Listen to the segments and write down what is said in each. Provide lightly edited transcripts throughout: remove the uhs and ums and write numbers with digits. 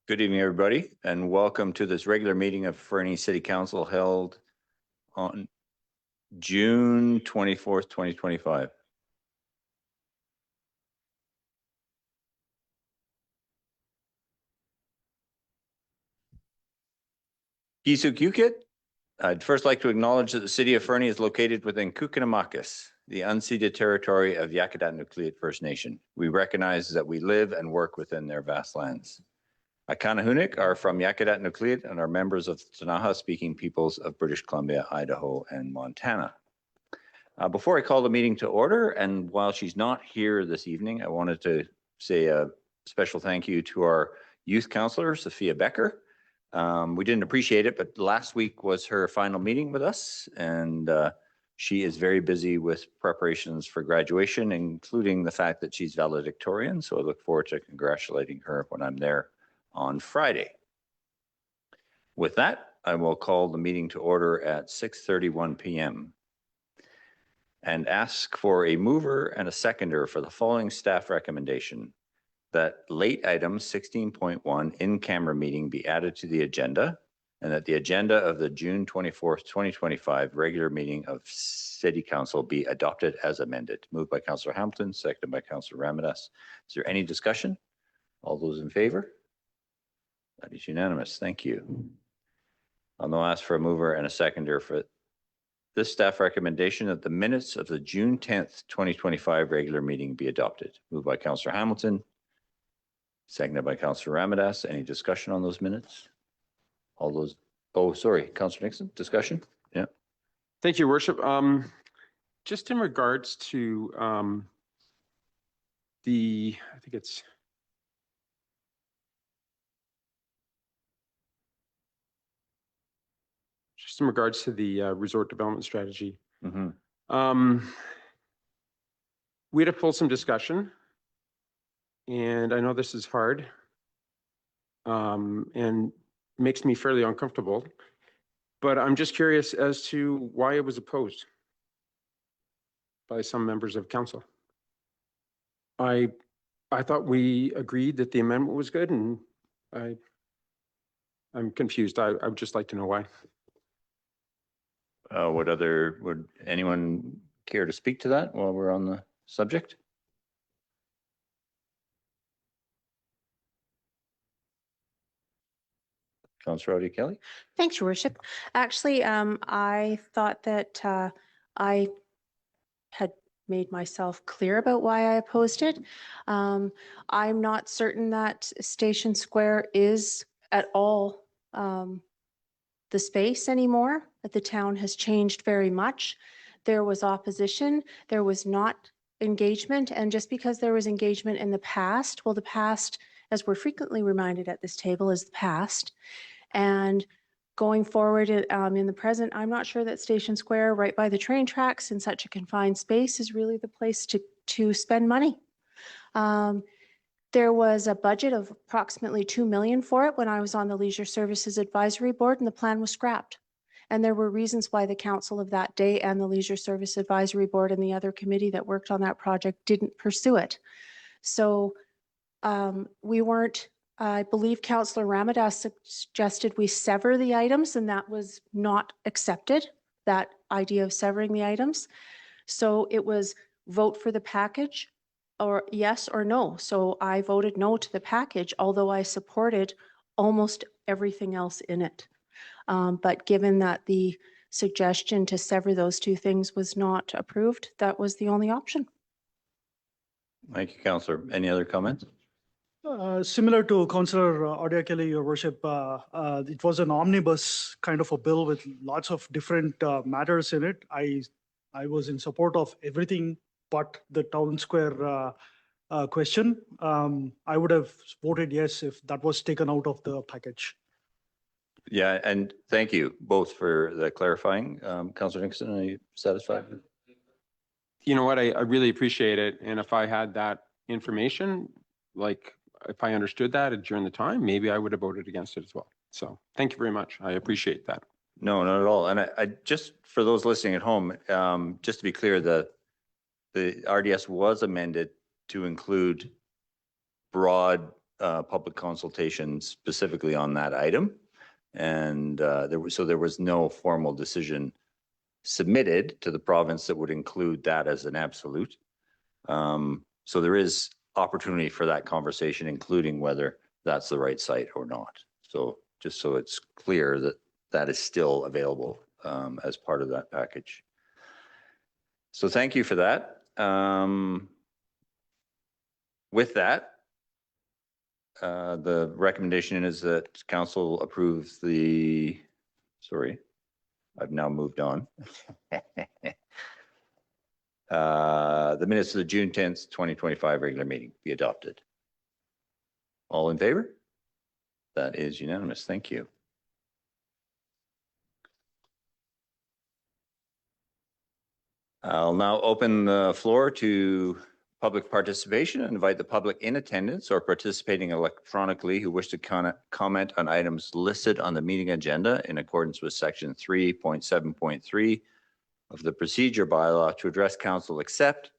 Good evening, everybody, and welcome to this regular meeting of Fernie City Council held on June 24th, 2025. Kisukukit, I'd first like to acknowledge that the city of Fernie is located within Kukinamakis, the unceded territory of Yakutat Nucleate First Nation. We recognize that we live and work within their vast lands. Akanahunik are from Yakutat Nucleate and are members of the Tanaha-speaking peoples of British Columbia, Idaho, and Montana. Before I call the meeting to order, and while she's not here this evening, I wanted to say a special thank you to our youth counselor, Sophia Becker. We didn't appreciate it, but last week was her final meeting with us, and she is very busy with preparations for graduation, including the fact that she's valedictorian. So I look forward to congratulating her when I'm there on Friday. With that, I will call the meeting to order at 6:31 p.m. and ask for a mover and a seconder for the following staff recommendation: that late item 16.1 in-camera meeting be added to the agenda, and that the agenda of the June 24th, 2025 regular meeting of City Council be adopted as amended. Moved by Councillor Hamilton, seconded by Councillor Ramadus. Is there any discussion? All those in favor? That is unanimous. Thank you. I'll now ask for a mover and a seconder for this staff recommendation that the minutes of the June 10th, 2025 regular meeting be adopted. Moved by Councillor Hamilton, seconded by Councillor Ramadus. Any discussion on those minutes? All those, oh, sorry, Councillor Nixon, discussion? Yeah. Thank you, Worship. Just in regards to I think it's just in regards to the resort development strategy. Mm-hmm. We had a fulsome discussion, and I know this is hard and makes me fairly uncomfortable, but I'm just curious as to why it was opposed by some members of council. I thought we agreed that the amendment was good, and I'm confused. I would just like to know why. Would anyone care to speak to that while we're on the subject? Councillor Audie Kelly. Thanks, Your Worship. Actually, I thought that I had made myself clear about why I opposed it. I'm not certain that Station Square is at all the space anymore. The town has changed very much. There was opposition. There was not engagement. And just because there was engagement in the past, well, the past, as we're frequently reminded at this table, is the past. And going forward in the present, I'm not sure that Station Square, right by the train tracks in such a confined space, is really the place to spend money. There was a budget of approximately $2 million for it when I was on the Leisure Services Advisory Board, and the plan was scrapped. And there were reasons why the council of that day and the Leisure Service Advisory Board and the other committee that worked on that project didn't pursue it. So we weren't, I believe Councillor Ramadus suggested we sever the items, and that was not accepted, that idea of severing the items. So it was vote for the package or yes or no. So I voted no to the package, although I supported almost everything else in it. But given that the suggestion to sever those two things was not approved, that was the only option. Thank you, Councillor. Any other comments? Similar to Councillor Audie Kelly, Your Worship, it was an omnibus kind of a bill with lots of different matters in it. I was in support of everything but the town square question. I would have voted yes if that was taken out of the package. Yeah, and thank you both for the clarifying. Councillor Nixon, are you satisfied? You know what, I really appreciate it. And if I had that information, like if I understood that during the time, maybe I would have voted against it as well. So thank you very much. I appreciate that. No, not at all. And I just, for those listening at home, just to be clear, the RDS was amended to include broad public consultation specifically on that item. And there was no formal decision submitted to the province that would include that as an absolute. So there is opportunity for that conversation, including whether that's the right site or not. So just so it's clear that that is still available as part of that package. So thank you for that. With that, the recommendation is that council approves the, sorry, I've now moved on. The minutes of the June 10th, 2025 regular meeting be adopted. All in favor? That is unanimous. Thank you. I'll now open the floor to public participation and invite the public in attendance or participating electronically who wish to comment on items listed on the meeting agenda in accordance with section 3.7.3 of the procedure bylaw to address council, except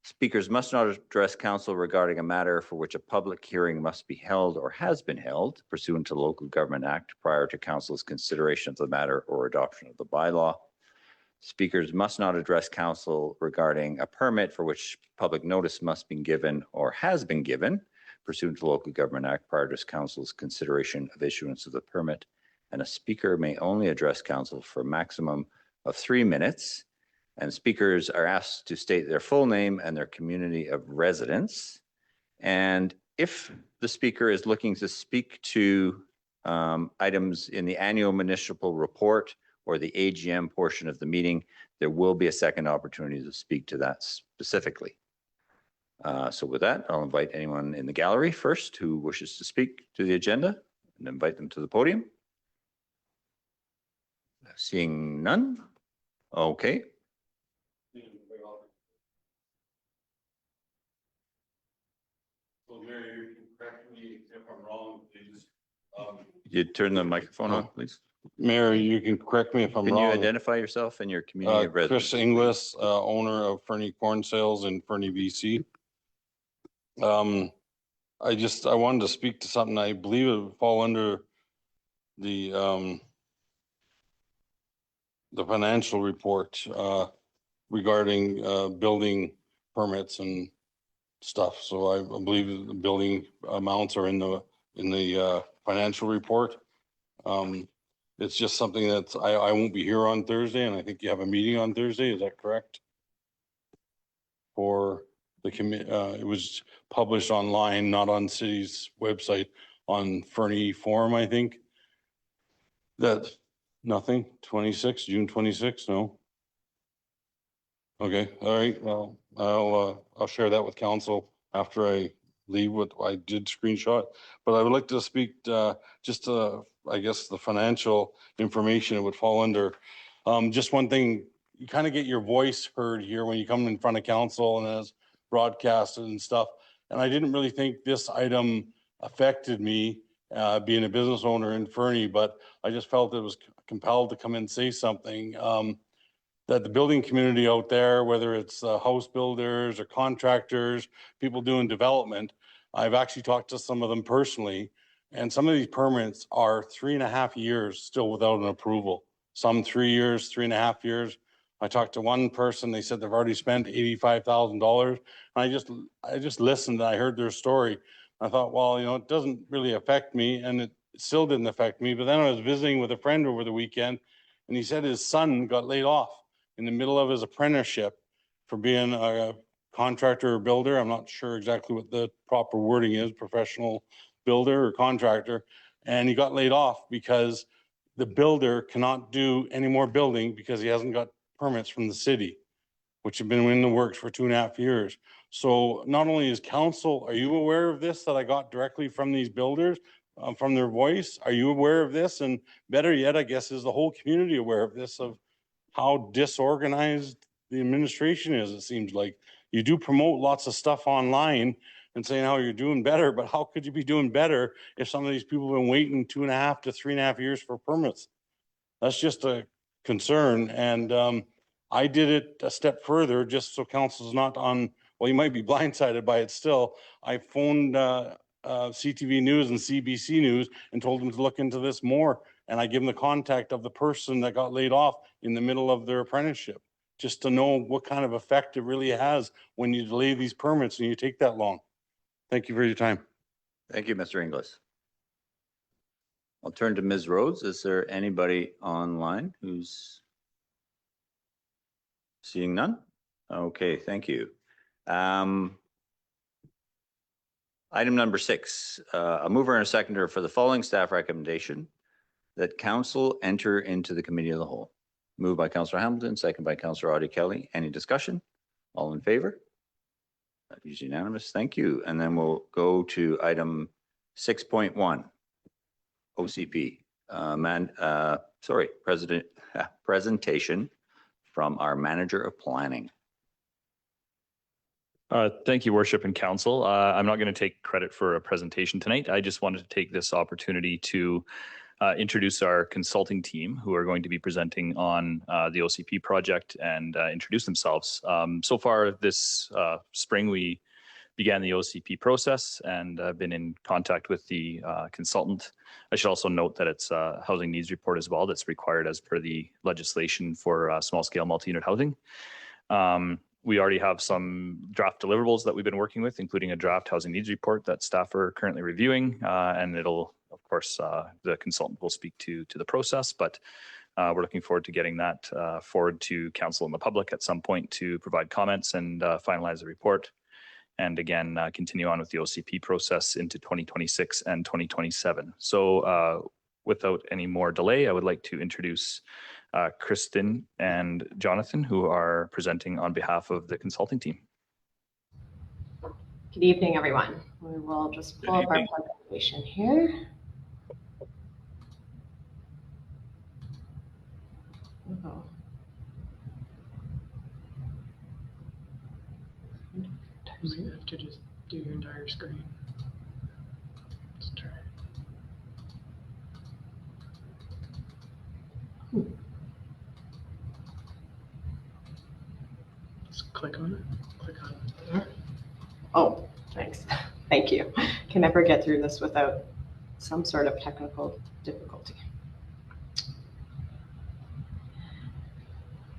speakers must not address council regarding a matter for which a public hearing must be held or has been held pursuant to the Local Government Act prior to council's consideration of the matter or adoption of the bylaw. Speakers must not address council regarding a permit for which public notice must be given or has been given pursuant to the Local Government Act prior to council's consideration of issuance of the permit. And a speaker may only address council for a maximum of 3 minutes. And speakers are asked to state their full name and their community of residence. And if the speaker is looking to speak to items in the annual municipal report or the AGM portion of the meeting, there will be a second opportunity to speak to that specifically. So with that, I'll invite anyone in the gallery first who wishes to speak to the agenda and invite them to the podium. Seeing none. Okay. So Mayor, you can correct me if I'm wrong, please. You turn the microphone on, please. Mayor, you can correct me if I'm Can you wrong. identify yourself and your community of residence? Chris Inglis, owner of Fernie Corn Sales in Fernie, BC. I wanted to speak to something. I believe it would fall under the financial report regarding building permits and stuff. So I believe the building amounts are in the financial report. It's just something that I won't be here on Thursday, and I think you have a meeting on Thursday. Is that correct? For the committee, it was published online, not on city's website, on Fernie Forum, I think. That nothing. 26, June 26. No. Okay. All right. Well, I'll share that with council after I leave what I did screenshot. But I would like to speak just I guess the financial information it would fall under. Just one thing, you kind of get your voice heard here when you come in front of council and as broadcasted and stuff. And I didn't really think this item affected me being a business owner in Fernie, but I just felt it was compelled to come and say something. That the building community out there, whether it's house builders or contractors, people doing development, I've actually talked to some of them personally, and some of these permits are 3.5 years still without an approval. Some 3 years, 3.5 years. I talked to one person, they said they've already spent $85,000. I just listened and I heard their story. I thought, well, you know, it doesn't really affect me, and it still didn't affect me. But then I was visiting with a friend over the weekend, and he said his son got laid off in the middle of his apprenticeship for being a contractor or builder. I'm not sure exactly what the proper wording is, professional builder or contractor. And he got laid off because the builder cannot do any more building because he hasn't got permits from the city, which have been in the works for 2.5 years. So not only is council, are you aware of this that I got directly from these builders, from their voice? Are you aware of this? And better yet, I guess, is the whole community aware of this, of how disorganized the administration is? It seems like you do promote lots of stuff online and saying how you're doing better, but how could you be doing better if some of these people have been waiting 2.5 to 3.5 years for permits? That's just a concern. And I did it a step further just so council's not on, well, you might be blindsided by it still. I phoned CTV News and CBC News and told them to look into this more. And I give them the contact of the person that got laid off in the middle of their apprenticeship, just to know what kind of effect it really has when you delay these permits and you take that long. Thank you for your time. Thank you, Mr. Inglis. I'll turn to Ms. Rhodes. Is there anybody online who's seeing none? Okay, thank you. Item number 6, a mover and a seconder for the following staff recommendation that council enter into the committee of the whole. Moved by Councillor Hamilton, second by Councillor Audie Kelly. Any discussion? All in favor? That is unanimous. Thank you. And then we'll go to item 6.1, OCP. Presentation from our manager of planning. Thank you, Worship and Council. I'm not going to take credit for a presentation tonight. I just wanted to take this opportunity to introduce our consulting team who are going to be presenting on the OCP project and introduce themselves. So far this spring, we began the OCP process and I've been in contact with the consultant. I should also note that it's a housing needs report as well that's required as per the legislation for small-scale multi-unit housing. We already have some draft deliverables that we've been working with, including a draft housing needs report that staff are currently reviewing. And it'll, of course, the consultant will speak to the process, but we're looking forward to getting that forward to council and the public at some point to provide comments and finalize the report. And again, continue on with the OCP process into 2026 and 2027. So without any more delay, I would like to introduce Kristen and Jonathan, who are presenting on behalf of the consulting team. Good evening, everyone. We will just pull up our presentation here. Oh. You have to just do your entire screen. Let's try. Just click on it. Click on it there. Oh, thanks. Thank you. Can never get through this without some sort of technical difficulty.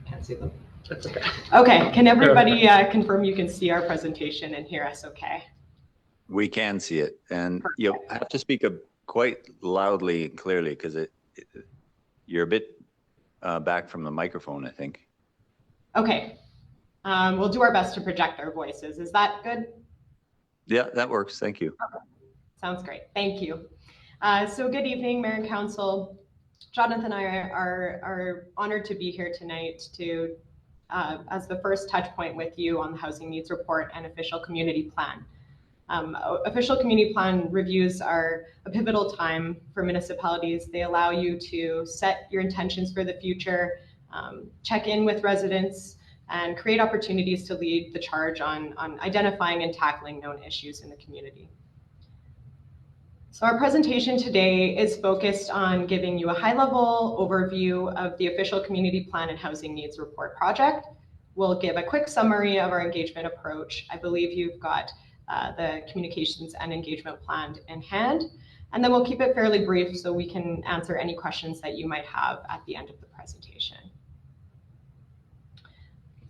Can't see them. That's okay. Okay, can everybody confirm you can see our presentation and hear us okay? We can see it, and you'll have to speak up quite loudly and clearly because you're a bit back from the microphone, I think. Okay, we'll do our best to project our voices. Is that good? Yeah, that works. Thank you. Okay. Sounds great. Thank you. So good evening, Mayor and Council. Jonathan and I are honored to be here tonight to as the first touch point with you on the housing needs report and official community plan. Official community plan reviews are a pivotal time for municipalities. They allow you to set your intentions for the future, check in with residents, and create opportunities to lead the charge on identifying and tackling known issues in the community. So our presentation today is focused on giving you a high-level overview of the official community plan and housing needs report project. We'll give a quick summary of our engagement approach. I believe you've got the communications and engagement plan in hand, and then we'll keep it fairly brief so we can answer any questions that you might have at the end of the presentation.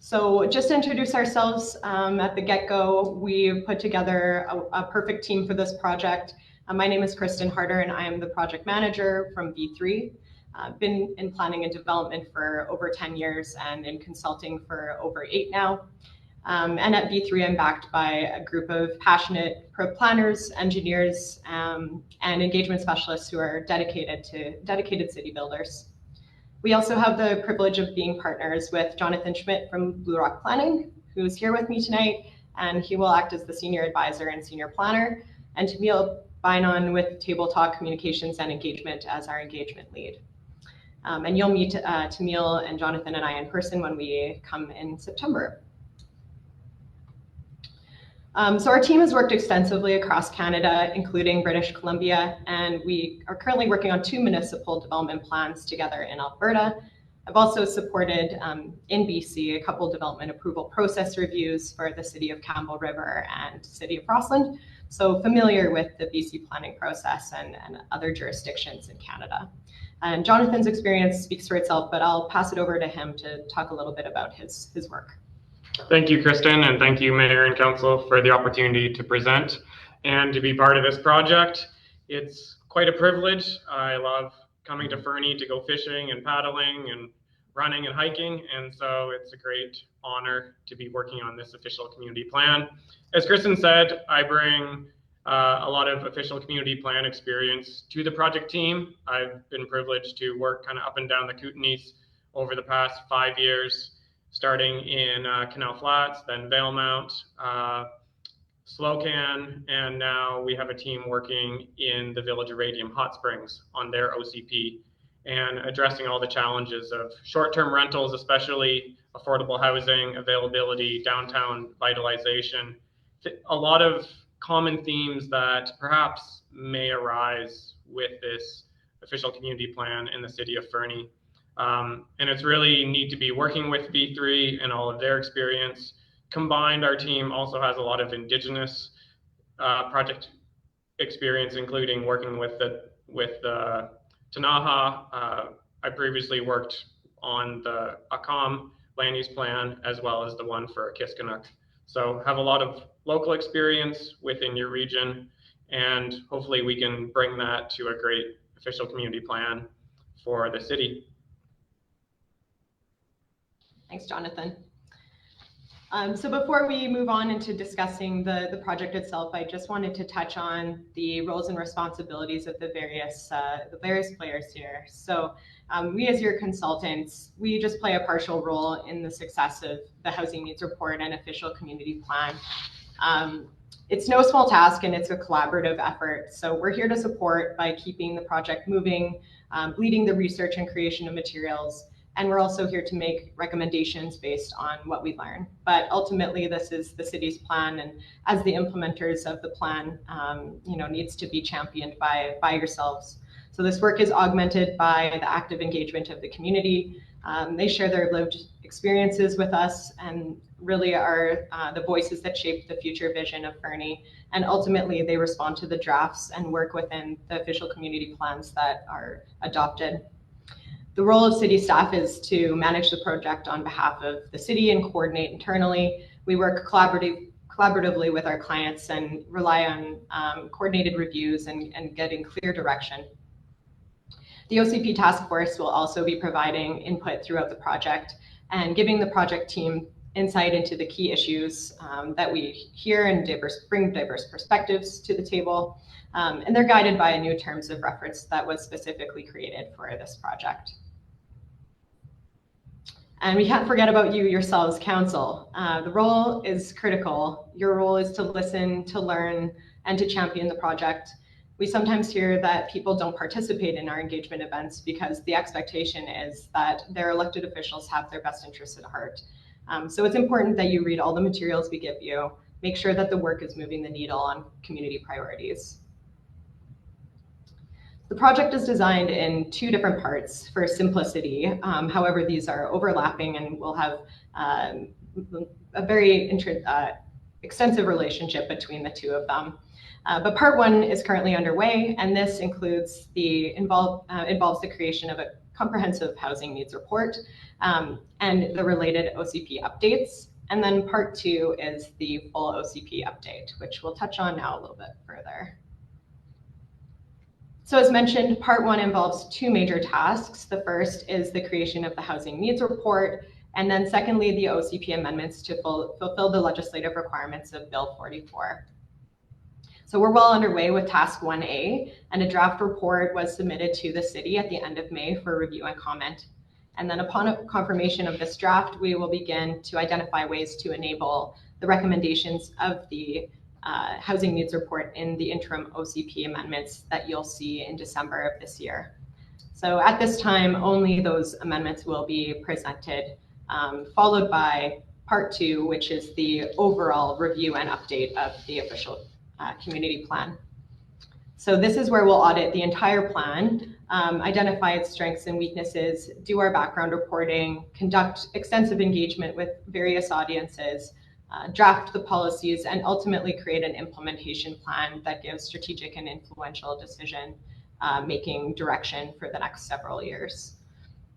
So just to introduce ourselves at the get-go, we've put together a perfect team for this project. My name is Kristen Harder, and I am the project manager from B3. I've been in planning and development for over 10 years and in consulting for over 8 now. And at B3, I'm backed by a group of passionate planners, engineers, and engagement specialists who are dedicated city builders. We also have the privilege of being partners with Jonathan Schmidt from Blue Rock Planning, who's here with me tonight, and he will act as the senior advisor and senior planner, and Tamil Bainon with Table Talk Communications and Engagement as our engagement lead. And you'll meet Tamil and Jonathan and I in person when we come in September. So our team has worked extensively across Canada, including British Columbia, and we are currently working on 2 municipal development plans together in Alberta. I've also supported in BC a couple development approval process reviews for the City of Campbell River and City of Rossland. so familiar with the BC planning process and other jurisdictions in Canada. And Jonathan's experience speaks for itself, but I'll pass it over to him to talk a little bit about his work. Thank you, Kristen, and thank you, Mayor and Council, for the opportunity to present and to be part of this project. It's quite a privilege. I love coming to Fernie to go fishing and paddling and running and hiking, and so it's a great honor to be working on this official community plan. As Kristen said, I bring a lot of official community plan experience to the project team. I've been privileged to work kind of up and down the Kootenays over the past 5 years, starting in Canal Flats, then Valemount, Slocan, and now we have a team working in the Village of Radium Hot Springs on their OCP and addressing all the challenges of short-term rentals, especially affordable housing, availability, downtown vitalization, a lot of common themes that perhaps may arise with this official community plan in the city of Fernie. And it's really neat to be working with V3 and all of their experience. Combined, our team also has a lot of Indigenous project experience, including working with the Tanaha. I previously worked on the ACOM land use plan as well as the one for Kiskanak. So have a lot of local experience within your region, and hopefully we can bring that to a great official community plan for the city. Thanks, Jonathan. So before we move on into discussing the project itself, I just wanted to touch on the roles and responsibilities of the various players here. So we as your consultants, we just play a partial role in the success of the Housing Needs Report and official community plan. It's no small task and it's a collaborative effort. So we're here to support by keeping the project moving, leading the research and creation of materials. And we're also here to make recommendations based on what we learn. But ultimately, this is the city's plan, and as the implementers of the plan, needs to be championed by yourselves. So this work is augmented by the active engagement of the community. They share their lived experiences with us and really are the voices that shape the future vision of Fernie. And ultimately, they respond to the drafts and work within the official community plans that are adopted. The role of city staff is to manage the project on behalf of the city and coordinate internally. We work collaboratively with our clients and rely on coordinated reviews and getting clear direction. The OCP task force will also be providing input throughout the project and giving the project team insight into the key issues that we hear and bring diverse perspectives to the table. And they're guided by a new terms of reference that was specifically created for this project. And we can't forget about you yourselves, council. The role is critical. Your role is to listen, to learn, and to champion the project. We sometimes hear that people don't participate in our engagement events because the expectation is that their elected officials have their best interests at heart. So it's important that you read all the materials we give you, make sure that the work is moving the needle on community priorities. The project is designed in two different parts for simplicity. However, these are overlapping and will have a very extensive relationship between the two of them. But part one is currently underway, and this includes involves the creation of a comprehensive housing needs report and the related OCP updates. And then part two is the full OCP update, which we'll touch on now a little bit further. So as mentioned, part one involves two major tasks. The first is the creation of the housing needs report, and then secondly, the OCP amendments to fulfill the legislative requirements of Bill 44. So we're well underway with task 1A, and a draft report was submitted to the city at the end of May for review and comment. And then upon confirmation of this draft, we will begin to identify ways to enable the recommendations of the housing needs report in the interim OCP amendments that you'll see in December of this year. So at this time, only those amendments will be presented, followed by part two, which is the overall review and update of the official community plan. So this is where we'll audit the entire plan, identify its strengths and weaknesses, do our background reporting, conduct extensive engagement with various audiences, draft the policies, and ultimately create an implementation plan that gives strategic and influential decision making direction for the next several years.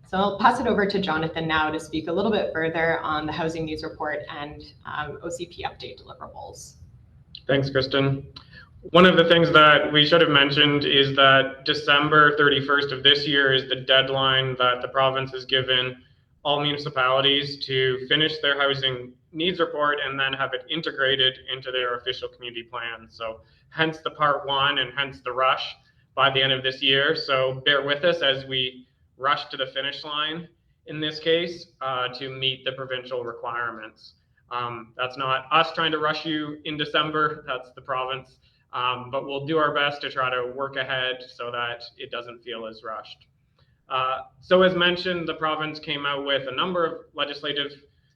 So I'll pass it over to Jonathan now to speak a little bit further on the Housing Needs Report and OCP update deliverables. Thanks, Kristen. One of the things that we should have mentioned is that December 31st of this year is the deadline that the province has given all municipalities to finish their housing needs report and then have it integrated into their official community plan. So hence the part one and hence the rush by the end of this year. So bear with us as we rush to the finish line in this case to meet the provincial requirements. That's not us trying to rush you in December, that's the province. But we'll do our best to try to work ahead so that it doesn't feel as rushed. So as mentioned, the province came out with a number of legislative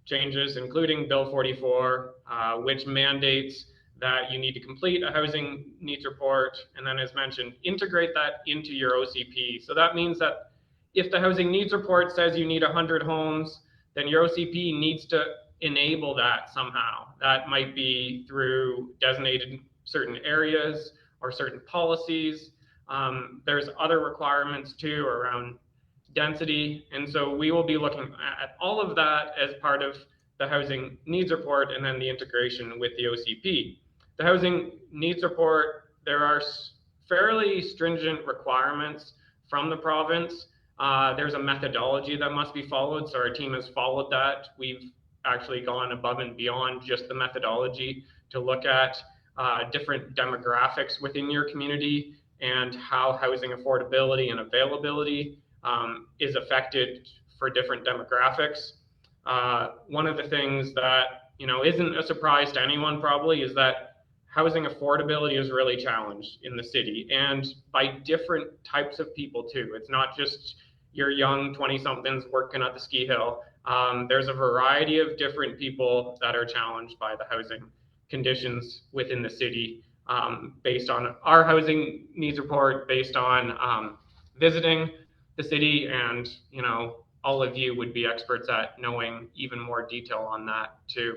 changes, including Bill 44, which mandates that you need to complete a housing needs report, and then as mentioned, integrate that into your OCP. So that means that if the housing needs report says you need 100 homes, then your OCP needs to enable that somehow. That might be through designated certain areas or certain policies. There's other requirements too around density. And so we will be looking at all of that as part of the housing needs report and then the integration with the OCP. The housing needs report, there are fairly stringent requirements from the province. There's a methodology that must be followed. So our team has followed that. We've actually gone above and beyond just the methodology to look at different demographics within your community and how housing affordability and availability is affected for different demographics. One of the things that isn't a surprise to anyone probably is that housing affordability is really challenged in the city and by different types of people too. It's not just your young 20-somethings working at the ski hill. There's a variety of different people that are challenged by the housing conditions within the city based on our housing needs report, based on visiting the city, and all of you would be experts at knowing even more detail on that too.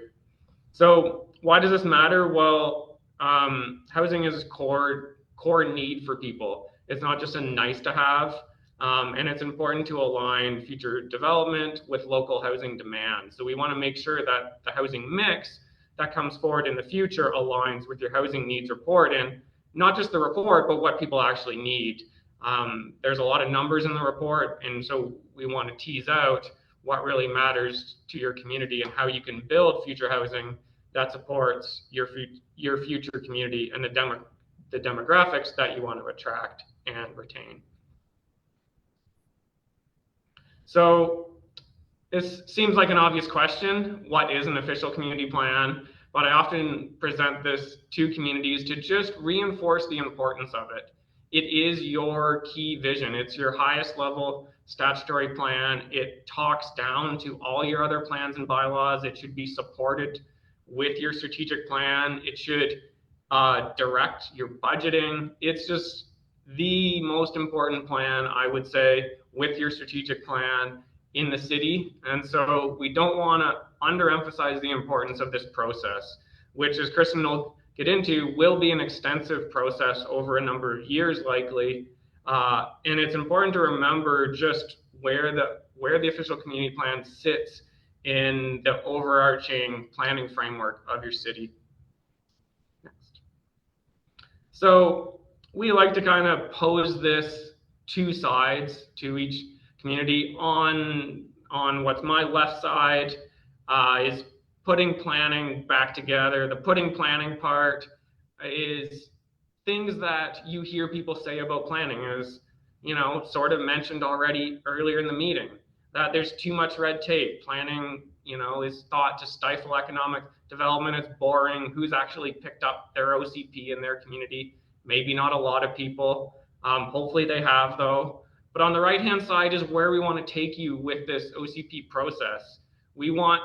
So why does this matter? Well, housing is a core need for people. It's not just a nice to have, and it's important to align future development with local housing demand. So we want to make sure that the housing mix that comes forward in the future aligns with your housing needs report, and not just the report, but what people actually need. There's a lot of numbers in the report, and so we want to tease out what really matters to your community and how you can build future housing that supports your future community and the demographics that you want to attract and retain. So this seems like an obvious question. What is an official community plan? But I often present this to communities to just reinforce the importance of it. It is your key vision. It's your highest level statutory plan. It talks down to all your other plans and bylaws. It should be supported with your strategic plan. It should direct your budgeting. It's just the most important plan, I would say, with your strategic plan in the city. And so we don't want to underemphasize the importance of this process, which, as Kristen will get into, will be an extensive process over a number of years likely. And it's important to remember just where the official community plan sits in the overarching planning framework of your city. Next. So we like to kind of pose this two sides to each community. On what's my left side is putting planning back together. The putting planning part is things that you hear people say about planning, as sort of mentioned already earlier in the meeting, that there's too much red tape. Planning, is thought to stifle economic development. It's boring. Who's actually picked up their OCP in their community? Maybe not a lot of people. Hopefully they have, though. But on the right-hand side is where we want to take you with this OCP process. We want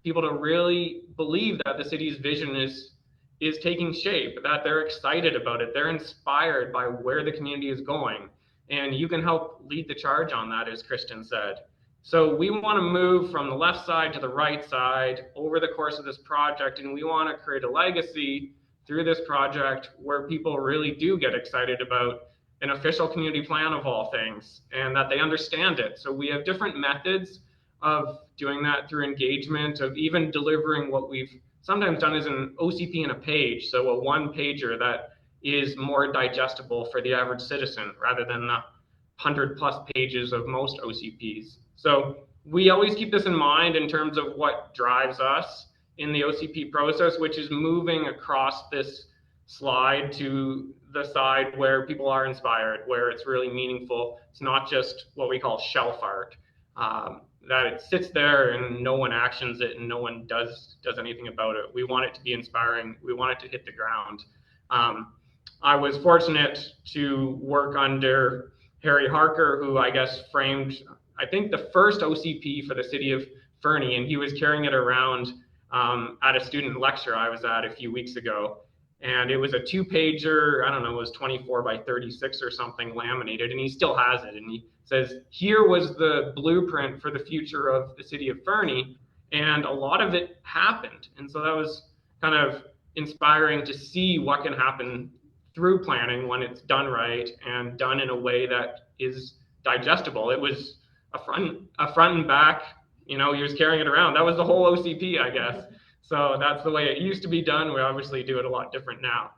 people to really believe that the city's vision is taking shape, that they're excited about it. They're inspired by where the community is going. And you can help lead the charge on that, as Kristen said. So we want to move from the left side to the right side over the course of this project, and we want to create a legacy through this project where people really do get excited about an official community plan of all things and that they understand it. So we have different methods of doing that through engagement, of even delivering what we've sometimes done as an OCP in a page. So a one pager that is more digestible for the average citizen rather than the 100+ pages of most OCPs. So we always keep this in mind in terms of what drives us in the OCP process, which is moving across this slide to the side where people are inspired, where it's really meaningful. It's not just what we call shelf art, that it sits there and no one actions it and no one does anything about it. We want it to be inspiring. We want it to hit the ground. I was fortunate to work under Harry Harker, who I guess framed, I think, the first OCP for the city of Fernie, and he was carrying it around at a student lecture I was at a few weeks ago. And it was a 2-pager, I don't know, it was 24 by 36 or something, laminated, and he still has it. And he says, here was the blueprint for the future of the city of Fernie, and a lot of it happened. And so that was kind of inspiring to see what can happen through planning when it's done right and done in a way that is digestible. It was a front and back, he was carrying it around. That was the whole OCP, I guess. So that's the way it used to be done. We obviously do it a lot different now.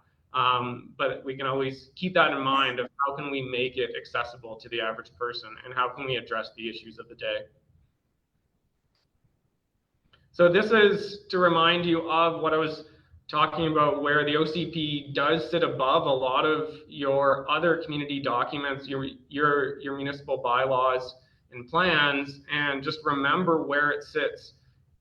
But we can always keep that in mind of how can we make it accessible to the average person and how can we address the issues of the day. So this is to remind you of what I was talking about, where the OCP does sit above a lot of your other community documents, your municipal bylaws and plans, and just remember where it sits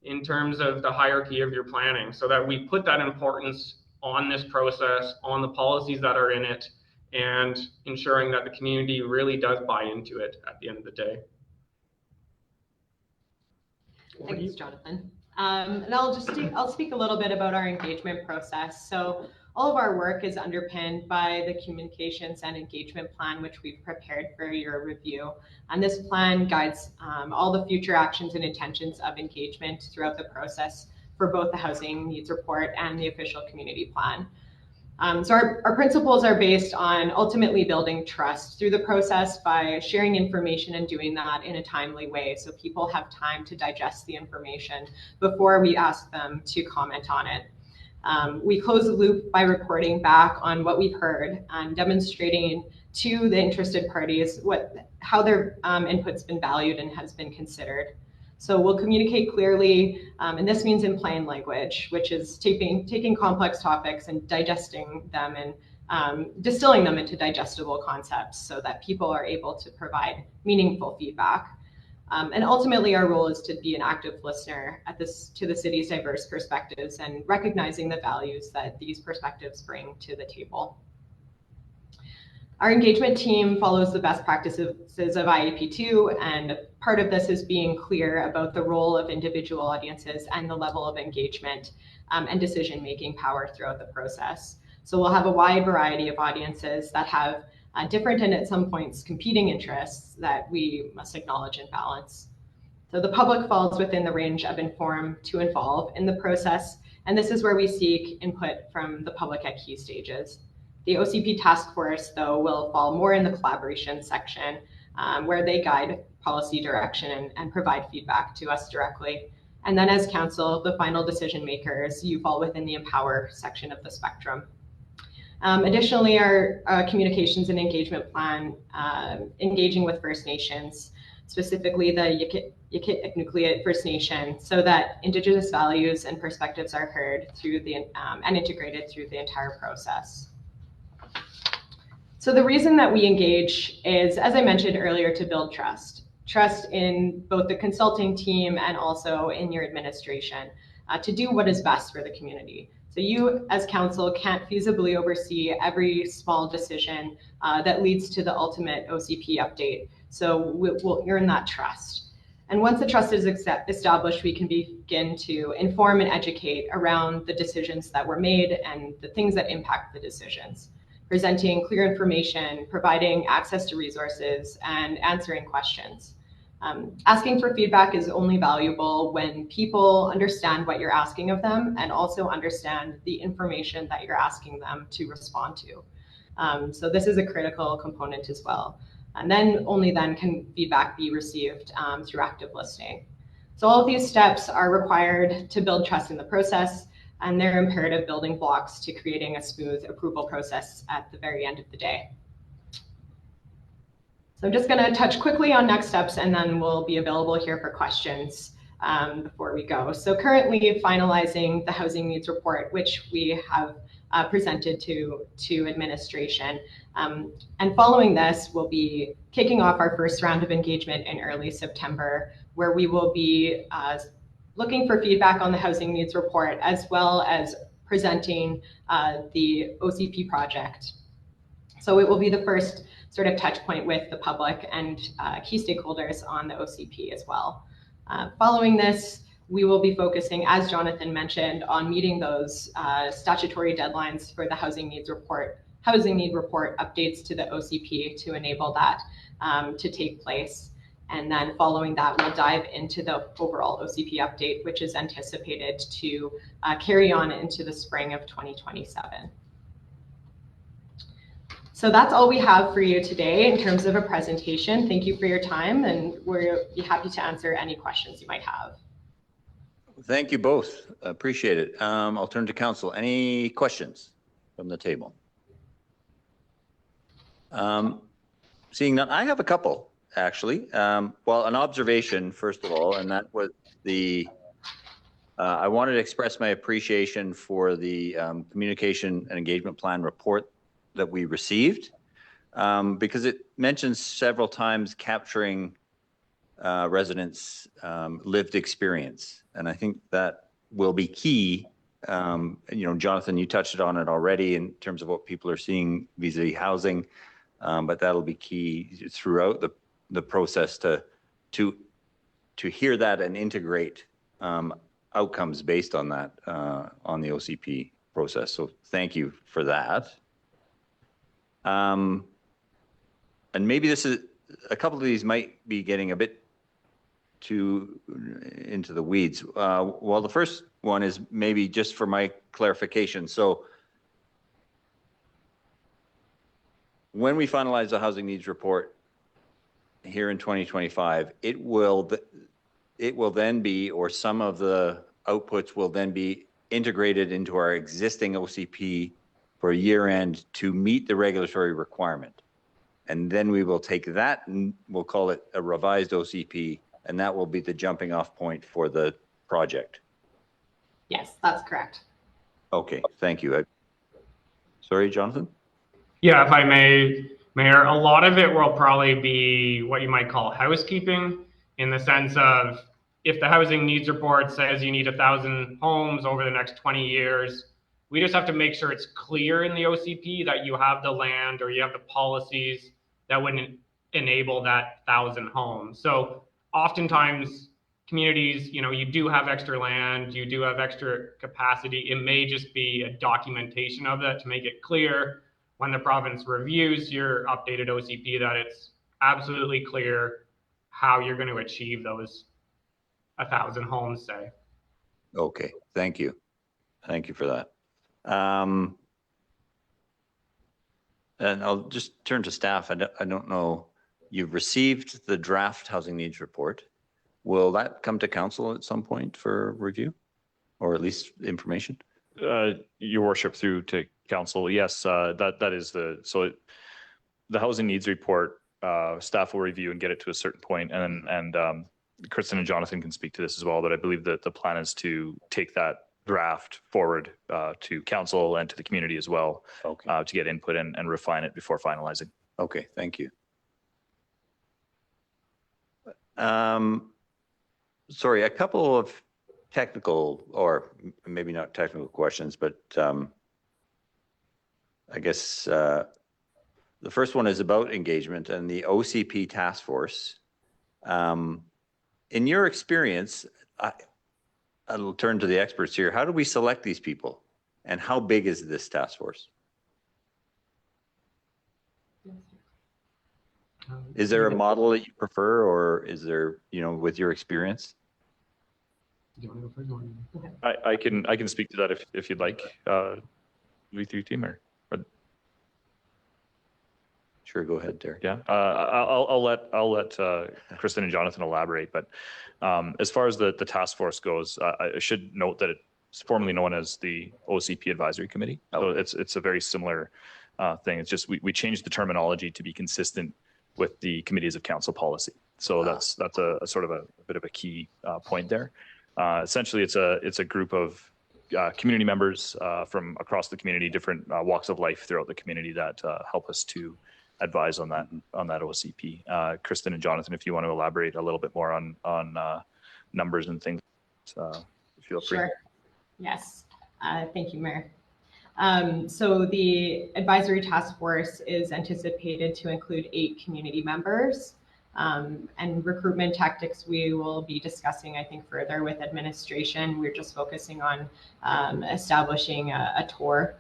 in terms of the hierarchy of your planning, so that we put that importance on this process, on the policies that are in it, and ensuring that the community really does buy into it at the end of the day. Thanks, Jonathan. And I'll speak a little bit about our engagement process. So all of our work is underpinned by the communications and engagement plan, which we've prepared for your review. And this plan guides all the future actions and intentions of engagement throughout the process for both the housing needs report and the official community plan. So our principles are based on ultimately building trust through the process by sharing information and doing that in a timely way, so people have time to digest the information before we ask them to comment on it. We close the loop by reporting back on what we've heard and demonstrating to the interested parties how their input's been valued and has been considered. So we'll communicate clearly, and this means in plain language, which is taking complex topics and digesting them and distilling them into digestible concepts so that people are able to provide meaningful feedback. And ultimately, our role is to be an active listener to the city's diverse perspectives and recognizing the values that these perspectives bring to the table. Our engagement team follows the best practices of IAP2, and part of this is being clear about the role of individual audiences and the level of engagement and decision-making power throughout the process. So we'll have a wide variety of audiences that have different and at some points competing interests that we must acknowledge and balance. So the public falls within the range of inform to involve in the process, and this is where we seek input from the public at key stages. The OCP task force, though, will fall more in the collaboration section, where they guide policy direction and provide feedback to us directly. And then as council, the final decision makers, you fall within the empower section of the spectrum. Additionally, our communications and engagement plan, engaging with First Nations, specifically the Yaqit First Nation, so that Indigenous values and perspectives are heard through and integrated through the entire process. So the reason that we engage is, as I mentioned earlier, to build trust in both the consulting team and also in your administration, to do what is best for the community. So you as council can't feasibly oversee every small decision that leads to the ultimate OCP update. So we'll earn that trust. And once the trust is established, we can begin to inform and educate around the decisions that were made and the things that impact the decisions, presenting clear information, providing access to resources, and answering questions. Asking for feedback is only valuable when people understand what you're asking of them and also understand the information that you're asking them to respond to. So this is a critical component as well. And then only then can feedback be received through active listening. So all of these steps are required to build trust in the process, and they're imperative building blocks to creating a smooth approval process at the very end of the day. So I'm just going to touch quickly on next steps, and then we'll be available here for questions before we go. So currently finalizing the housing needs report, which we have presented to administration. And following this, we'll be kicking off our first round of engagement in early September, where we will be looking for feedback on the housing needs report, as well as presenting the OCP project. So it will be the first sort of touch point with the public and key stakeholders on the OCP as well. Following this, we will be focusing, as Jonathan mentioned, on meeting those statutory deadlines for the housing need report updates to the OCP to enable that to take place. And then following that, we'll dive into the overall OCP update, which is anticipated to carry on into the spring of 2027. So that's all we have for you today in terms of a presentation. Thank you for your time, and we'll be happy to answer any questions you might have. Thank you both. Appreciate it. I'll turn to council. Any questions from the table? Seeing none, I have a couple, actually. Well, an observation, first of all, and that was I wanted to express my appreciation for the communication and engagement plan report that we received, because it mentions several times capturing residents' lived experience. And I think that will be key. You know, Jonathan, you touched on it already in terms of what people are seeing vis-a-vis housing, but that'll be key throughout the process to hear that and integrate outcomes based on that on the OCP process. So thank you for that. And maybe this is a couple of these might be getting a bit too into the weeds. Well, the first one is maybe just for my clarification. So when we finalize the housing needs report here in 2025, it will then be, or some of the outputs will then be integrated into our existing OCP for year end to meet the regulatory requirement. And then we will take that and we'll call it a revised OCP, and that will be the jumping off point for the project. Yes, that's correct. Okay, thank you. Sorry, Jonathan? Yeah, if I may, Mayor, a lot of it will probably be what you might call housekeeping, in the sense of if the housing needs report says you need 1,000 homes over the next 20 years, we just have to make sure it's clear in the OCP that you have the land or you have the policies that would enable that 1,000 homes. So oftentimes communities, you know, you do have extra land, you do have extra capacity. It may just be a documentation of that to make it clear when the province reviews your updated OCP that it's absolutely clear how you're going to achieve those 1,000 homes, say. Okay, thank you. Thank you for that. And I'll just turn to staff. I don't know, you've received the draft housing needs report. Will that come to council at some point for review, or at least information? Your worship, through to council, yes, that is the housing needs report. Staff will review and get it to a certain point, and Kristen and Jonathan can speak to this as well. But I believe that the plan is to take that draft forward to council and to the community as well, okay, to get input and refine it before finalizing. Okay, thank you. Sorry, a couple of technical, or maybe not technical questions, but I guess the first one is about engagement and the OCP task force. In your experience, I'll turn to the experts here. How do we select these people, and how big is this task force? Is there a model that you prefer, or is there, with your experience? Do you want to go first? You want to go ahead? I can speak to that if you'd like, with your team or Sure, go ahead, Derek. yeah. I'll let Kristen and Jonathan elaborate, but as far as the task force goes, I should note that it's formerly known as the OCP Advisory Committee. So it's a very similar thing. It's just we changed the terminology to be consistent with the committees of council policy. So that's a sort of a bit of a key point there. Essentially, it's a group of community members from across the community, different walks of life throughout the community that help us to advise on that OCP. Kristen and Jonathan, if you want to elaborate a little bit more on numbers and things, feel free. Sure. Yes. Thank you, Mayor. So the advisory task force is anticipated to include 8 community members. And recruitment tactics we will be discussing, I think, further with administration. We're just focusing on establishing a tour.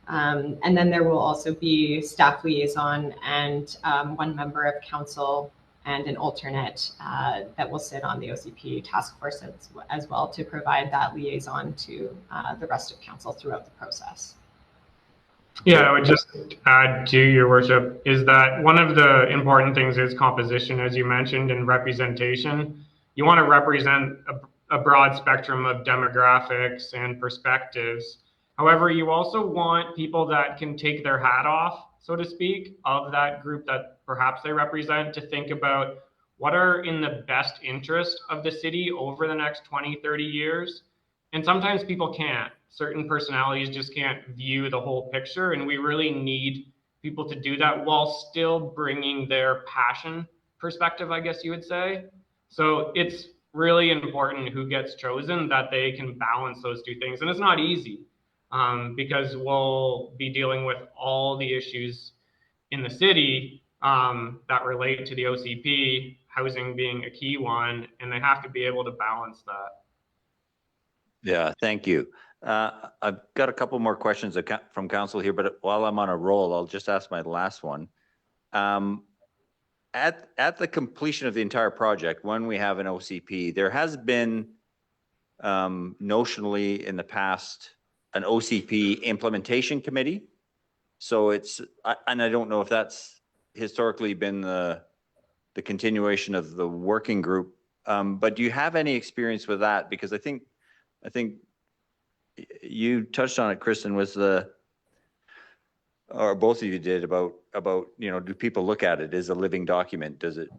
And then there will also be staff liaison and 1 member of council and an alternate that will sit on the OCP task force as well to provide that liaison to the rest of council throughout the process. Yeah, I would just add to your worship is that one of the important things is composition, as you mentioned, and representation. You want to represent a broad spectrum of demographics and perspectives. However, you also want people that can take their hat off, so to speak, of that group that perhaps they represent to think about what are in the best interest of the city over the next 20, 30 years. And sometimes people can't. Certain personalities just can't view the whole picture, and we really need people to do that while still bringing their passion perspective, I guess you would say. So it's really important who gets chosen, that they can balance those 2 things. And it's not easy because we'll be dealing with all the issues in the city that relate to the OCP, housing being a key one, and they have to be able to balance that. Yeah, thank you. I've got a couple more questions from council here, but while I'm on a roll, I'll just ask my last one. At the completion of the entire project, when we have an OCP, there has been notionally in the past an OCP implementation committee. So and I don't know if that's historically been the continuation of the working group, but do you have any experience with that? Because I think you touched on it, Kristen, or both of you did about, do people look at it as a living document? Does it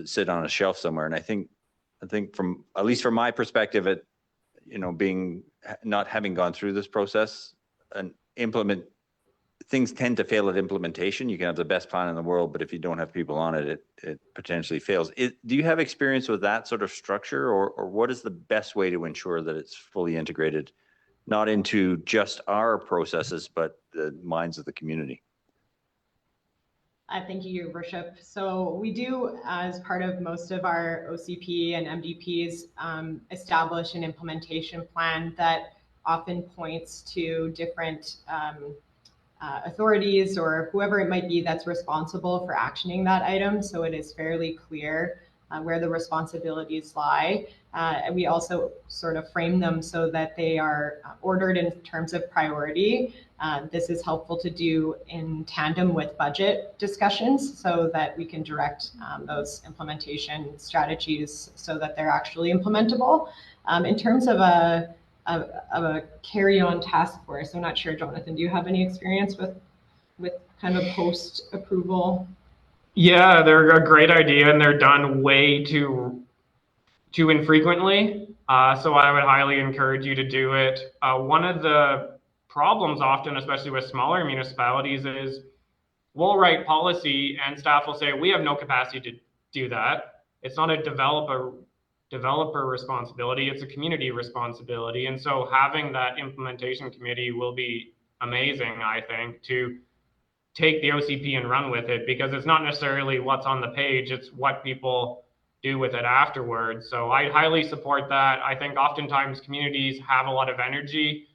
sit on a shelf somewhere? And I think from, at least from my perspective, not having gone through this process and things tend to fail at implementation. You can have the best plan in the world, but if you don't have people on it, it potentially fails. Do you have experience with that sort of structure, or what is the best way to ensure that it's fully integrated, not into just our processes, but the minds of the community? Thank you, Your Worship. So we do, as part of most of our OCP and MDPs, establish an implementation plan that often points to different authorities or whoever it might be that's responsible for actioning that item. So it is fairly clear where the responsibilities lie. And we also sort of frame them so that they are ordered in terms of priority. This is helpful to do in tandem with budget discussions so that we can direct those implementation strategies so that they're actually implementable. In terms of a carry-on task force, I'm not sure, Jonathan, do you have any experience with kind of post-approval? Yeah, they're a great idea, and they're done way too infrequently. So I would highly encourage you to do it. One of the problems often, especially with smaller municipalities, is we'll write policy and staff will say, we have no capacity to do that. It's not a developer responsibility, it's a community responsibility. And so having that implementation committee will be amazing, I think, to take the OCP and run with it, because it's not necessarily what's on the page, it's what people do with it afterwards. So I highly support that. I think oftentimes communities have a lot of energy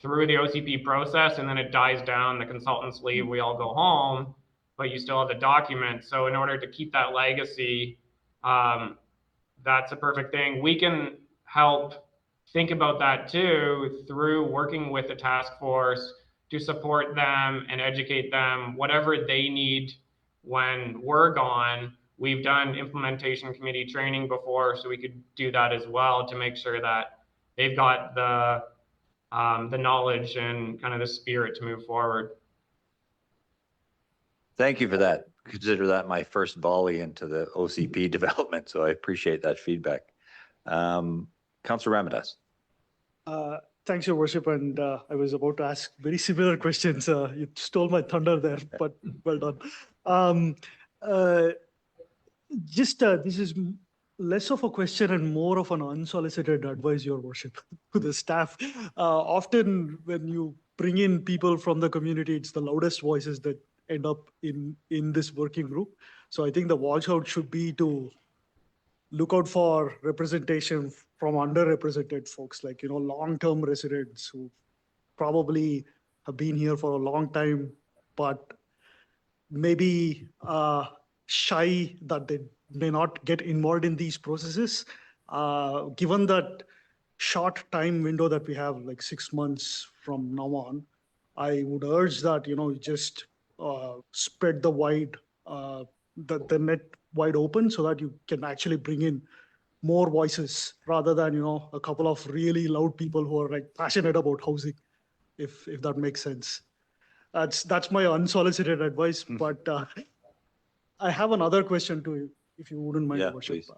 through the OCP process and then it dies down, the consultants leave, we all go home. but you still have the document. So in order to keep that legacy, that's a perfect thing. We can help think about that too through working with the task force to support them and educate them, whatever they need when we're gone. We've done implementation committee training before, so we could do that as well to make sure that they've got the knowledge and kind of the spirit to move forward. Thank you for that. Consider that my first volley into the OCP development, so I appreciate that feedback. Councillor Ramadas. Thanks, Your Worship, and I was about to ask very similar questions. You stole my thunder there, but well done. This is less of a question and more of an unsolicited advice, Your Worship, to the staff. Often when you bring in people from the community, it's the loudest voices that end up in this working group. So I think the watch out should be to look out for representation from underrepresented folks, like, long-term residents who probably have been here for a long time, but maybe shy that they may not get involved in these processes. Given that short time window that we have, like 6 months from now on, I would urge that, just spread the net wide open so that you can actually bring in more voices rather than, a couple of really loud people who are like passionate about housing, if that makes sense. That's my unsolicited advice, but I have another question to you, if you wouldn't mind, Yeah, Worship. please.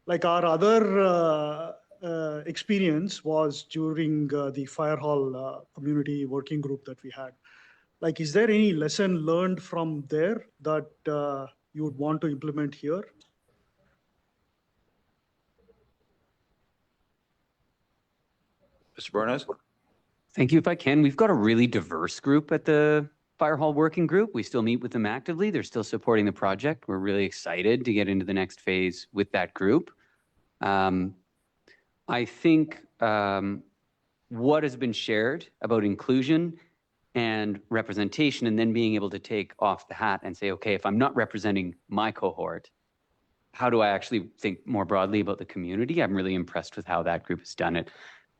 Like our other experience was during the fire hall community working group that we had. Like, is there any lesson learned from there that you would want to implement here? Mr. Bornes? Thank you. If I can, we've got a really diverse group at the Fire Hall Working Group. We still meet with them actively. They're still supporting the project. We're really excited to get into the next phase with that group. I think what has been shared about inclusion and representation, and then being able to take off the hat and say, okay, if I'm not representing my cohort, how do I actually think more broadly about the community? I'm really impressed with how that group has done it.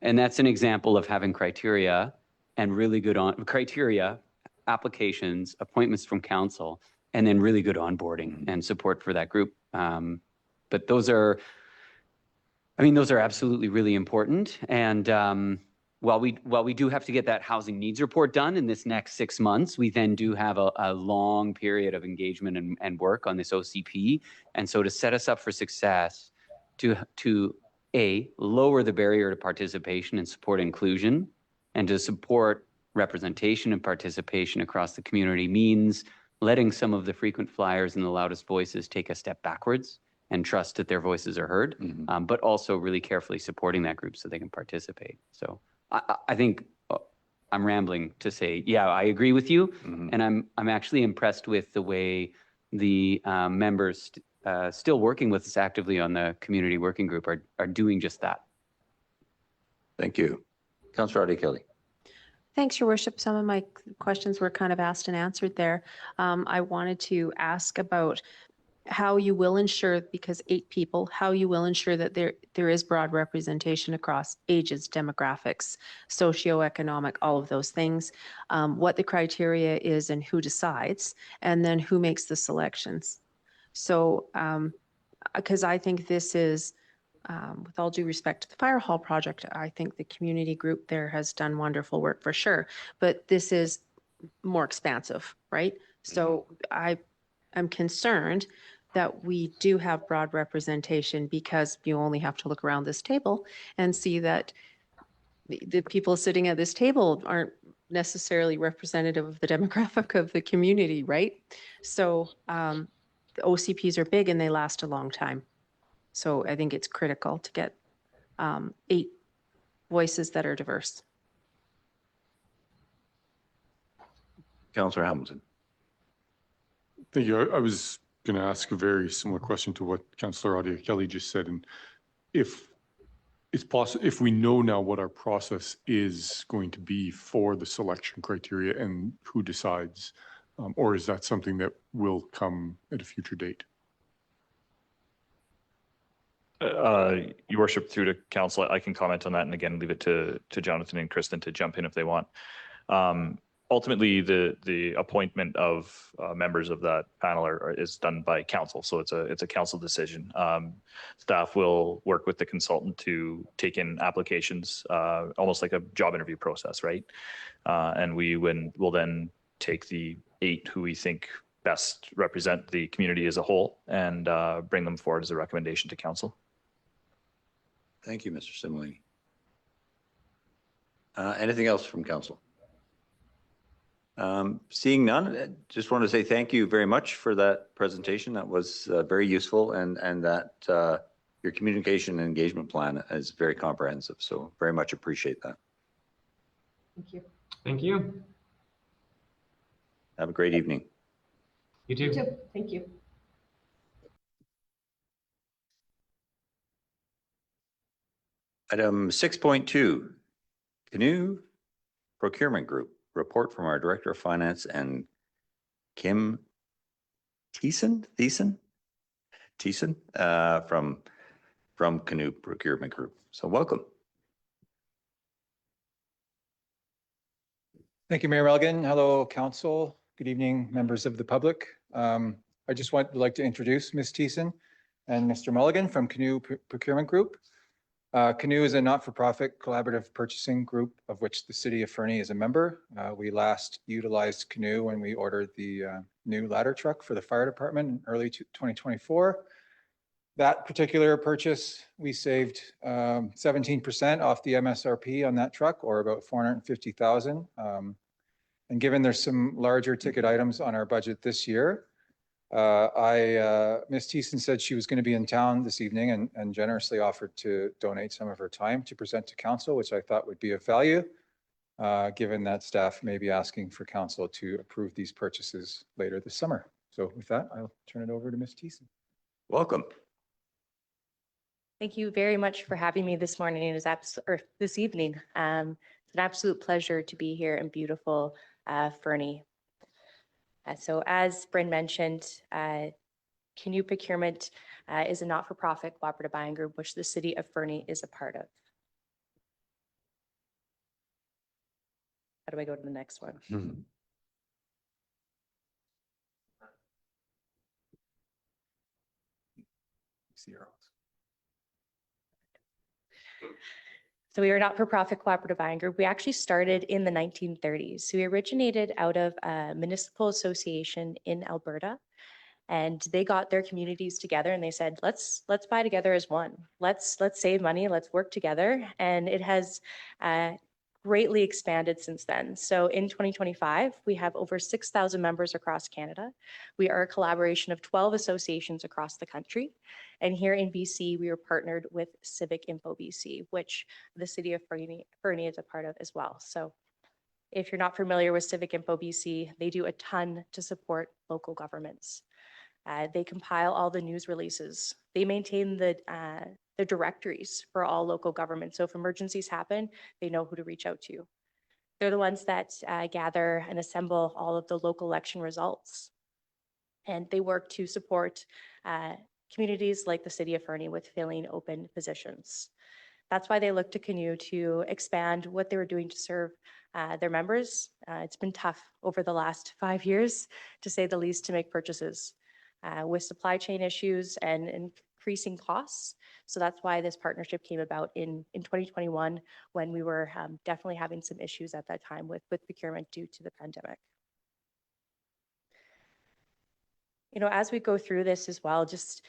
And that's an example of having criteria and really good criteria, applications, appointments from council, and then really good onboarding and support for that group. But those are absolutely really important. And while we do have to get that housing needs report done in this next 6 months, we then do have a long period of engagement and work on this OCP. And so to set us up for success, to lower the barrier to participation and support inclusion, and to support representation and participation across the community means letting some of the frequent flyers and the loudest voices take a step backwards and trust that their voices are heard, but also really carefully supporting that group so they can participate. So I think I'm rambling to say, yeah, I agree with you. And I'm actually impressed with the way the members still working with us actively on the community working group are doing just that. Thank you. Councillor Kelly. Thanks, Your Worship. Some of my questions were kind of asked and answered there. I wanted to ask about how you will ensure, because 8 people, how you will ensure that there is broad representation across ages, demographics, socioeconomic, all of those things, what the criteria is and who decides, and then who makes the selections. So, because I think this is, with all due respect to the Fire Hall project, I think the community group there has done wonderful work for sure, but this is more expansive, right? So I'm concerned that we do have broad representation, because you only have to look around this table and see that the people sitting at this table aren't necessarily representative of the demographic of the community, right? So the OCPs are big and they last a long time. So I think it's critical to get 8 voices that are diverse. Councillor Hamilton. Thank you. I was going to ask a very similar question to what Councillor Kelly just said. And if it's possible, if we know now what our process is going to be for the selection criteria and who decides, Or is that something that will come at a future date? Your worship, through to council, I can comment on that and again, leave it to Jonathan and Kristen to jump in if they want. Ultimately, the appointment of members of that panel is done by council, so it's a council decision. Staff will work with the consultant to take in applications, almost like a job interview process, right? And will then take the 8 who we think best represent the community as a whole and bring them forward as a recommendation to council. Thank you, Mr. Simulini. Anything else from council? Seeing none, I just want to say thank you very much for that presentation. That was very useful, and that your communication and engagement plan is very comprehensive. So very much appreciate that. Thank you. Thank you. Have a great evening. You too. You too. Thank you. Item 6.2, Canoe Procurement Group, report from our Director of Finance and Kim Thiessen from Canoe Procurement Group. So welcome. Thank you, Mayor Elgin. Hello, council. Good evening, members of the public. I just would like to introduce Ms. Thiessen and Mr. Mulligan from Canoe Procurement Group. Canoe is a not-for-profit collaborative purchasing group of which the city of Fernie is a member. We last utilized Canoe when we ordered the new ladder truck for the fire department in early 2024. That particular purchase, we saved 17% off the MSRP on that truck, or about $450,000. And given there's some larger ticket items on our budget this year, Ms. Thiessen said she was going to be in town this evening and generously offered to donate some of her time to present to council, which I thought would be of value, given that staff may be asking for council to approve these purchases later this summer. So with that, I'll turn it over to Ms. Thiessen. Welcome. Thank you very much for having me this morning. This evening. It's an absolute pleasure to be here in beautiful Fernie. So as Bryn mentioned, Canoe Procurement is a not-for-profit cooperative buying group, which the city of Fernie is a part of. How do I go to the next one? So we are a not-for-profit cooperative buying group. We actually started in the 1930s. So we originated out of a municipal association in Alberta, and they got their communities together and they said, let's buy together as one. Let's save money, let's work together. And it has greatly expanded since then. So in 2025, we have over 6,000 members across Canada. We are a collaboration of 12 associations across the country. And here in BC, we are partnered with Civic Info BC, which the city of Fernie is a part of as well. So if you're not familiar with Civic Info BC, they do a ton to support local governments. They compile all the news releases. They maintain the directories for all local governments. So if emergencies happen, they know who to reach out to. They're the ones that gather and assemble all of the local election results. And they work to support communities like the city of Fernie with filling open positions. That's why they look to Canoe to expand what they were doing to serve their members. It's been tough over the last 5 years, to say the least, to make purchases with supply chain issues and increasing costs. So that's why this partnership came about in 2021, when we were definitely having some issues at that time with procurement due to the pandemic. You know, as we go through this as well, just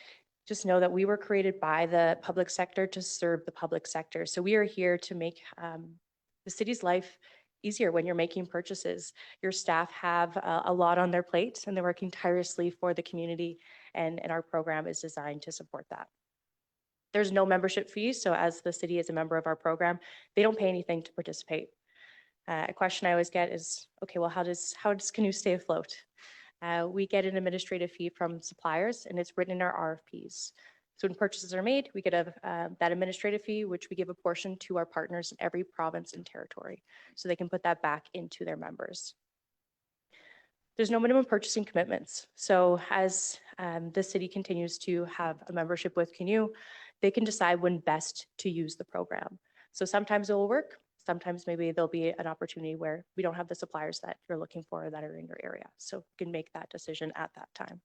know that we were created by the public sector to serve the public sector. So we are here to make the city's life easier when you're making purchases. Your staff have a lot on their plate and they're working tirelessly for the community, and our program is designed to support that. There's no membership fees, so as the city is a member of our program, they don't pay anything to participate. A question I always get is, okay, well, how does Canoe stay afloat? We get an administrative fee from suppliers, and it's written in our RFPs. So when purchases are made, we get that administrative fee, which we give a portion to our partners in every province and territory, so they can put that back into their members. There's no minimum purchasing commitments. So as the city continues to have a membership with Canoe, they can decide when best to use the program. So sometimes it will work. Sometimes maybe there'll be an opportunity where we don't have the suppliers that you're looking for that are in your area. So you can make that decision at that time.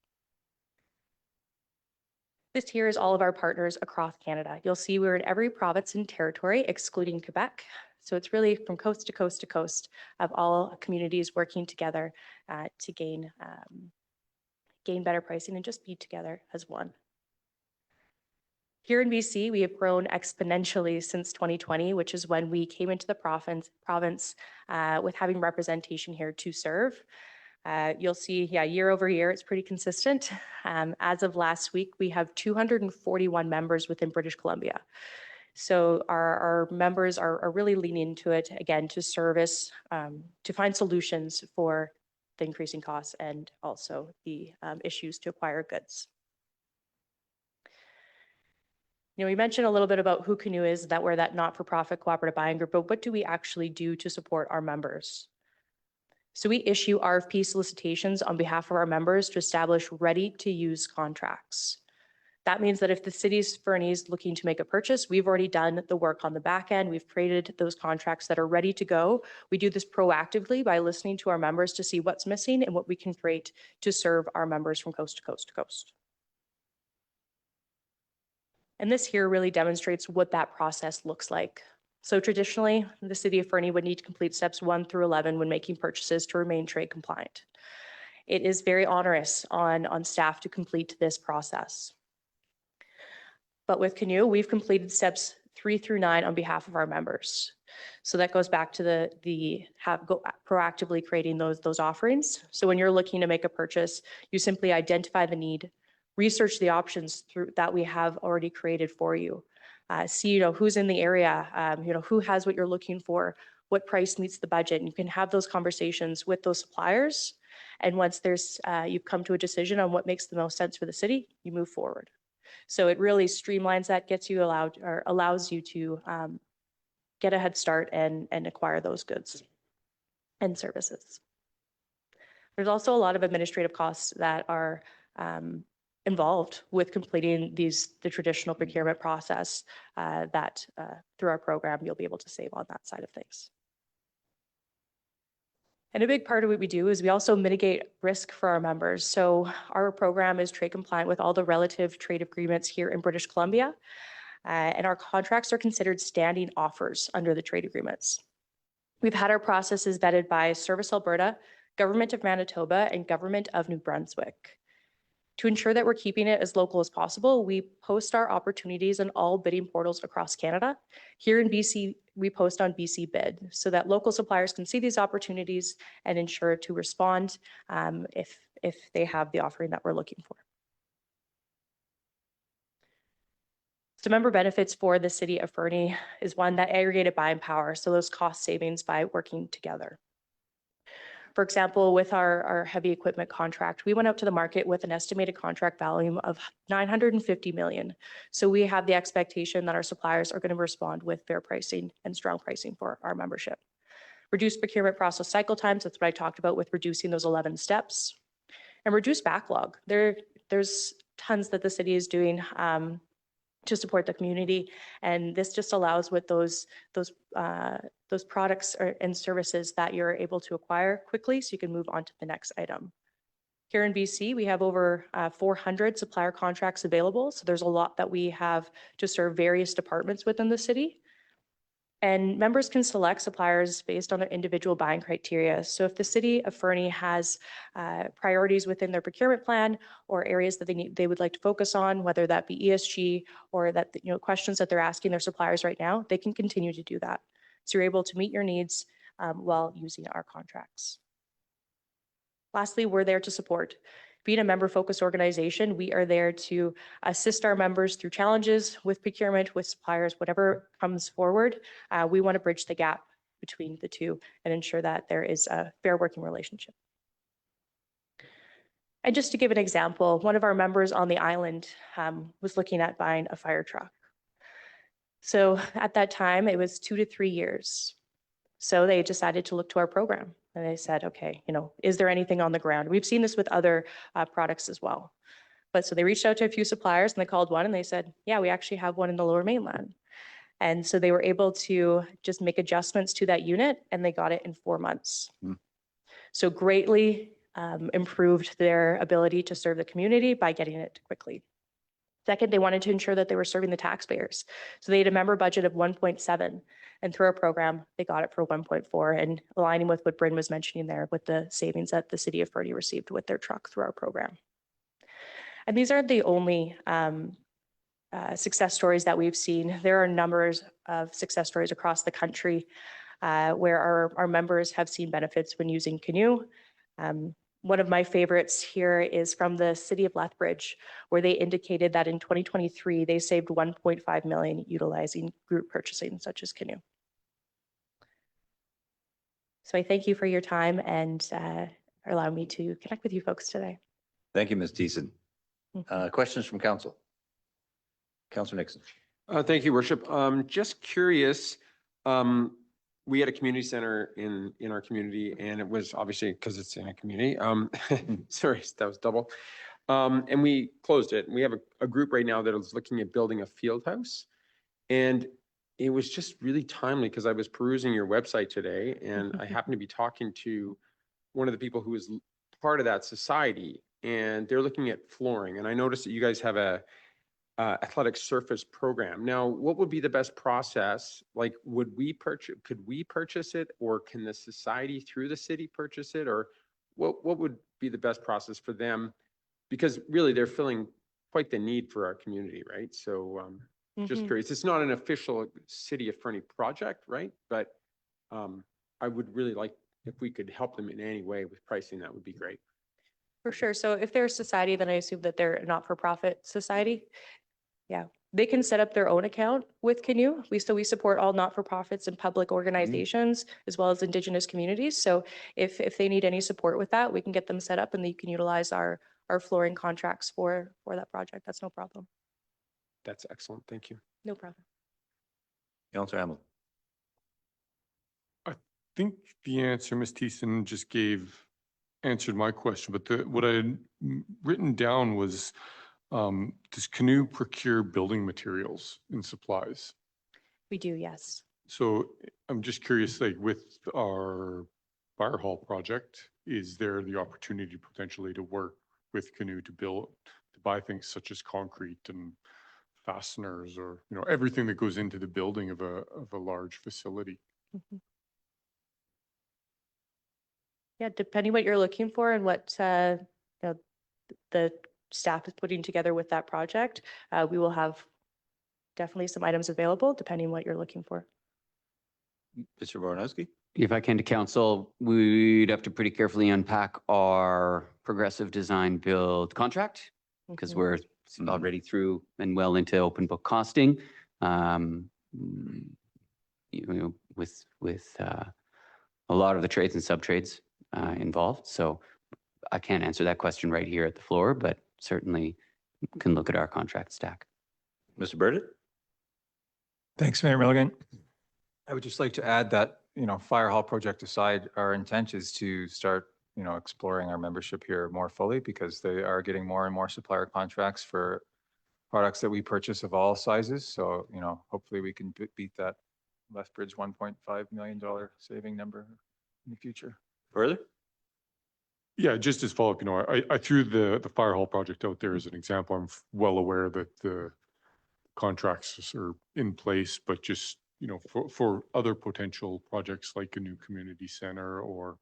This here is all of our partners across Canada. You'll see we're in every province and territory, excluding Quebec. So it's really from coast to coast to coast of all communities working together to gain better pricing and just be together as one. Here in BC, we have grown exponentially since 2020, which is when we came into the province with having representation here to serve. You'll see, year over year, it's pretty consistent. As of last week, we have 241 members within British Columbia. So our members are really leaning into it, again, to service, to find solutions for the increasing costs and also the issues to acquire goods. We mentioned a little bit about who Canoe is, that we're that not-for-profit cooperative buying group, but what do we actually do to support our members? So we issue RFP solicitations on behalf of our members to establish ready-to-use contracts. That means that if the city's Fernie is looking to make a purchase, we've already done the work on the back end. We've created those contracts that are ready to go. We do this proactively by listening to our members to see what's missing and what we can create to serve our members from coast to coast to coast. And this here really demonstrates what that process looks like. So traditionally, the city of Fernie would need to complete steps 1 through 11 when making purchases to remain trade compliant. It is very onerous on staff to complete this process. But with Canoe, we've completed steps 3 through 9 on behalf of our members. So that goes back to proactively creating those offerings. So when you're looking to make a purchase, you simply identify the need, research the options that we have already created for you. See, who's in the area, who has what you're looking for, what price meets the budget, and you can have those conversations with those suppliers. And once you've come to a decision on what makes the most sense for the city, you move forward. So it really streamlines that, allows you to get a head start and acquire those goods and services. There's also a lot of administrative costs that are involved with completing the traditional procurement process that through our program, you'll be able to save on that side of things. And a big part of what we do is we also mitigate risk for our members. So our program is trade compliant with all the relative trade agreements here in British Columbia. And our contracts are considered standing offers under the trade agreements. We've had our processes vetted by Service Alberta, Government of Manitoba, and Government of New Brunswick. To ensure that we're keeping it as local as possible, we post our opportunities in all bidding portals across Canada. Here in BC, we post on BC Bid so that local suppliers can see these opportunities and ensure to respond if they have the offering that we're looking for. So member benefits for the city of Fernie is one, that aggregated buying power, so those cost savings by working together. For example, with our heavy equipment contract, we went out to the market with an estimated contract value of $950 million. So we have the expectation that our suppliers are going to respond with fair pricing and strong pricing for our membership. Reduce procurement process cycle times, that's what I talked about with reducing those 11 steps. And reduce backlog. There's tons that the city is doing to support the community, and this just allows with those products and services that you're able to acquire quickly so you can move on to the next item. Here in BC, we have over 400 supplier contracts available, so there's a lot that we have to serve various departments within the city. And members can select suppliers based on their individual buying criteria. So if the city of Fernie has priorities within their procurement plan or areas that they would like to focus on, whether that be ESG or that questions that they're asking their suppliers right now, they can continue to do that. So you're able to meet your needs while using our contracts. Lastly, we're there to support. Being a member-focused organization, we are there to assist our members through challenges with procurement, with suppliers, whatever comes forward. We want to bridge the gap between the two and ensure that there is a fair working relationship. And just to give an example, one of our members on the island was looking at buying a fire truck. So at that time, it was 2 to 3 years. So they decided to look to our program. And they said, okay, is there anything on the ground? We've seen this with other products as well. But so they reached out to a few suppliers and they called one and they said, yeah, we actually have one in the Lower Mainland. And so they were able to just make adjustments to that unit and they got it in 4 months. So greatly improved their ability to serve the community by getting it quickly. Second, they wanted to ensure that they were serving the taxpayers. So they had a member budget of 1.7, and through our program, they got it for 1.4, and aligning with what Bryn was mentioning there with the savings that the city of Fernie received with their truck through our program. And these aren't the only success stories that we've seen. There are numbers of success stories across the country where our members have seen benefits when using Canoe. One of my favorites here is from the city of Lethbridge, where they indicated that in 2023, they saved 1.5 million utilizing group purchasing such as Canoe. So I thank you for your time and allowing me to connect with you folks today. Thank you, Ms. Thiessen. Questions from council? Councilor Nixon. Thank you, Worship. Just curious, we had a community center in our community, and it was obviously because it's in a community. Sorry, that was double. And we closed it. And we have a group right now that is looking at building a field house. And it was just really timely because I was perusing your website today, and I happened to be talking to one of the people who is part of that society, and they're looking at flooring. And I noticed that you guys have a athletic surface program. Now, what would be the best process? Like, could we purchase it, or can the society through the city purchase it, or what would be the best process for them? Because really they're filling quite the need for our community, right? So just curious, it's not an official City of Fernie project, right? But I would really like, if we could help them in any way with pricing, that would be great. For sure. So if they're a society, then I assume that they're a not-for-profit society. Yeah, they can set up their own account with Canoe. We support all not-for-profits and public organizations, as well as Indigenous communities. So if they need any support with that, we can get them set up and they can utilize our flooring contracts for that project. That's no problem. That's excellent. Thank you. No problem. Councilor Hamilton. I think the answer Ms. Thiessen just gave answered my question, but what I had written down was, does Canoe procure building materials and supplies? We do, yes. So I'm just curious, like with our fire hall project, is there the opportunity potentially to work with Canoe to buy things such as concrete and fasteners, or everything that goes into the building of a large facility? Yeah, depending what you're looking for and what the staff is putting together with that project, we will have definitely some items available depending what you're looking for. Mr. Voronowski. If I can to council, we'd have to pretty carefully unpack our progressive design build contract because we're already through and well into open book costing. With a lot of the trades and sub-trades involved. So I can't answer that question right here at the floor, but certainly can look at our contract stack. Mr. Burdett. Thanks, Mayor Milligan. I would just like to add that, fire hall project aside, our intent is to start, exploring our membership here more fully because they are getting more and more supplier contracts for products that we purchase of all sizes. So, hopefully we can beat that Lethbridge $1.5 million saving number in the future. Further? Yeah, just as follow-up, I threw the fire hall project out there as an example. I'm well aware that the contracts are in place, but just, for other potential projects like a new community center or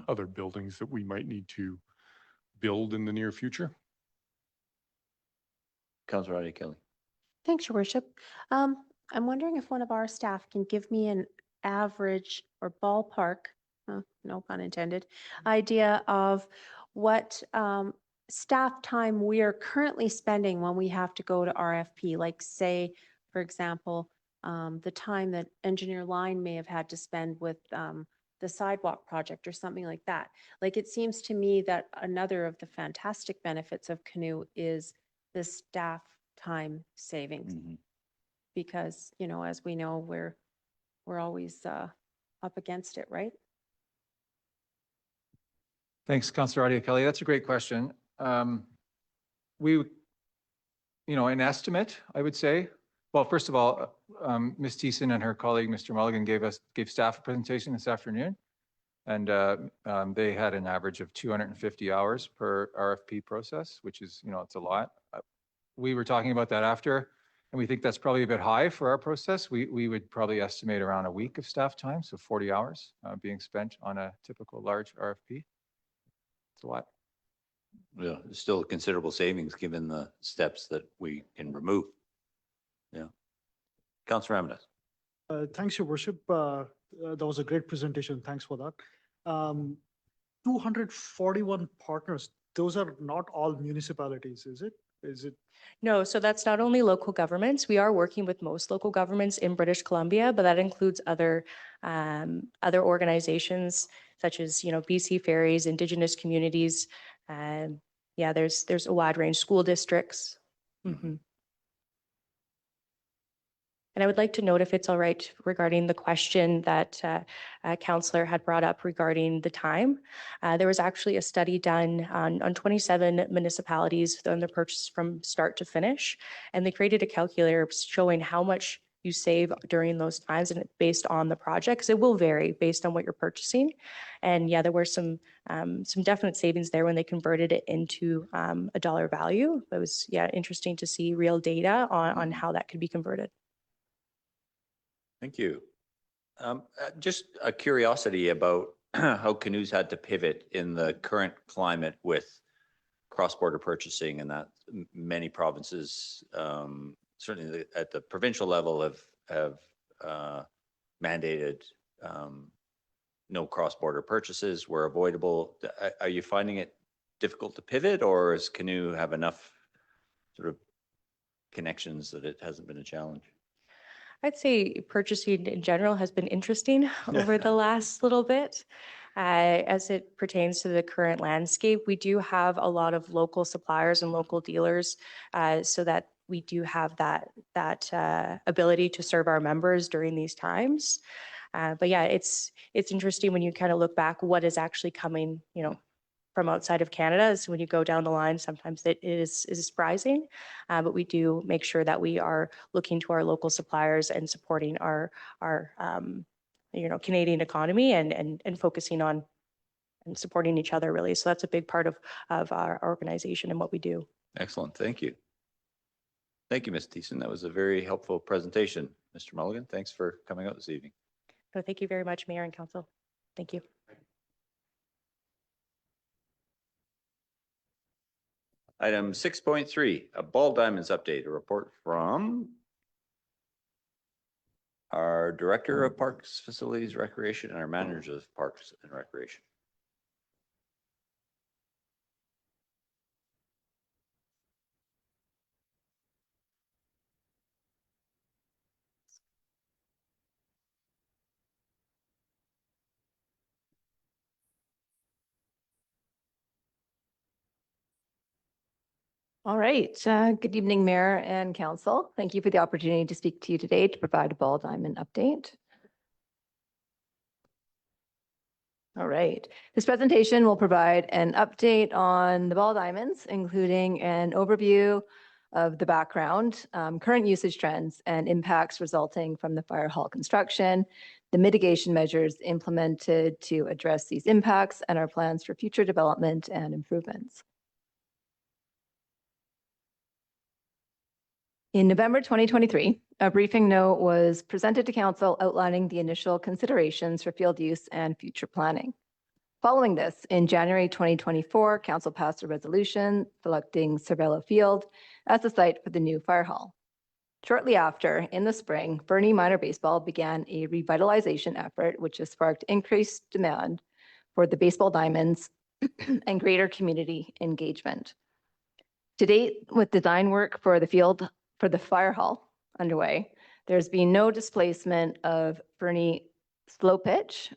other buildings that we might need to build in the near future. Councilor Adia Kelly. Thanks, Your Worship. I'm wondering if one of our staff can give me an average or ballpark, no pun intended, idea of what staff time we are currently spending when we have to go to RFP. Like say, for example, the time that Engineer Line may have had to spend with the sidewalk project or something like that. Like it seems to me that another of the fantastic benefits of Canoe is the staff time savings. Because, as we know, we're always up against it, right? Thanks, Councillor Adia Kelly. That's a great question. We, an estimate, I would say. Well, first of all, Ms. Thiessen and her colleague, Mr. Mulligan, gave staff a presentation this afternoon. And they had an average of 250 hours per RFP process, which is, it's a lot. We were talking about that after, and we think that's probably a bit high for our process. We would probably estimate around a week of staff time, so 40 hours being spent on a typical large RFP. It's a lot. Yeah, there's still considerable savings given the steps that we can remove. Yeah. Councillor Ramirez. Thanks, Your Worship. That was a great presentation. Thanks for that. 241 partners. Those are not all municipalities, is it? No, so that's not only local governments. We are working with most local governments in British Columbia, but that includes other organizations such as BC Ferries, Indigenous communities. Yeah, there's a wide range, school districts. Mm-hmm. And I would like to note, if it's all right, regarding the question that Councillor had brought up regarding the time. There was actually a study done on 27 municipalities on the purchase from start to finish, and they created a calculator showing how much you save during those times, and based on the project, because it will vary based on what you're purchasing. And yeah, there were some definite savings there when they converted it into a dollar value. It was interesting to see real data on how that could be converted. Thank you. Just a curiosity about how canoes had to pivot in the current climate with cross-border purchasing, and that many provinces, certainly at the provincial level, have mandated no cross-border purchases were avoidable. Are you finding it difficult to pivot, or does Canoe have enough sort of connections that it hasn't been a challenge? I'd say purchasing in general has been interesting over the last little bit. As it pertains to the current landscape, we do have a lot of local suppliers and local dealers, so that we do have that ability to serve our members during these times. But yeah, it's interesting when you kind of look back what is actually coming, from outside of Canada. So when you go down the line, sometimes it is surprising, but we do make sure that we are looking to our local suppliers and supporting our Canadian economy and focusing on and supporting each other, really. So that's a big part of our organization and what we do. Excellent. Thank you. Thank you, Ms. Thiessen. That was a very helpful presentation. Mr. Mulligan, thanks for coming out this evening. So thank you very much, Mayor and Council. Thank you. Item 6.3, a ball diamonds update, a report from our Director of Parks, Facilities, Recreation, and our Manager of Parks and Recreation. All right. Good evening, Mayor and Council. Thank you for the opportunity to speak to you today to provide a ball diamond update. All right. This presentation will provide an update on the ball diamonds, including an overview of the background, current usage trends, and impacts resulting from the fire hall construction, the mitigation measures implemented to address these impacts, and our plans for future development and improvements. In November 2023, a briefing note was presented to Council outlining the initial considerations for field use and future planning. Following this, in January 2024, Council passed a resolution selecting Cervello Field as the site for the new fire hall. Shortly after, in the spring, Fernie Minor Baseball began a revitalization effort, which has sparked increased demand for the baseball diamonds and greater community engagement. To date, with design work for the field for the fire hall underway, there's been no displacement of Fernie slow pitch,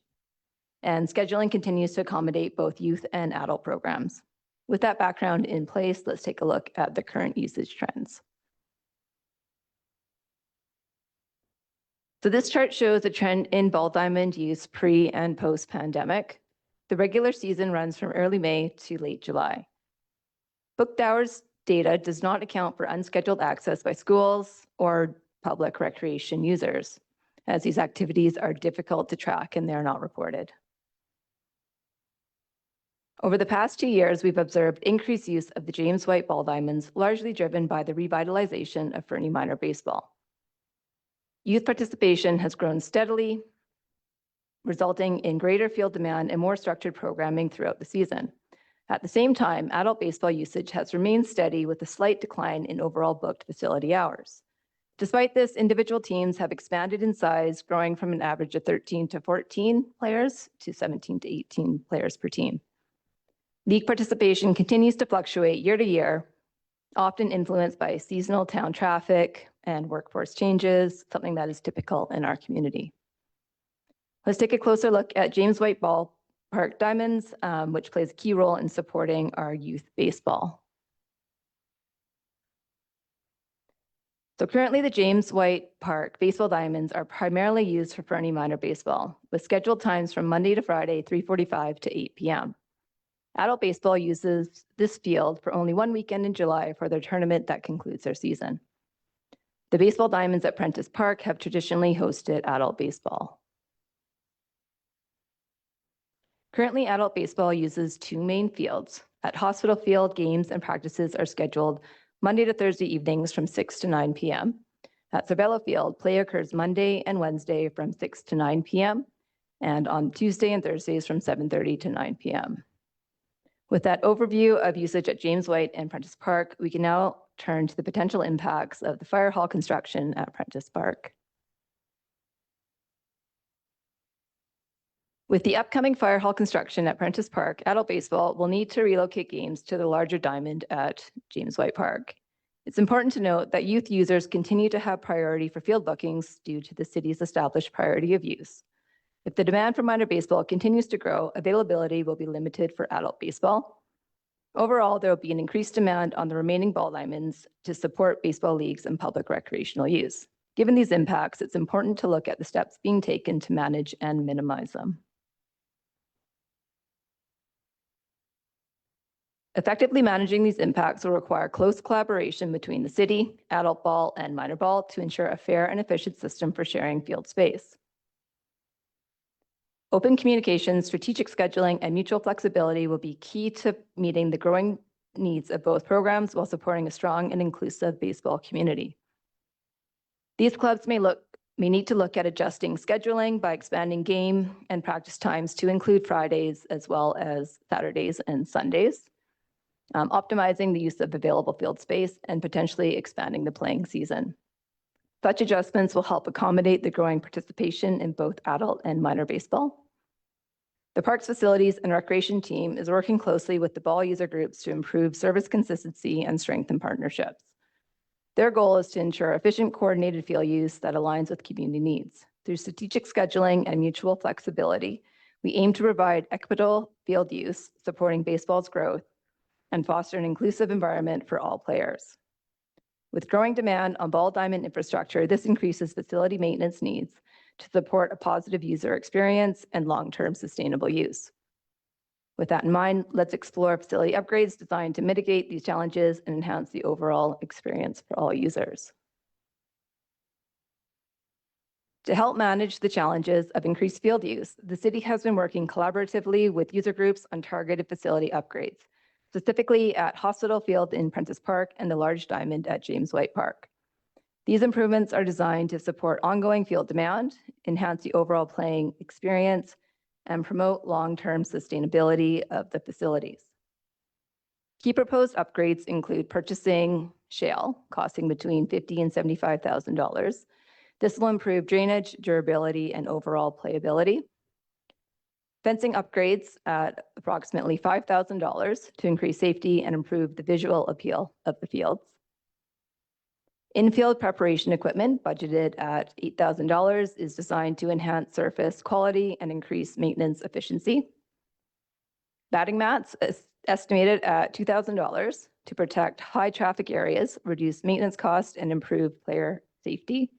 and scheduling continues to accommodate both youth and adult programs. With that background in place, let's take a look at the current usage trends. So this chart shows a trend in ball diamond use pre and post pandemic. The regular season runs from early May to late July. Booked hours data does not account for unscheduled access by schools or public recreation users, as these activities are difficult to track and they're not reported. Over the past 2 years, we've observed increased use of the James White ball diamonds, largely driven by the revitalization of Fernie minor baseball. Youth participation has grown steadily, resulting in greater field demand and more structured programming throughout the season. At the same time, adult baseball usage has remained steady with a slight decline in overall booked facility hours. Despite this, individual teams have expanded in size, growing from an average of 13 to 14 players to 17 to 18 players per team. League participation continues to fluctuate year to year, often influenced by seasonal town traffic and workforce changes, something that is typical in our community. Let's take a closer look at James White Ballpark Diamonds, which plays a key role in supporting our youth baseball. So currently the James White Park Baseball Diamonds are primarily used for Fernie minor baseball, with scheduled times from Monday to Friday, 3:45 to 8 p.m. Adult baseball uses this field for only one weekend in July for their tournament that concludes their season. The Baseball Diamonds at Prentice Park have traditionally hosted adult baseball. Currently, adult baseball uses 2 main fields. At Hospital Field, games and practices are scheduled Monday to Thursday evenings from 6 to 9 p.m. At Cervello Field, play occurs Monday and Wednesday from 6 to 9 p.m. and on Tuesday and Thursdays from 7:30 to 9 p.m. With that overview of usage at James White and Prentice Park, we can now turn to the potential impacts of the fire hall construction at Prentice Park. With the upcoming fire hall construction at Prentice Park, adult baseball will need to relocate games to the larger diamond at James White Park. It's important to note that youth users continue to have priority for field bookings due to the city's established priority of use. If the demand for minor baseball continues to grow, availability will be limited for adult baseball. Overall, there will be an increased demand on the remaining ball diamonds to support baseball leagues and public recreational use. Given these impacts, it's important to look at the steps being taken to manage and minimize them. Effectively managing these impacts will require close collaboration between the city, adult ball, and minor ball to ensure a fair and efficient system for sharing field space. Open communication, strategic scheduling, and mutual flexibility will be key to meeting the growing needs of both programs while supporting a strong and inclusive baseball community. These clubs may need to look at adjusting scheduling by expanding game and practice times to include Fridays as well as Saturdays and Sundays, optimizing the use of available field space, and potentially expanding the playing season. Such adjustments will help accommodate the growing participation in both adult and minor baseball. The Parks Facilities and Recreation team is working closely with the ball user groups to improve service consistency and strengthen partnerships. Their goal is to ensure efficient, coordinated field use that aligns with community needs. Through strategic scheduling and mutual flexibility, we aim to provide equitable field use, supporting baseball's growth, and foster an inclusive environment for all players. With growing demand on ball diamond infrastructure, this increases facility maintenance needs to support a positive user experience and long-term sustainable use. With that in mind, let's explore facility upgrades designed to mitigate these challenges and enhance the overall experience for all users. To help manage the challenges of increased field use, the city has been working collaboratively with user groups on targeted facility upgrades, specifically at Hospital Field in Prentice Park and the large diamond at James White Park. These improvements are designed to support ongoing field demand, enhance the overall playing experience, and promote long-term sustainability of the facilities. Key proposed upgrades include purchasing shale, costing between $50,000 and $75,000. This will improve drainage, durability, and overall playability. Fencing upgrades at approximately $5,000 to increase safety and improve the visual appeal of the fields. Infield preparation equipment, budgeted at $8,000, is designed to enhance surface quality and increase maintenance efficiency. Batting mats is estimated at $2,000 to protect high traffic areas, reduce maintenance costs, and improve player safety.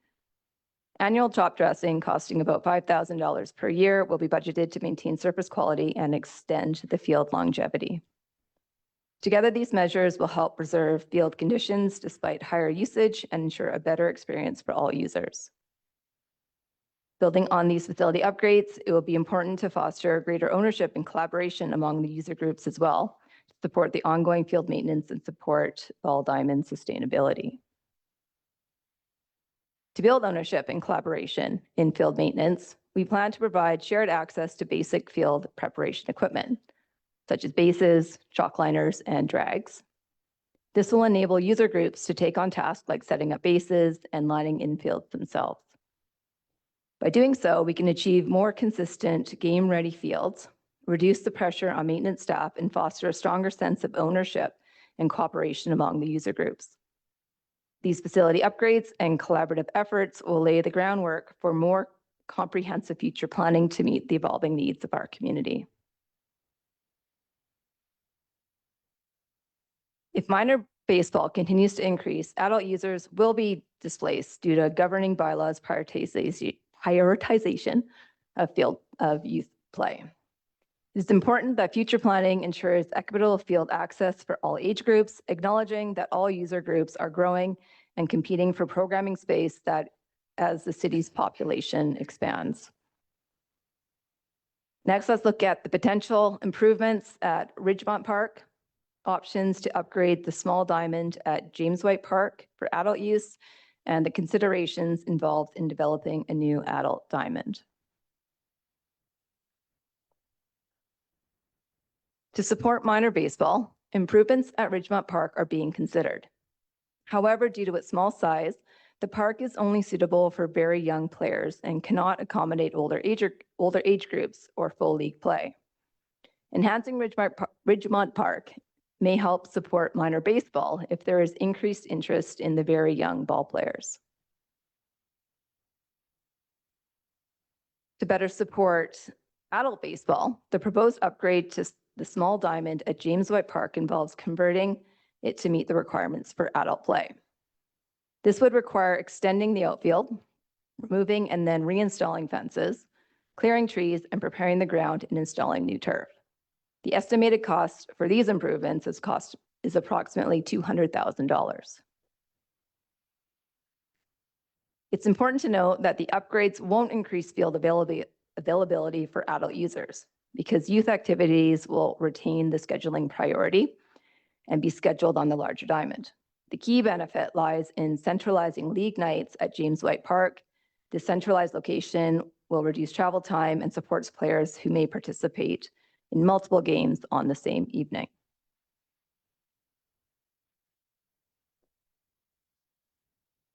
Annual top dressing costing about $5,000 per year will be budgeted to maintain surface quality and extend the field longevity. Together, these measures will help preserve field conditions despite higher usage and ensure a better experience for all users. Building on these facility upgrades, it will be important to foster greater ownership and collaboration among the user groups as well, to support the ongoing field maintenance and support Ball Diamond sustainability. To build ownership and collaboration in field maintenance, we plan to provide shared access to basic field preparation equipment, such as bases, chalk liners, and drags. This will enable user groups to take on tasks like setting up bases and lining infields themselves. By doing so, we can achieve more consistent game-ready fields, reduce the pressure on maintenance staff, and foster a stronger sense of ownership and cooperation among the user groups. These facility upgrades and collaborative efforts will lay the groundwork for more comprehensive future planning to meet the evolving needs of our community. If minor baseball continues to increase, adult users will be displaced due to governing bylaws prioritization of youth play. It is important that future planning ensures equitable field access for all age groups, acknowledging that all user groups are growing and competing for programming space that as the city's population expands. Next, let's look at the potential improvements at Ridgemont Park, options to upgrade the small diamond at James White Park for adult use, and the considerations involved in developing a new adult diamond. To support minor baseball, improvements at Ridgemont Park are being considered. However, due to its small size, the park is only suitable for very young players and cannot accommodate older age groups or full league play. Enhancing Ridgemont Park may help support minor baseball if there is increased interest in the very young ball players. To better support adult baseball, the proposed upgrade to the small diamond at James White Park involves converting it to meet the requirements for adult play. This would require extending the outfield, removing and then reinstalling fences, clearing trees, and preparing the ground and installing new turf. The estimated cost for these improvements is approximately $200,000. It's important to note that the upgrades won't increase field availability for adult users because youth activities will retain the scheduling priority and be scheduled on the larger diamond. The key benefit lies in centralizing league nights at James White Park. This centralized location will reduce travel time and supports players who may participate in multiple games on the same evening.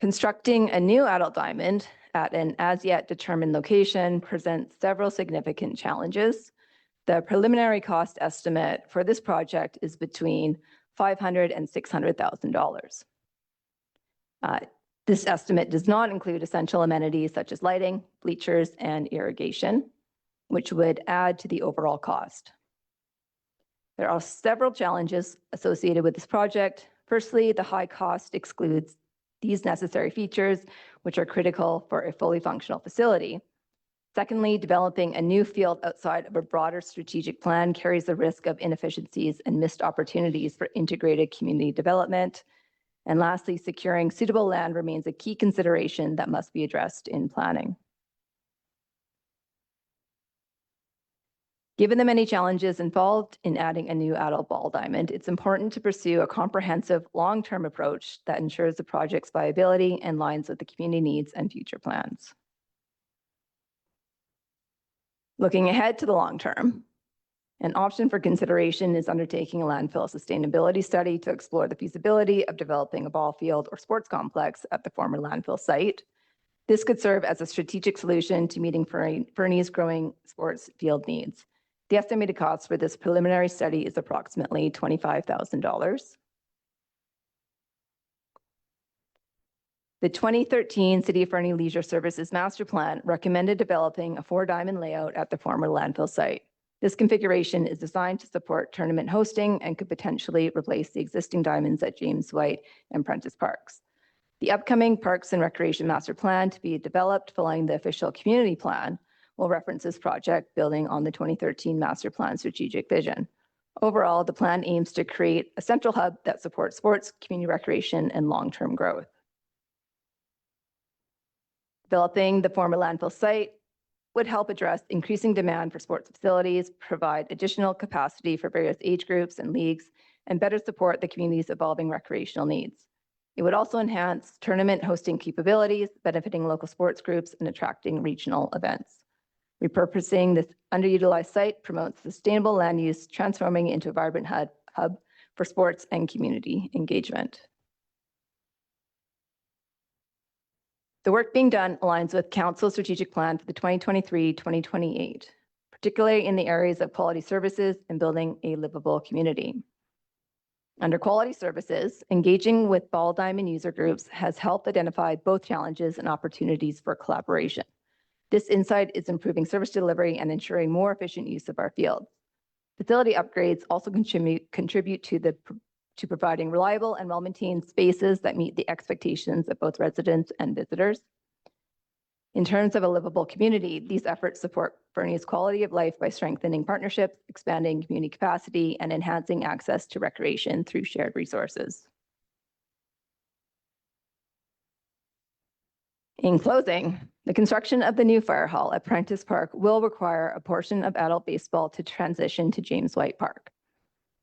Constructing a new adult diamond at an as yet determined location presents several significant challenges. The preliminary cost estimate for this project is between $500,000 and $600,000. This estimate does not include essential amenities such as lighting, bleachers, and irrigation, which would add to the overall cost. There are several challenges associated with this project. Firstly, the high cost excludes these necessary features, which are critical for a fully functional facility. Secondly, developing a new field outside of a broader strategic plan carries the risk of inefficiencies and missed opportunities for integrated community development. And lastly, securing suitable land remains a key consideration that must be addressed in planning. Given the many challenges involved in adding a new adult ball diamond, it's important to pursue a comprehensive long-term approach that ensures the project's viability and aligns with the community needs and future plans. Looking ahead to the long term, an option for consideration is undertaking a landfill sustainability study to explore the feasibility of developing a ball field or sports complex at the former landfill site. This could serve as a strategic solution to meeting Fernie's growing sports field needs. The estimated cost for this preliminary study is approximately $25,000. The 2013 City of Fernie Leisure Services Master Plan recommended developing a 4-diamond layout at the former landfill site. This configuration is designed to support tournament hosting and could potentially replace the existing diamonds at James White and Prentice Parks. The upcoming Parks and Recreation Master Plan to be developed following the official community plan will reference this project, building on the 2013 Master Plan strategic vision. Overall, the plan aims to create a central hub that supports sports, community recreation, and long-term growth. Developing the former landfill site would help address increasing demand for sports facilities, provide additional capacity for various age groups and leagues, and better support the community's evolving recreational needs. It would also enhance tournament hosting capabilities, benefiting local sports groups and attracting regional events. Repurposing this underutilized site promotes sustainable land use, transforming it into a vibrant hub for sports and community engagement. The work being done aligns with Council's strategic plan for the 2023-2028, particularly in the areas of quality services and building a livable community. Under quality services, engaging with ball diamond user groups has helped identify both challenges and opportunities for collaboration. This insight is improving service delivery and ensuring more efficient use of our fields. Facility upgrades also contribute to providing reliable and well-maintained spaces that meet the expectations of both residents and visitors. In terms of a livable community, these efforts support Fernie's quality of life by strengthening partnerships, expanding community capacity, and enhancing access to recreation through shared resources. In closing, the construction of the new fire hall at Prentice Park will require a portion of adult baseball to transition to James White Park.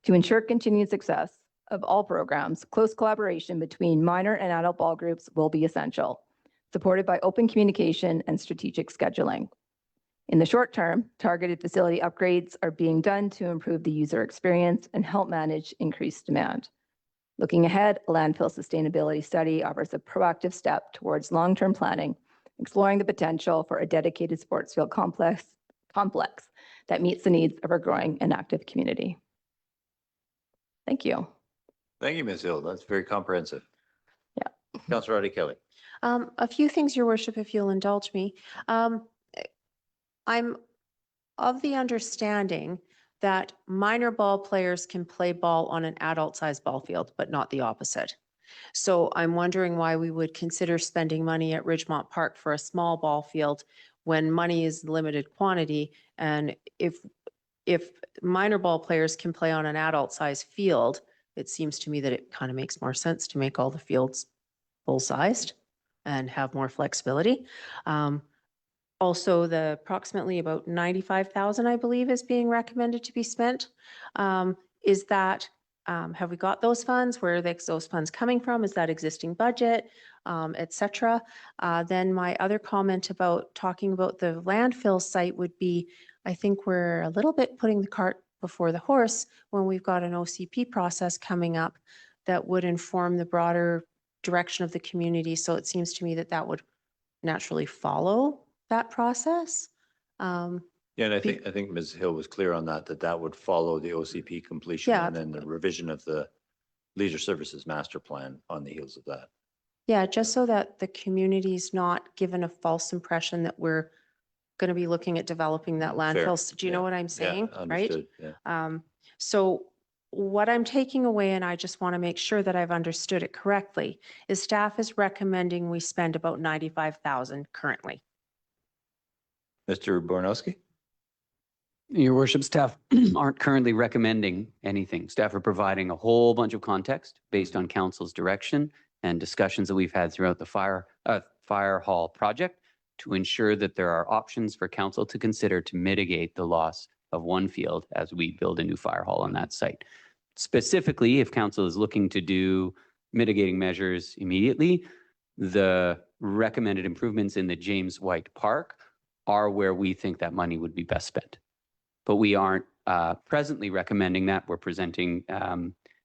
To ensure continued success of all programs, close collaboration between minor and adult ball groups will be essential, supported by open communication and strategic scheduling. In the short term, targeted facility upgrades are being done to improve the user experience and help manage increased demand. Looking ahead, a landfill sustainability study offers a proactive step towards long-term planning, exploring the potential for a dedicated sports field complex that meets the needs of our growing and active community. Thank you. Thank you, Ms. Hill. That's very comprehensive. Yeah. Councillor Roddy Kelly. A few things, Your Worship, if you'll indulge me. I'm of the understanding that minor ball players can play ball on an adult-sized ball field, but not the opposite. So I'm wondering why we would consider spending money at Ridgemont Park for a small ball field when money is limited quantity. And if minor ball players can play on an adult-sized field, it seems to me that it kind of makes more sense to make all the fields full-sized and have more flexibility. Also, the approximately about 95,000, I believe, is being recommended to be spent. Is that, have we got those funds? Where are those funds coming from? Is that existing budget, et cetera? Then my other comment about talking about the landfill site would be, I think we're a little bit putting the cart before the horse when we've got an OCP process coming up that would inform the broader direction of the community. So it seems to me that that would naturally follow that process. Yeah, and I think Ms. Hill was clear on that would follow the OCP completion Yeah. and then the revision of the leisure services master plan on the heels of that. Yeah, just so that the community's not given a false impression that we're going to be looking at developing that landfill. Do you know what I'm saying? Yeah, understood. Right? Yeah. So what I'm taking away, and I just want to make sure that I've understood it correctly, is staff is recommending we spend about 95,000 currently. Mr. Bornowski? Your worship, staff aren't currently recommending anything. Staff are providing a whole bunch of context based on council's direction and discussions that we've had throughout the fire hall project to ensure that there are options for council to consider to mitigate the loss of one field as we build a new fire hall on that site. Specifically, if council is looking to do mitigating measures immediately, the recommended improvements in the James White Park are where we think that money would be best spent. But we aren't presently recommending that. We're presenting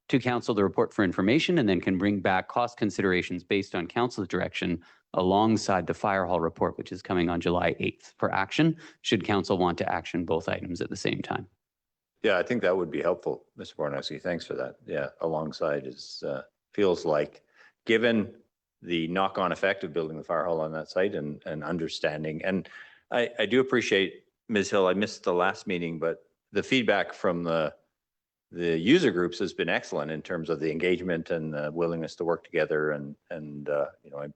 to council the report for information and then can bring back cost considerations based on council's direction alongside the fire hall report, which is coming on July 8th for action, should council want to action both items at the same time. Yeah, I think that would be helpful, Mr. Bornowski. Thanks for that. Yeah, alongside is, feels like, given the knock-on effect of building the fire hall on that site and understanding, and I do appreciate, Ms. Hill, I missed the last meeting, but the feedback from the the user groups has been excellent in terms of the engagement and the willingness to work together. And you know, I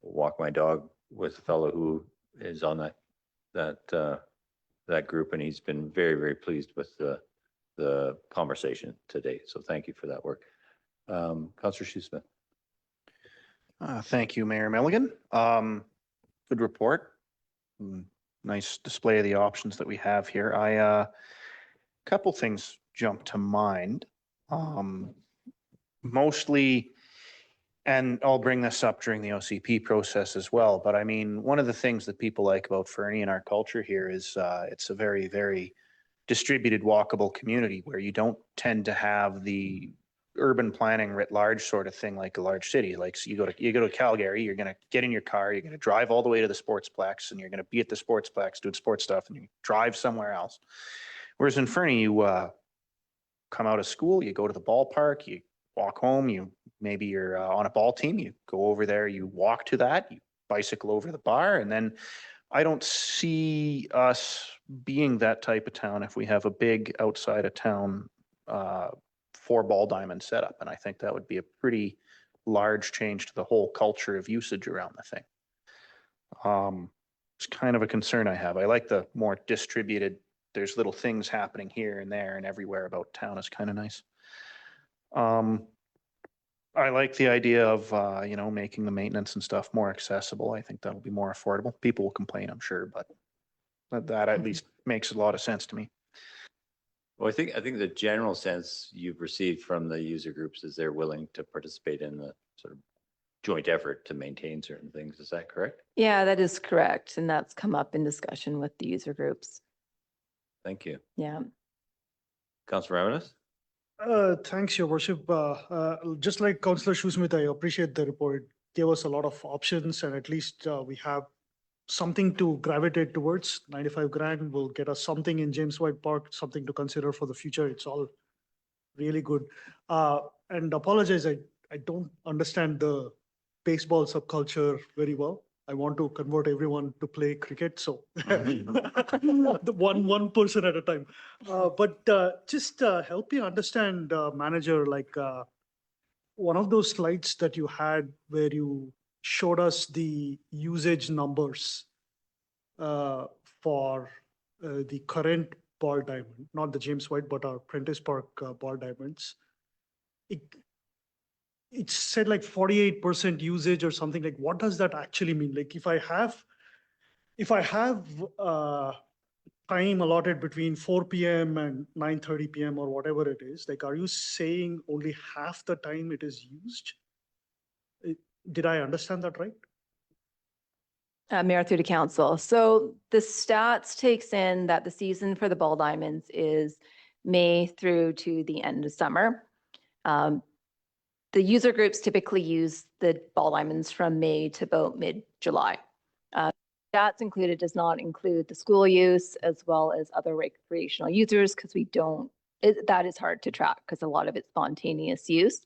walk my dog with a fellow who is on that group, and he's been very, very pleased with the conversation today. So thank you for that work. Councillor Shoesmith. Thank you, Mayor Milligan. Good report. Nice display of the options that we have here. Couple things jump to mind. Mostly, and I'll bring this up during the OCP process as well, but I mean, one of the things that people like about Fernie and our culture here is it's a very, very distributed walkable community where you don't tend to have the urban planning writ large sort of thing like a large city. Like, so you go to Calgary, you're going to get in your car, you're going to drive all the way to the sportsplex, and you're going to be at the sportsplex doing sports stuff, and you drive somewhere else. Whereas in Fernie, you come out of school, you go to the ballpark, you walk home, maybe you're on a ball team, you go over there, you walk to that, you bicycle over the bar, and then I don't see us being that type of town if we have a big outside of town 4 ball diamond setup. And I think that would be a pretty large change to the whole culture of usage around the thing. It's kind of a concern I have. I like the more distributed, there's little things happening here and there and everywhere about town is kind of nice. I like the idea of, you know, making the maintenance and stuff more accessible. I think that'll be more affordable. People will complain, I'm sure, but that at least makes a lot of sense to me. Well, I think the general sense you've received from the user groups is they're willing to participate in the sort of joint effort to maintain certain things. Is that correct? Yeah, that is correct. And that's come up in discussion with the user groups. Thank you. Yeah. Councillor Ravenous? Thanks, Your Worship. Just like Councillor Shoesmith, I appreciate the report. It gave us a lot of options, and at least we have something to gravitate towards. 95 grand will get us something in James White Park, something to consider for the future. It's all really good. And apologize, I don't understand the baseball subculture very well. I want to convert everyone to play cricket, so the one person at a time. But just help me understand, Manager, like one of those slides that you had where you showed us the usage numbers for the current ball diamond, not the James White, but our Prentice Park ball diamonds. It said like 48% usage or something. Like, what does that actually mean? Like, if I have time allotted between 4 p.m. and 9:30 p.m. or whatever it is, like, are you saying only half the time it is used? Did I understand that right? Mayor, through to council. So the stats takes in that the season for the ball diamonds is May through to the end of summer. The user groups typically use the ball diamonds from May to about mid-July. Stats included does not include the school use as well as other recreational users, because that is hard to track because a lot of it's spontaneous use.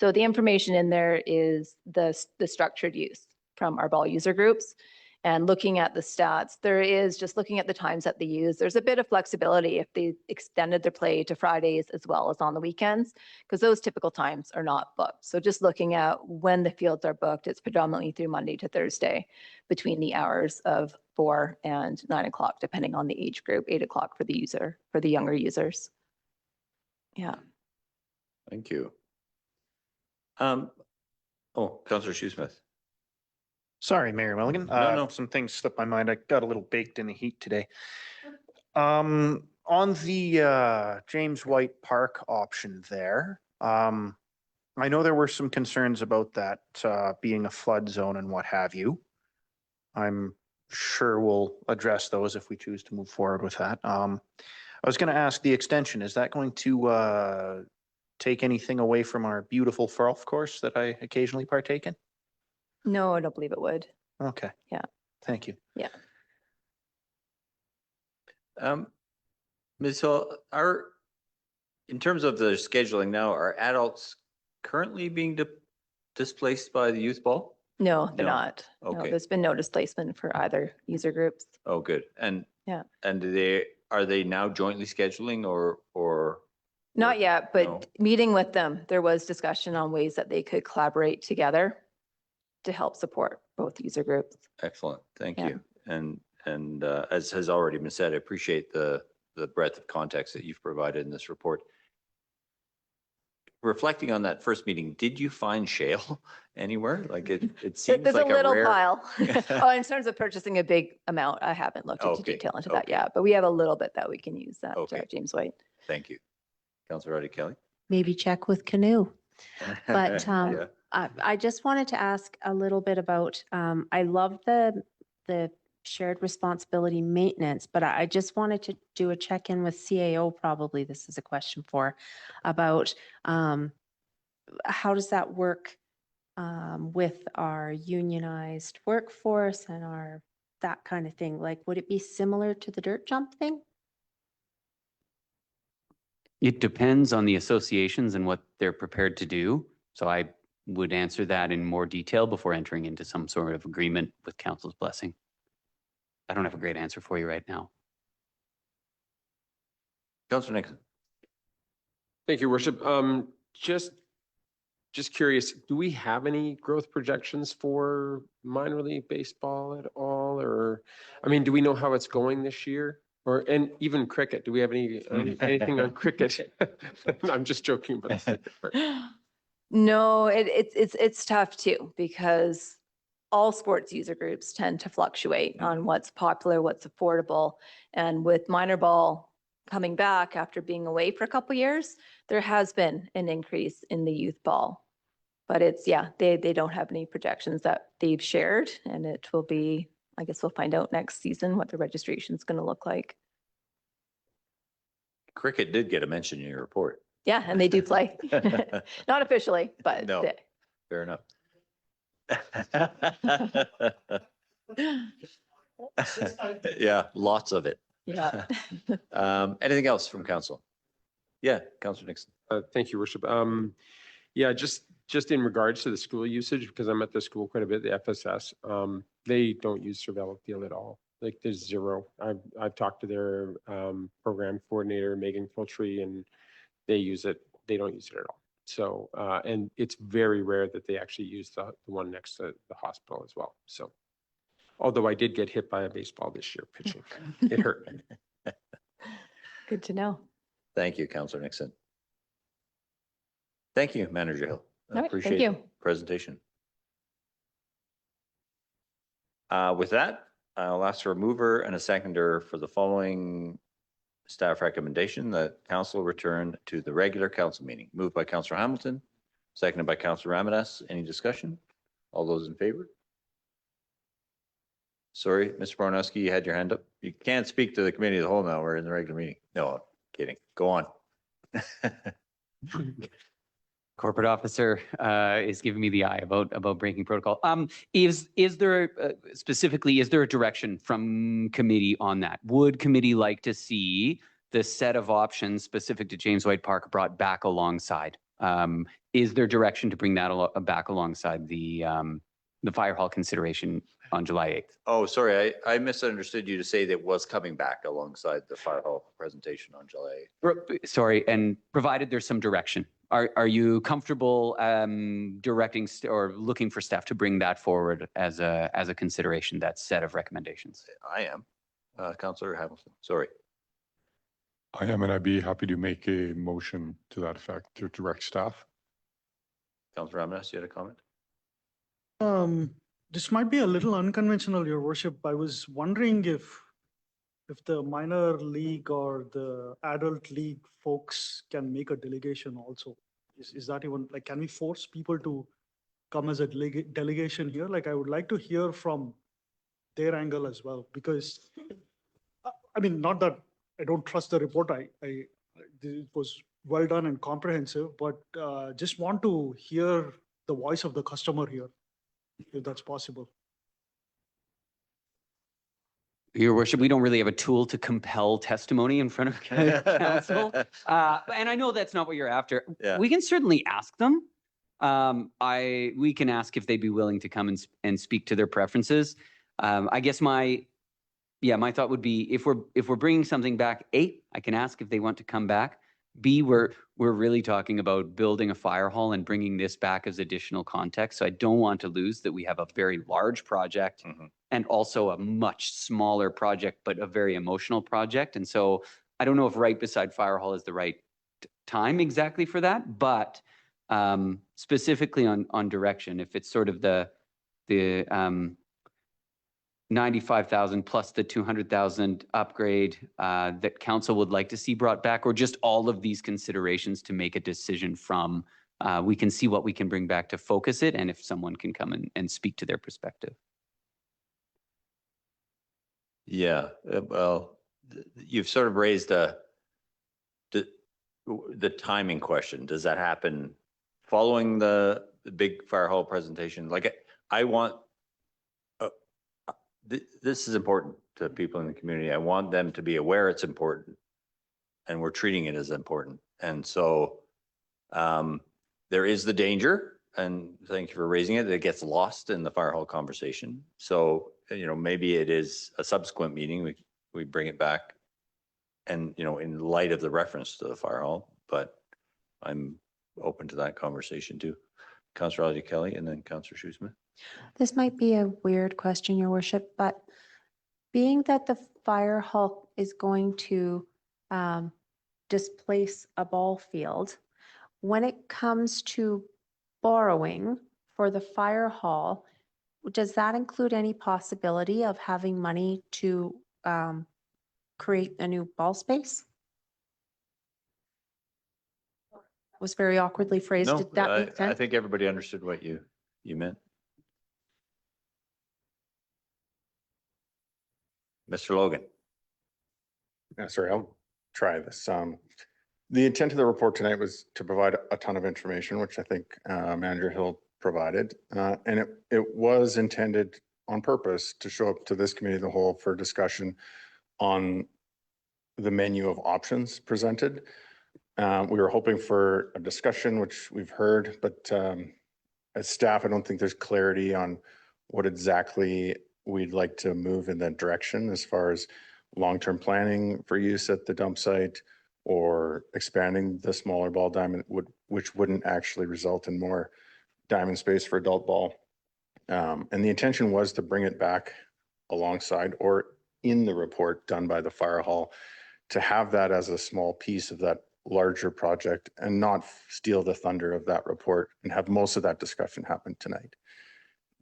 So the information in there is the structured use from our ball user groups. And looking at the stats, there is just looking at the times that they use. There's a bit of flexibility if they extended their play to Fridays as well as on the weekends, because those typical times are not booked. So just looking at when the fields are booked, it's predominantly through Monday to Thursday between the hours of 4 and 9 o'clock, depending on the age group, 8 o'clock for the younger users. Yeah. Thank you. Councillor Shoesmith. Sorry, Mayor Milligan. No. Some things slipped my mind. I got a little baked in the heat today. On the James White Park option there, I know there were some concerns about that being a flood zone and what have you. I'm sure we'll address those if we choose to move forward with that. I was going to ask the extension, is that going to take anything away from our beautiful golf course that I occasionally partake in? No, I don't believe it would. Okay. Yeah. Thank you. Yeah. Ms. Hill, in terms of the scheduling now, are adults currently being displaced by the youth ball? No, they're No. not. No, Okay. there's been no displacement for either user groups. Oh, good. And Yeah. are they now jointly scheduling or Not yet, No. but meeting with them, there was discussion on ways that they could collaborate together to help support both user groups. Excellent, thank Yeah. you. And as has already been said, I appreciate the breadth of context that you've provided in this report. Reflecting on that first meeting, did you find shale anywhere? Like it seems There's like a little rare. pile. Oh, in terms of purchasing a big amount, I haven't looked into Okay, detail into that okay. yet, but we have a little bit that we can use at Okay. James White. Thank you. Councillor Roddy Kelly. Maybe check with Canoe. But Yeah. I just wanted to ask a little bit about, I love the shared responsibility maintenance, but I just wanted to do a check-in with CAO, probably this is a question for, about how does that work with our unionized workforce and that kind of thing? Like, would it be similar to the dirt jump thing? It depends on the associations and what they're prepared to do. So I would answer that in more detail before entering into some sort of agreement with council's blessing. I don't have a great answer for you right now. Councillor Nixon. Thank you, Worship. Just curious, do we have any growth projections for minor league baseball at all? Or, I mean, do we know how it's going this year? Or, and even cricket, do we have anything on cricket? I'm just joking, but No, it's tough too, because all sports user groups tend to fluctuate on what's popular, what's affordable. And with minor ball coming back after being away for a couple years, there has been an increase in the youth ball. But it's, yeah, they don't have any projections that they've shared, and it will be, I guess we'll find out next season what the registration is going to look like. Cricket did get a mention in your report. Yeah, and they do play. Not officially, but No, fair enough. Yeah, lots of it. Yeah. Anything else from council? Yeah, Councillor Nixon. thank you, Worship. Yeah, just in regards to the school usage, because I'm at the school quite a bit, the FSS, they don't use Surveillance Deal at all. Like there's zero. I've talked to their program coordinator, Megan Filtree, and they use it. They don't use it at all. So, and it's very rare that they actually use the one next to the hospital as well. So, although I did get hit by a baseball this year pitching, it hurt. Good to know. Thank you, Councillor Nixon. Thank you, Manager Hill. All right, Appreciate thank you. the presentation. With that, I'll ask for a mover and a seconder for the following staff recommendation that council return to the regular council meeting. Moved by Councillor Hamilton, seconded by Councillor Ramirez. Any discussion? All those in favor? Sorry, Mr. Baranowski, you had your hand up. You can't speak to the committee of the whole now. We're in the regular meeting. No, I'm kidding. Go on. Corporate officer is giving me the eye about breaking protocol. Is there specifically, is there a direction from committee on that? Would committee like to see the set of options specific to James White Park brought back alongside? Is there direction to bring that back alongside the fire hall consideration on July 8th? Oh, sorry. I misunderstood you to say that was coming back alongside the fire hall presentation on July 8th. Sorry, and provided there's some direction. Are you comfortable directing or looking for staff to bring that forward as a consideration, that set of recommendations? I am. Councillor Hamilton, sorry. I am, and I'd be happy to make a motion to that effect to direct staff. Councillor Ramirez, you had a comment? This might be a little unconventional, Your Worship. I was wondering if the minor league or the adult league folks can make a delegation also. Is that even, like, can we force people to come as a delegation here? Like, I would like to hear from their angle as well, because, I mean, not that I don't trust the report. It was well done and comprehensive, but just want to hear the voice of the customer here, if that's possible. Your Worship, we don't really have a tool to compel testimony in front of council. And I know that's not what you're after. Yeah. We can certainly ask them. We can ask if they'd be willing to come and speak to their preferences. I guess my thought would be if we're bringing something back, I can ask if they want to come back. B, we're really talking about building a fire hall and bringing this back as additional context. So I don't want to lose that we have a very large project and also a much smaller project, but a very emotional project. And so I don't know if right beside fire hall is the right time exactly for that, but specifically on direction, if it's sort of the 95,000 plus the 200,000 upgrade that council would like to see brought back, or just all of these considerations to make a decision from, we can see what we can bring back to focus it, and if someone can come and speak to their perspective. Yeah, well, you've sort of raised the timing question. Does that happen following the big fire hall presentation? Like, I want, this is important to people in the community. I want them to be aware it's important, and we're treating it as important. And so there is the danger, and thank you for raising it, that it gets lost in the fire hall conversation. So, you know, maybe it is a subsequent meeting, we bring it back, and, you know, in light of the reference to the fire hall, but I'm open to that conversation too. Councillor Kelly and then Councillor Shoesmith. This might be a weird question, Your Worship, but being that the fire hall is going to displace a ball field, when it comes to borrowing for the fire hall, does that include any possibility of having money to create a new ball space? Was very awkwardly phrased. No, Did that make I sense? think everybody understood what you meant. Mr. Logan. Yeah, sorry, I'll try this. The intent of the report tonight was to provide a ton of information, which I think Manager Hill provided. And it was intended on purpose to show up to this committee of the whole for discussion on the menu of options presented. We were hoping for a discussion, which we've heard, but as staff, I don't think there's clarity on what exactly we'd like to move in that direction as far as long-term planning for use at the dump site or expanding the smaller ball diamond, which wouldn't actually result in more diamond space for adult ball. And the intention was to bring it back alongside or in the report done by the fire hall to have that as a small piece of that larger project and not steal the thunder of that report and have most of that discussion happen tonight.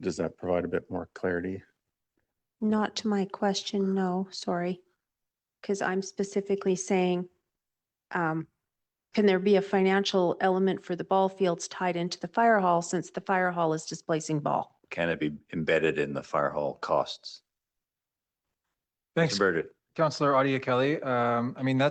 Does that provide a bit more clarity? Not to my question, no, sorry. Because I'm specifically saying, can there be a financial element for the ball fields tied into the fire hall since the fire hall is displacing ball? Can it be embedded in the fire hall costs? Thanks, Mr. Councillor Audia Kelly. I mean,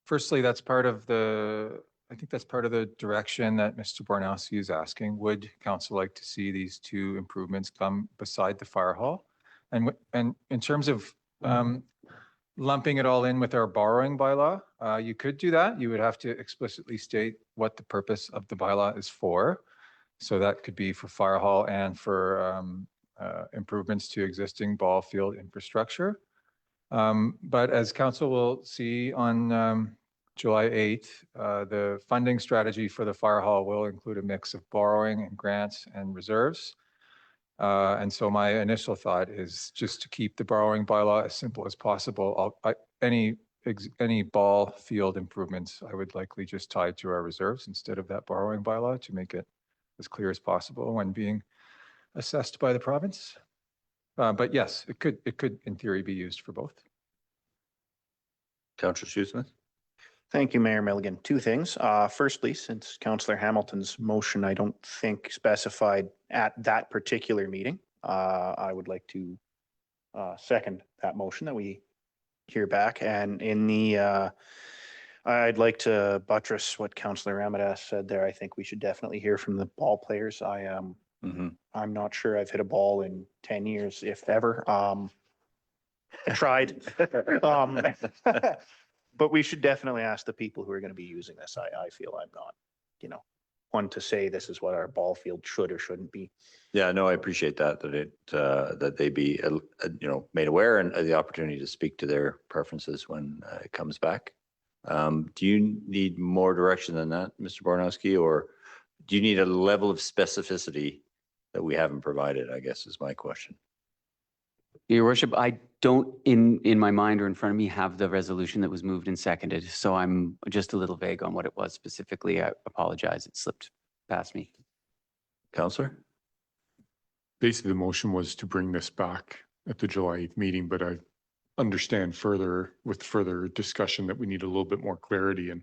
firstly, that's part of I think that's part of the direction that Mr. Bornowski is asking. Would council like to see these two improvements come beside the fire hall? And in terms of lumping it all in with our borrowing bylaw, you could do that. You would have to explicitly state what the purpose of the bylaw is for. So that could be for fire hall and for improvements to existing ball field infrastructure. But as council will see on July 8th, the funding strategy for the fire hall will include a mix of borrowing and grants and reserves. And so my initial thought is just to keep the borrowing bylaw as simple as possible. Any ball field improvements, I would likely just tie to our reserves instead of that borrowing bylaw to make it as clear as possible when being assessed by the province. But yes, it could in theory be used for both. Councillor Shoesmith. Thank you, Mayor Milligan. Two things. Firstly, since Councillor Hamilton's motion, I don't think specified at that particular meeting, I would like to second that motion that we hear back. And in the, I'd like to buttress what Councillor Ramadas said there. I think we should definitely hear from the ball players. I'm not sure I've hit a ball in 10 years, if ever. Tried. But we should definitely ask the people who are going to be using this. I feel I'm not, one to say this is what our ball field should or shouldn't be. Yeah, no, I appreciate that that they be made aware and the opportunity to speak to their preferences when it comes back. Do you need more direction than that, Mr. Bornowski, or do you need a level of specificity that we haven't provided, I guess is my question. Your worship, I don't in my mind or in front of me have the resolution that was moved and seconded. So I'm just a little vague on what it was specifically. I apologize. It slipped past me. Counselor? Basically, the motion was to bring this back at the July 8th meeting, but I understand further with further discussion that we need a little bit more clarity, and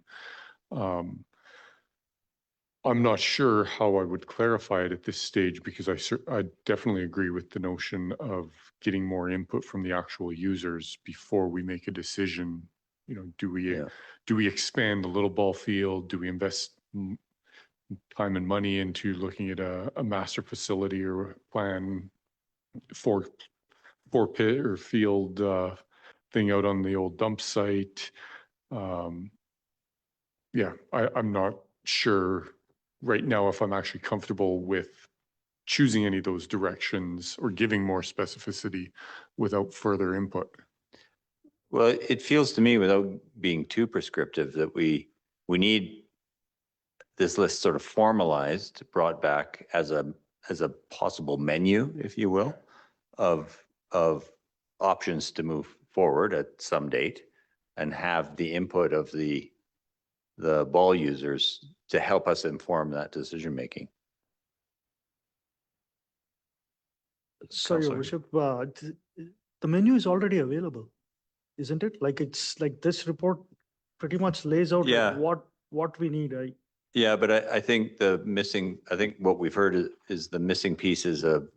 I'm not sure how I would clarify it at this stage, because I definitely agree with the notion of getting more input from the actual users before we make a decision. You know, do we expand the little ball field? Do we invest time and money into looking at a master facility or plan for pit or field thing out on the old dump site? Yeah, I'm not sure right now if I'm actually comfortable with choosing any of those directions or giving more specificity without further input. Well, it feels to me, without being too prescriptive, that we need this list sort of formalized, brought back as a possible menu, if you will, of options to move forward at some date, and have the input of the ball users to help us inform that decision making. So, Your Worship, the menu is already available, isn't it? Like, it's like this report pretty much lays out Yeah. what we need. Yeah, but I think what we've heard is the missing piece is a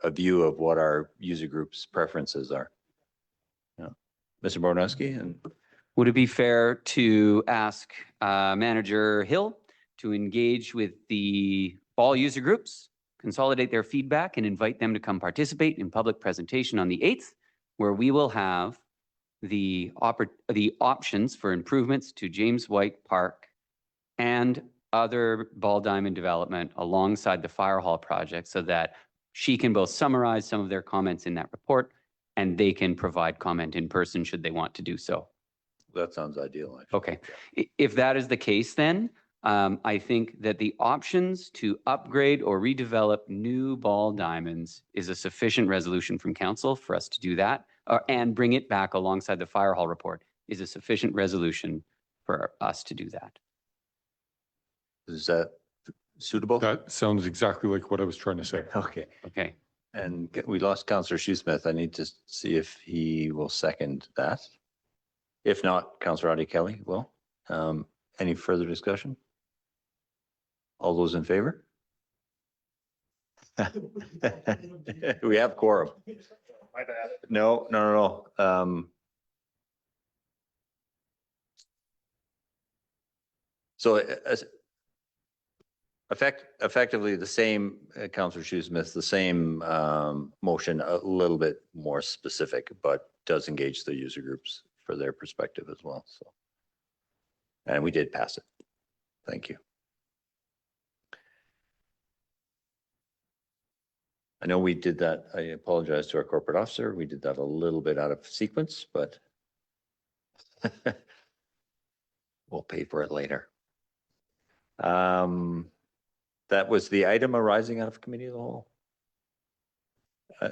view of what our user group's preferences are. Yeah. Mr. Bornowski, and Would it be fair to ask Manager Hill to engage with the all user groups, consolidate their feedback, and invite them to come participate in public presentation on the 8th, where we will have the options for improvements to James White Park and other ball diamond development alongside the fire hall project, so that she can both summarize some of their comments in that report, and they can provide comment in person should they want to do so. that sounds ideal, actually. Okay. If that is the case, then I think that the options to upgrade or redevelop new ball diamonds is a sufficient resolution from council for us to do that, and bring it back alongside the fire hall report is a sufficient resolution for us to do that. Is that suitable? That sounds exactly like what I was trying to say. Okay. Okay. And we lost Councillor Shoesmith. I need to see if he will second that. If not, Councillor Adi Kelly will. Any further discussion? All those in favor? We have quorum. No. So effectively the same, Councillor Shoesmith, the same motion, a little bit more specific, but does engage the user groups for their perspective as well. So, and we did pass it. Thank you. I know we did that. I apologize to our corporate officer. We did that a little bit out of sequence, but we'll pay for it later. That was the item arising out of committee of the whole.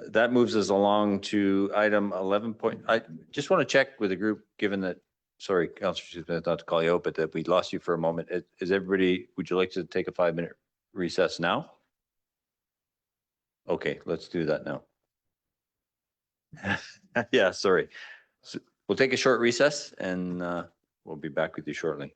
That moves us along to item 11 point. I just want to check with the group, given that, sorry, Councillor Smith, not to call you out, but that we lost you for a moment. Is everybody, would you like to take a 5-minute recess now? Okay, let's do that now. Yeah, sorry. So we'll take a short recess and we'll be back with you shortly.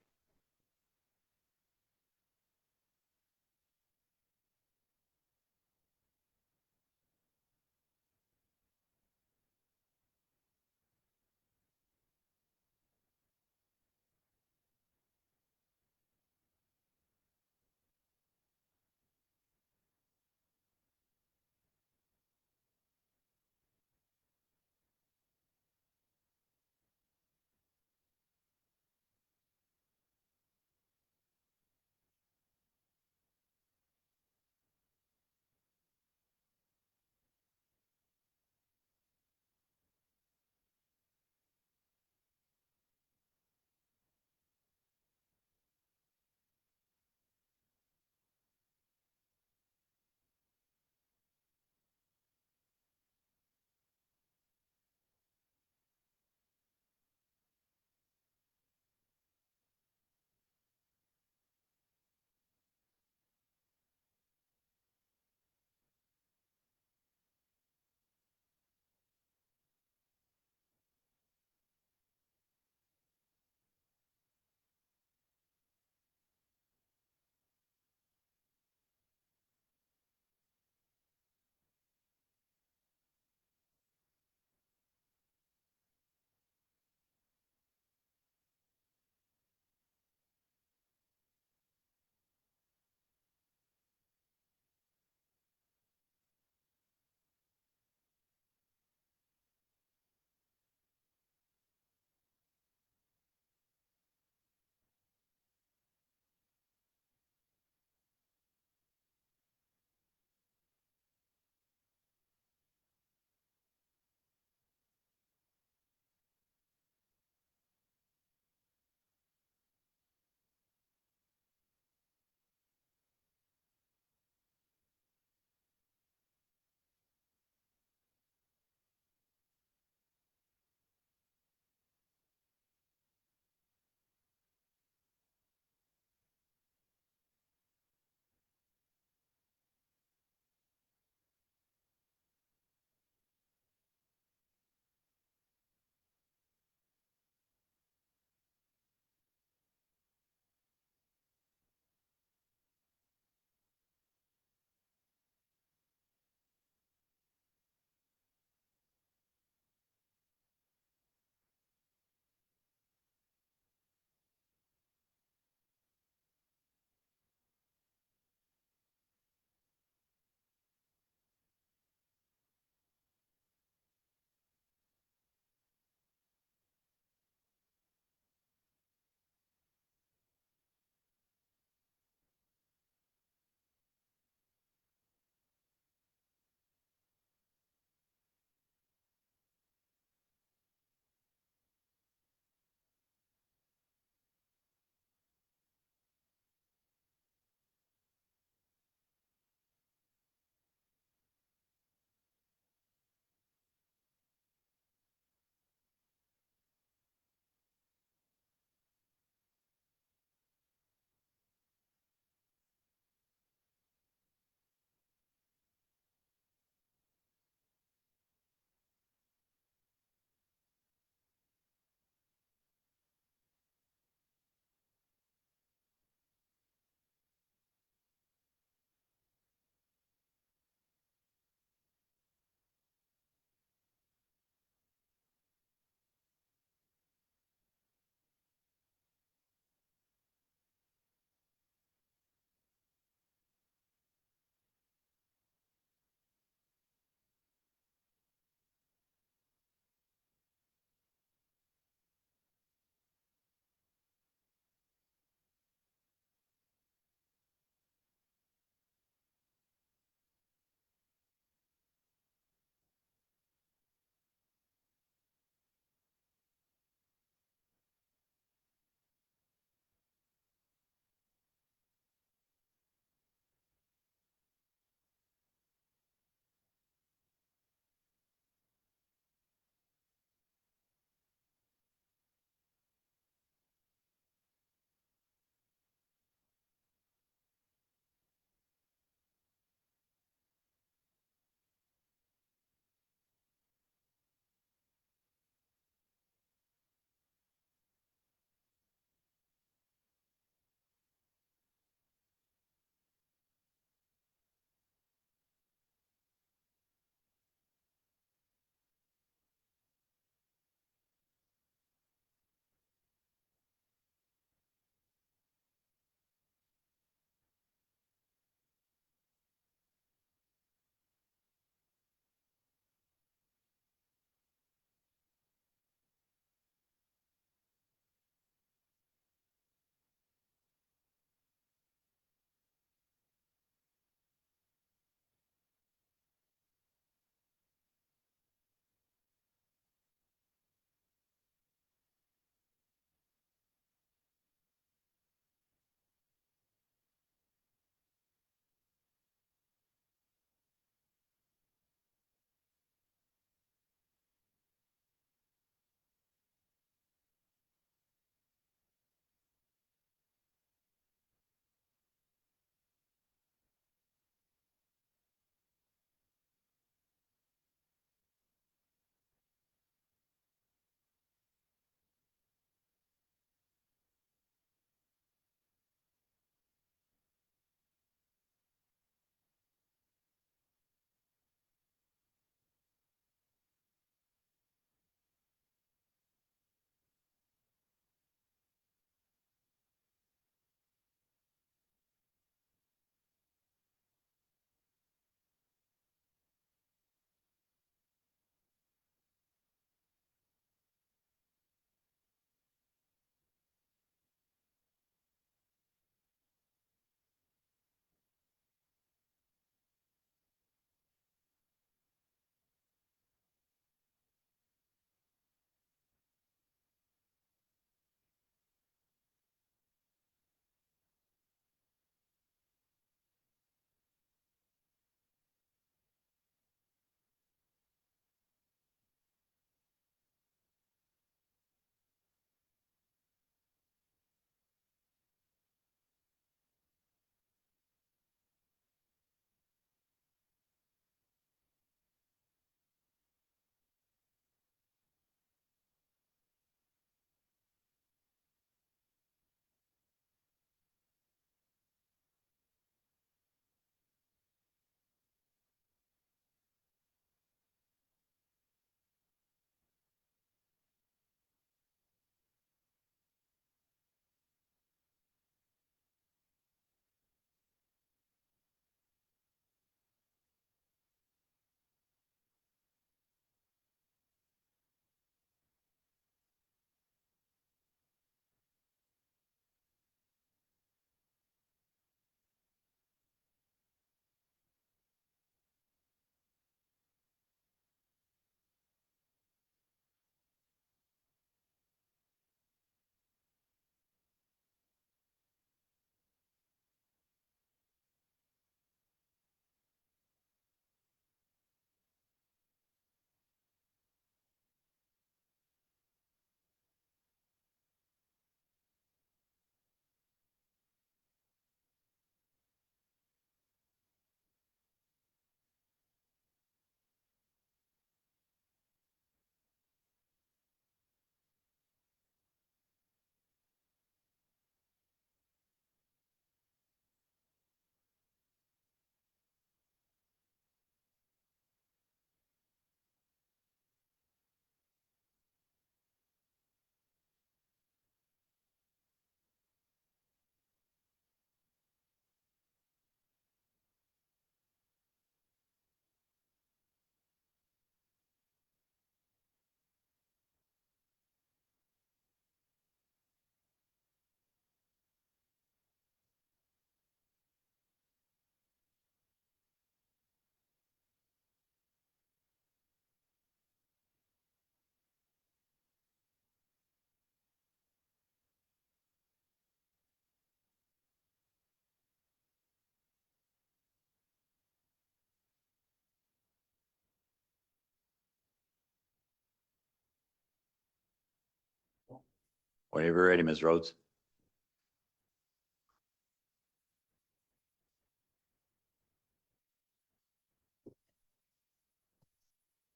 Whenever you're ready, Ms. Rhodes.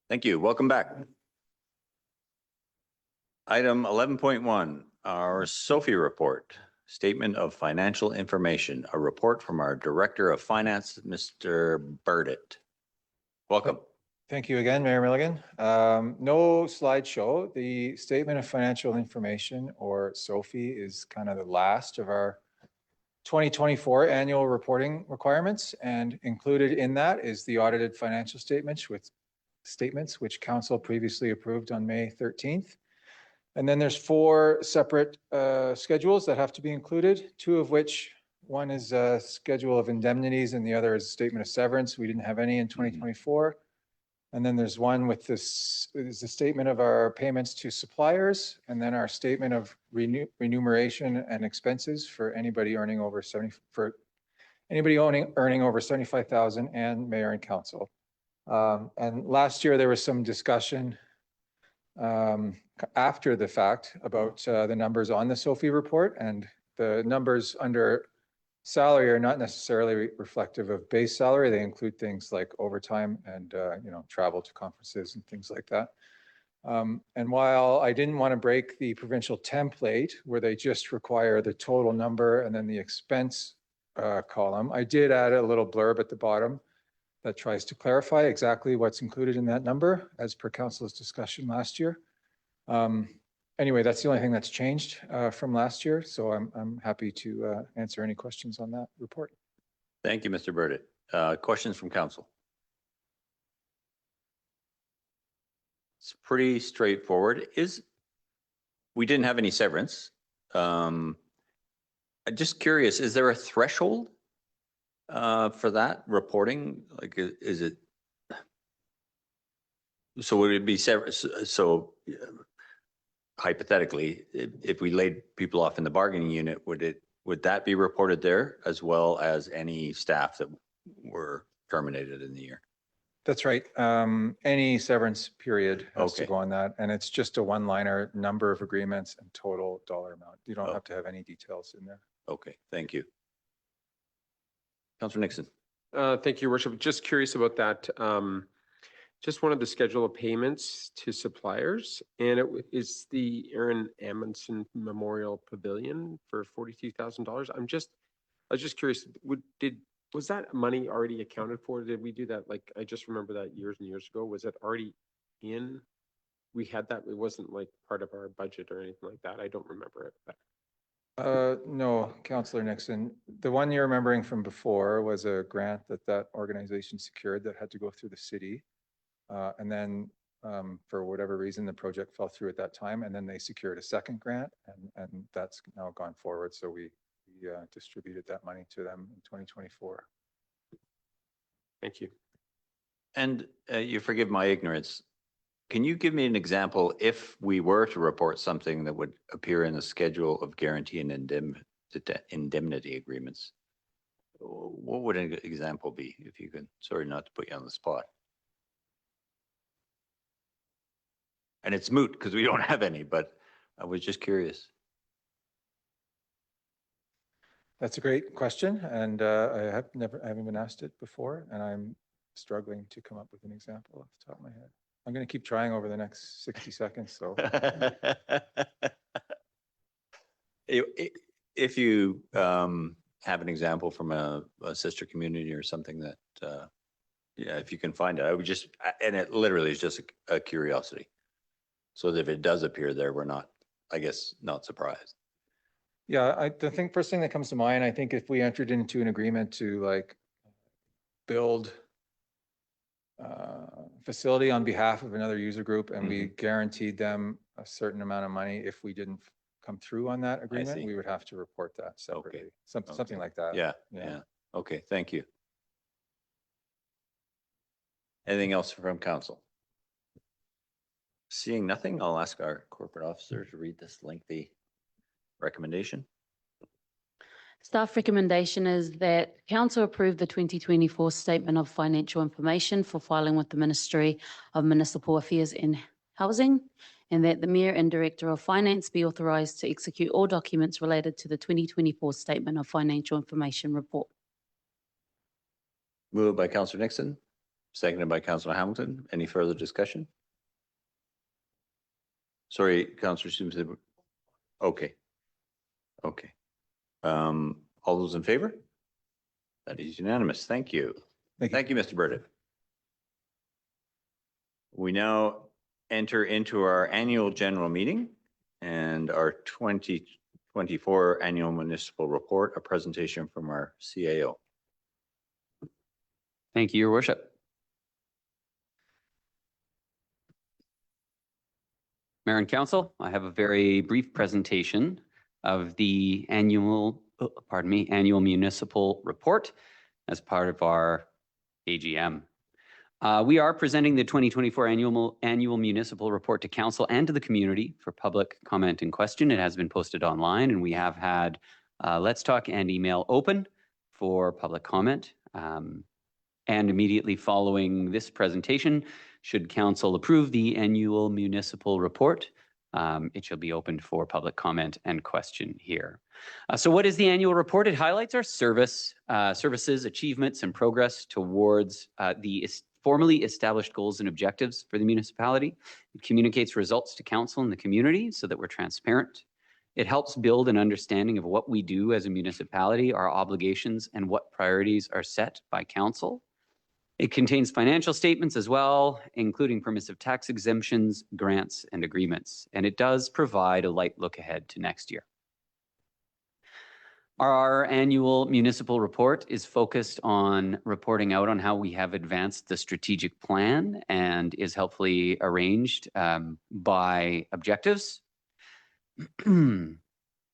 Thank you. Welcome back. Item 11.1, our Sophie report, Statement of Financial Information, a report from our Director of Finance, Mr. Burdett. Welcome. Thank you again, Mayor Milligan. No slideshow. The Statement of Financial Information, or SOFI, is kind of the last of our 2024 annual reporting requirements, and included in that is the audited financial statements which Council previously approved on May 13th. And then there's 4 separate schedules that have to be included, 2 of which, one is a schedule of indemnities and the other is a statement of severance. We didn't have any in 2024. And then there's one with this is the statement of our payments to suppliers, and then our statement of remuneration and expenses for anybody earning over 75,000 and mayor and council. And last year there was some discussion after the fact about the numbers on the SOFI report, and the numbers under salary are not necessarily reflective of base salary. They include things like overtime and travel to conferences and things like that. And while I didn't want to break the provincial template where they just require the total number and then the expense column, I did add a little blurb at the bottom that tries to clarify exactly what's included in that number as per council's discussion last year. Anyway, that's the only thing that's changed from last year. So I'm happy to answer any questions on that report. Thank you, Mr. Burdett. Questions from council? It's pretty straightforward. We didn't have any severance. I'm just curious, is there a threshold for that reporting? Like, is it? So would it be severance? So hypothetically, if we laid people off in the bargaining unit, would that be reported there as well as any staff that were terminated in the year? That's right. Any severance period has to Okay. go on that, and it's just a one-liner, number of agreements and total dollar amount. You don't Oh. have to have any details in there. Okay, thank you. Councillor Nixon. Thank you, Your Worship. Just curious about that. Just wanted the schedule of payments to suppliers, and is the Aaron Amundsen Memorial Pavilion for $42,000. I was just curious. Was that money already accounted for? Did we do that? Like, I just remember that years and years ago. Was it already in? We had that. It wasn't like part of our budget or anything like that. I don't remember it. No, Councillor Nixon. The one you're remembering from before was a grant that organization secured that had to go through the city. And then for whatever reason, the project fell through at that time, and then they secured a second grant, and that's now gone forward. So we distributed that money to them in 2024. Thank you. And you forgive my ignorance. Can you give me an example if we were to report something that would appear in the schedule of guarantee and indemnity agreements? What would an example be, if you could? Sorry not to put you on the spot. And it's moot because we don't have any, but I was just curious. That's a great question, and I haven't been asked it before, and I'm struggling to come up with an example off the top of my head. I'm going to keep trying over the next 60 seconds. So, if you have an example from a sister community or something that, yeah, if you can find it, I would just, and it literally is just a curiosity. So that if it does appear there, we're not, I guess, not surprised. yeah, I think first thing that comes to mind, I think if we entered into an agreement to like build facility on behalf of another user group, and we guaranteed them a certain amount of money, if we didn't come through on that agreement, see. we would have to report that separately. Okay. Something like that. Yeah. Okay, thank you. Anything else from council? Seeing nothing, I'll ask our corporate officer to read this lengthy recommendation. Staff recommendation is that council approve the 2024 Statement of Financial Information for filing with the Ministry of Municipal Affairs and Housing, and that the Mayor and Director of Finance be authorised to execute all documents related to the 2024 Statement of Financial Information Report. Moved by Councillor Nixon, seconded by Councillor Hamilton. Any further discussion? Sorry, Councillor Sims. Okay. Okay. All those in favor? That is unanimous. Thank you. Thank you, Mr. Burdett. We now enter into our annual general meeting and our 2024 annual municipal report, a presentation from our CAO. Thank you, Your Worship. Mayor and Council, I have a very brief presentation of the annual municipal report as part of our AGM. We are presenting the 2024 annual municipal report to council and to the community for public comment and question. It has been posted online, and we have had Let's Talk and email open for public comment. And immediately following this presentation, should council approve the annual municipal report, it shall be opened for public comment and question here. So what is the annual report? It highlights our services, achievements, and progress towards the formally established goals and objectives for the municipality. It communicates results to council and the community so that we're transparent. It helps build an understanding of what we do as a municipality, our obligations, and what priorities are set by council. It contains financial statements as well, including permissive tax exemptions, grants, and agreements. And it does provide a light look ahead to next year. Our annual municipal report is focused on reporting out on how we have advanced the strategic plan and is helpfully arranged by objectives.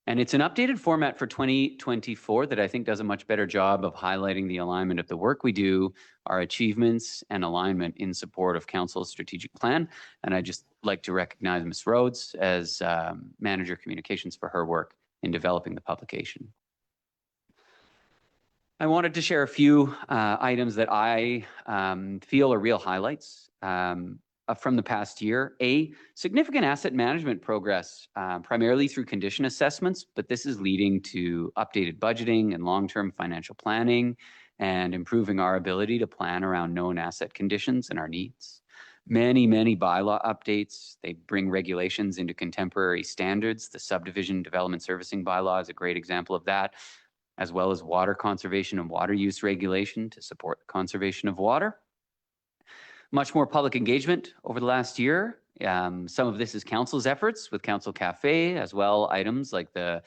And it's an updated format for 2024 that I think does a much better job of highlighting the alignment of the work we do, our achievements, and alignment in support of council's strategic plan. And I'd just like to recognize Ms. Rhodes as Manager Communications for her work in developing the publication. I wanted to share a few items that I feel are real highlights from the past year. Significant asset management progress, primarily through condition assessments, but this is leading to updated budgeting and long-term financial planning and improving our ability to plan around known asset conditions and our needs. Many bylaw updates. They bring regulations into contemporary standards. The subdivision development servicing bylaw is a great example of that, as well as water conservation and water use regulation to support the conservation of water. Much more public engagement over the last year. Some of this is council's efforts with Council Cafe, as well items like the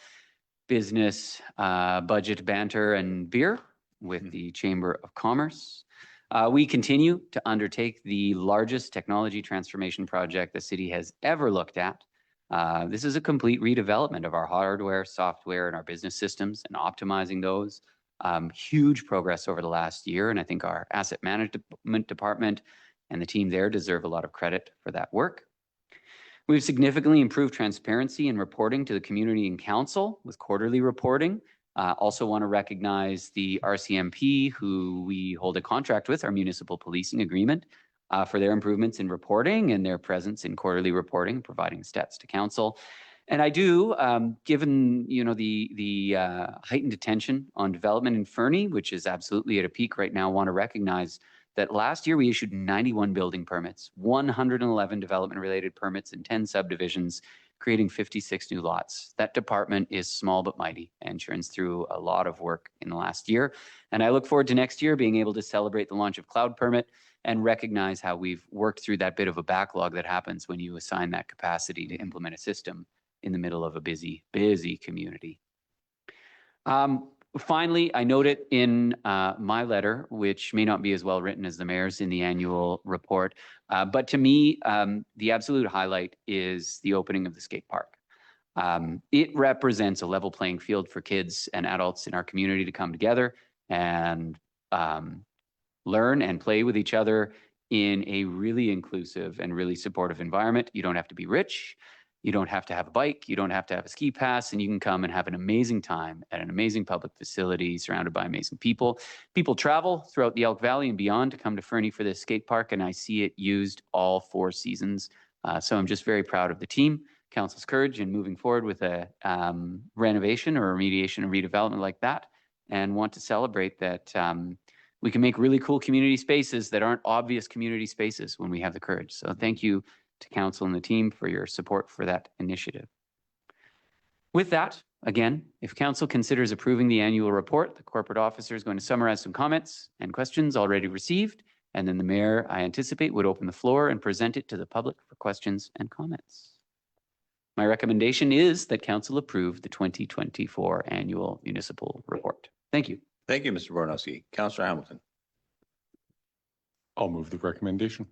business budget banter and beer with the Chamber of Commerce. We continue to undertake the largest technology transformation project the city has ever looked at. This is a complete redevelopment of our hardware, software, and our business systems and optimizing those. Huge progress over the last year, and I think our asset management department and the team there deserve a lot of credit for that work. We've significantly improved transparency and reporting to the community and council with quarterly reporting. Also want to recognize the RCMP, who we hold a contract with, our municipal policing agreement, for their improvements in reporting and their presence in quarterly reporting, providing stats to council. And I do, given the heightened attention on development in Fernie, which is absolutely at a peak right now, want to recognize that last year we issued 91 building permits, 111 development-related permits, and 10 subdivisions, creating 56 new lots. That department is small but mighty and churns through a lot of work in the last year. And I look forward to next year being able to celebrate the launch of Cloud Permit and recognize how we've worked through that bit of a backlog that happens when you assign that capacity to implement a system in the middle of a busy community. Finally, I note it in my letter, which may not be as well written as the mayor's in the annual report, but to me, the absolute highlight is the opening of the skate park. It represents a level playing field for kids and adults in our community to come together and learn and play with each other in a really inclusive and really supportive environment. You don't have to be rich. You don't have to have a bike. You don't have to have a ski pass, and you can come and have an amazing time at an amazing public facility surrounded by amazing people. People travel throughout the Elk Valley and beyond to come to Fernie for this skate park, and I see it used all 4 seasons So I'm just very proud of the team, council's courage in moving forward with a renovation or remediation and redevelopment like that, and want to celebrate that we can make really cool community spaces that aren't obvious community spaces when we have the courage. So thank you to council and the team for your support for that initiative. With that, again, if council considers approving the annual report, the corporate officer is going to summarize some comments and questions already received, and then the mayor, I anticipate, would open the floor and present it to the public for questions and comments. My recommendation is that council approve the 2024 annual municipal report. Thank you. Thank you, Mr. Bornowski. Councillor Hamilton. I'll move the recommendation.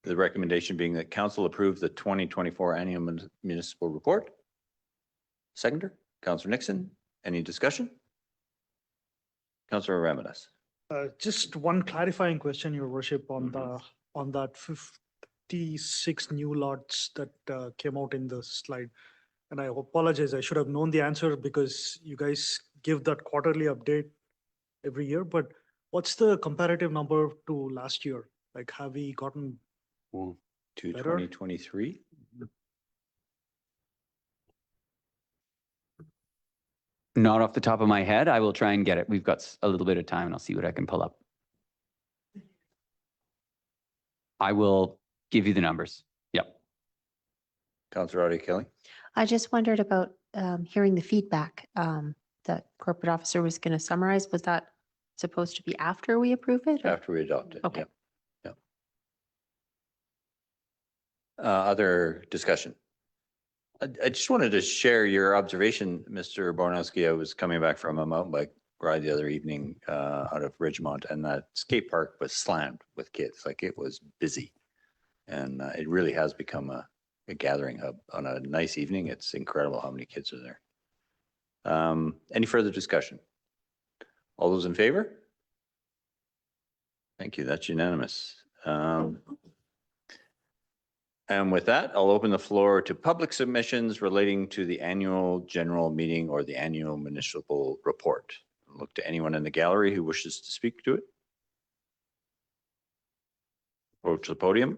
The recommendation being that council approve the 2024 annual municipal report. Seconder, Councillor Nixon. Any discussion? Councillor Ramirez. Just one clarifying question, Your Worship, on that 56 new lots that came out in the slide. And I apologize, I should have known the answer because you guys give that quarterly update every year. But what's the comparative number to last year? Like, have we gotten to better? 2023? Not off the top of my head. I will try and get it. We've got a little bit of time and I'll see what I can pull up. I will give you the numbers. Yep. Councillor Audie Kelly. I just wondered about hearing the feedback that corporate officer was going to summarize. Was that supposed to be after we approve it? or- After we adopt it. Okay. Yep. Yep. Other discussion? I just wanted to share your observation, Mr. Bornowski. I was coming back from a mountain bike ride the other evening out of Ridgemont, and that skate park was slammed with kids. Like, it was busy. And it really has become a gathering hub. On a nice evening, it's incredible how many kids are there. Any further discussion? All those in favor? Thank you. That's unanimous. And with that, I'll open the floor to public submissions relating to the annual general meeting or the annual municipal report. Look to anyone in the gallery who wishes to speak to it. Approach the podium.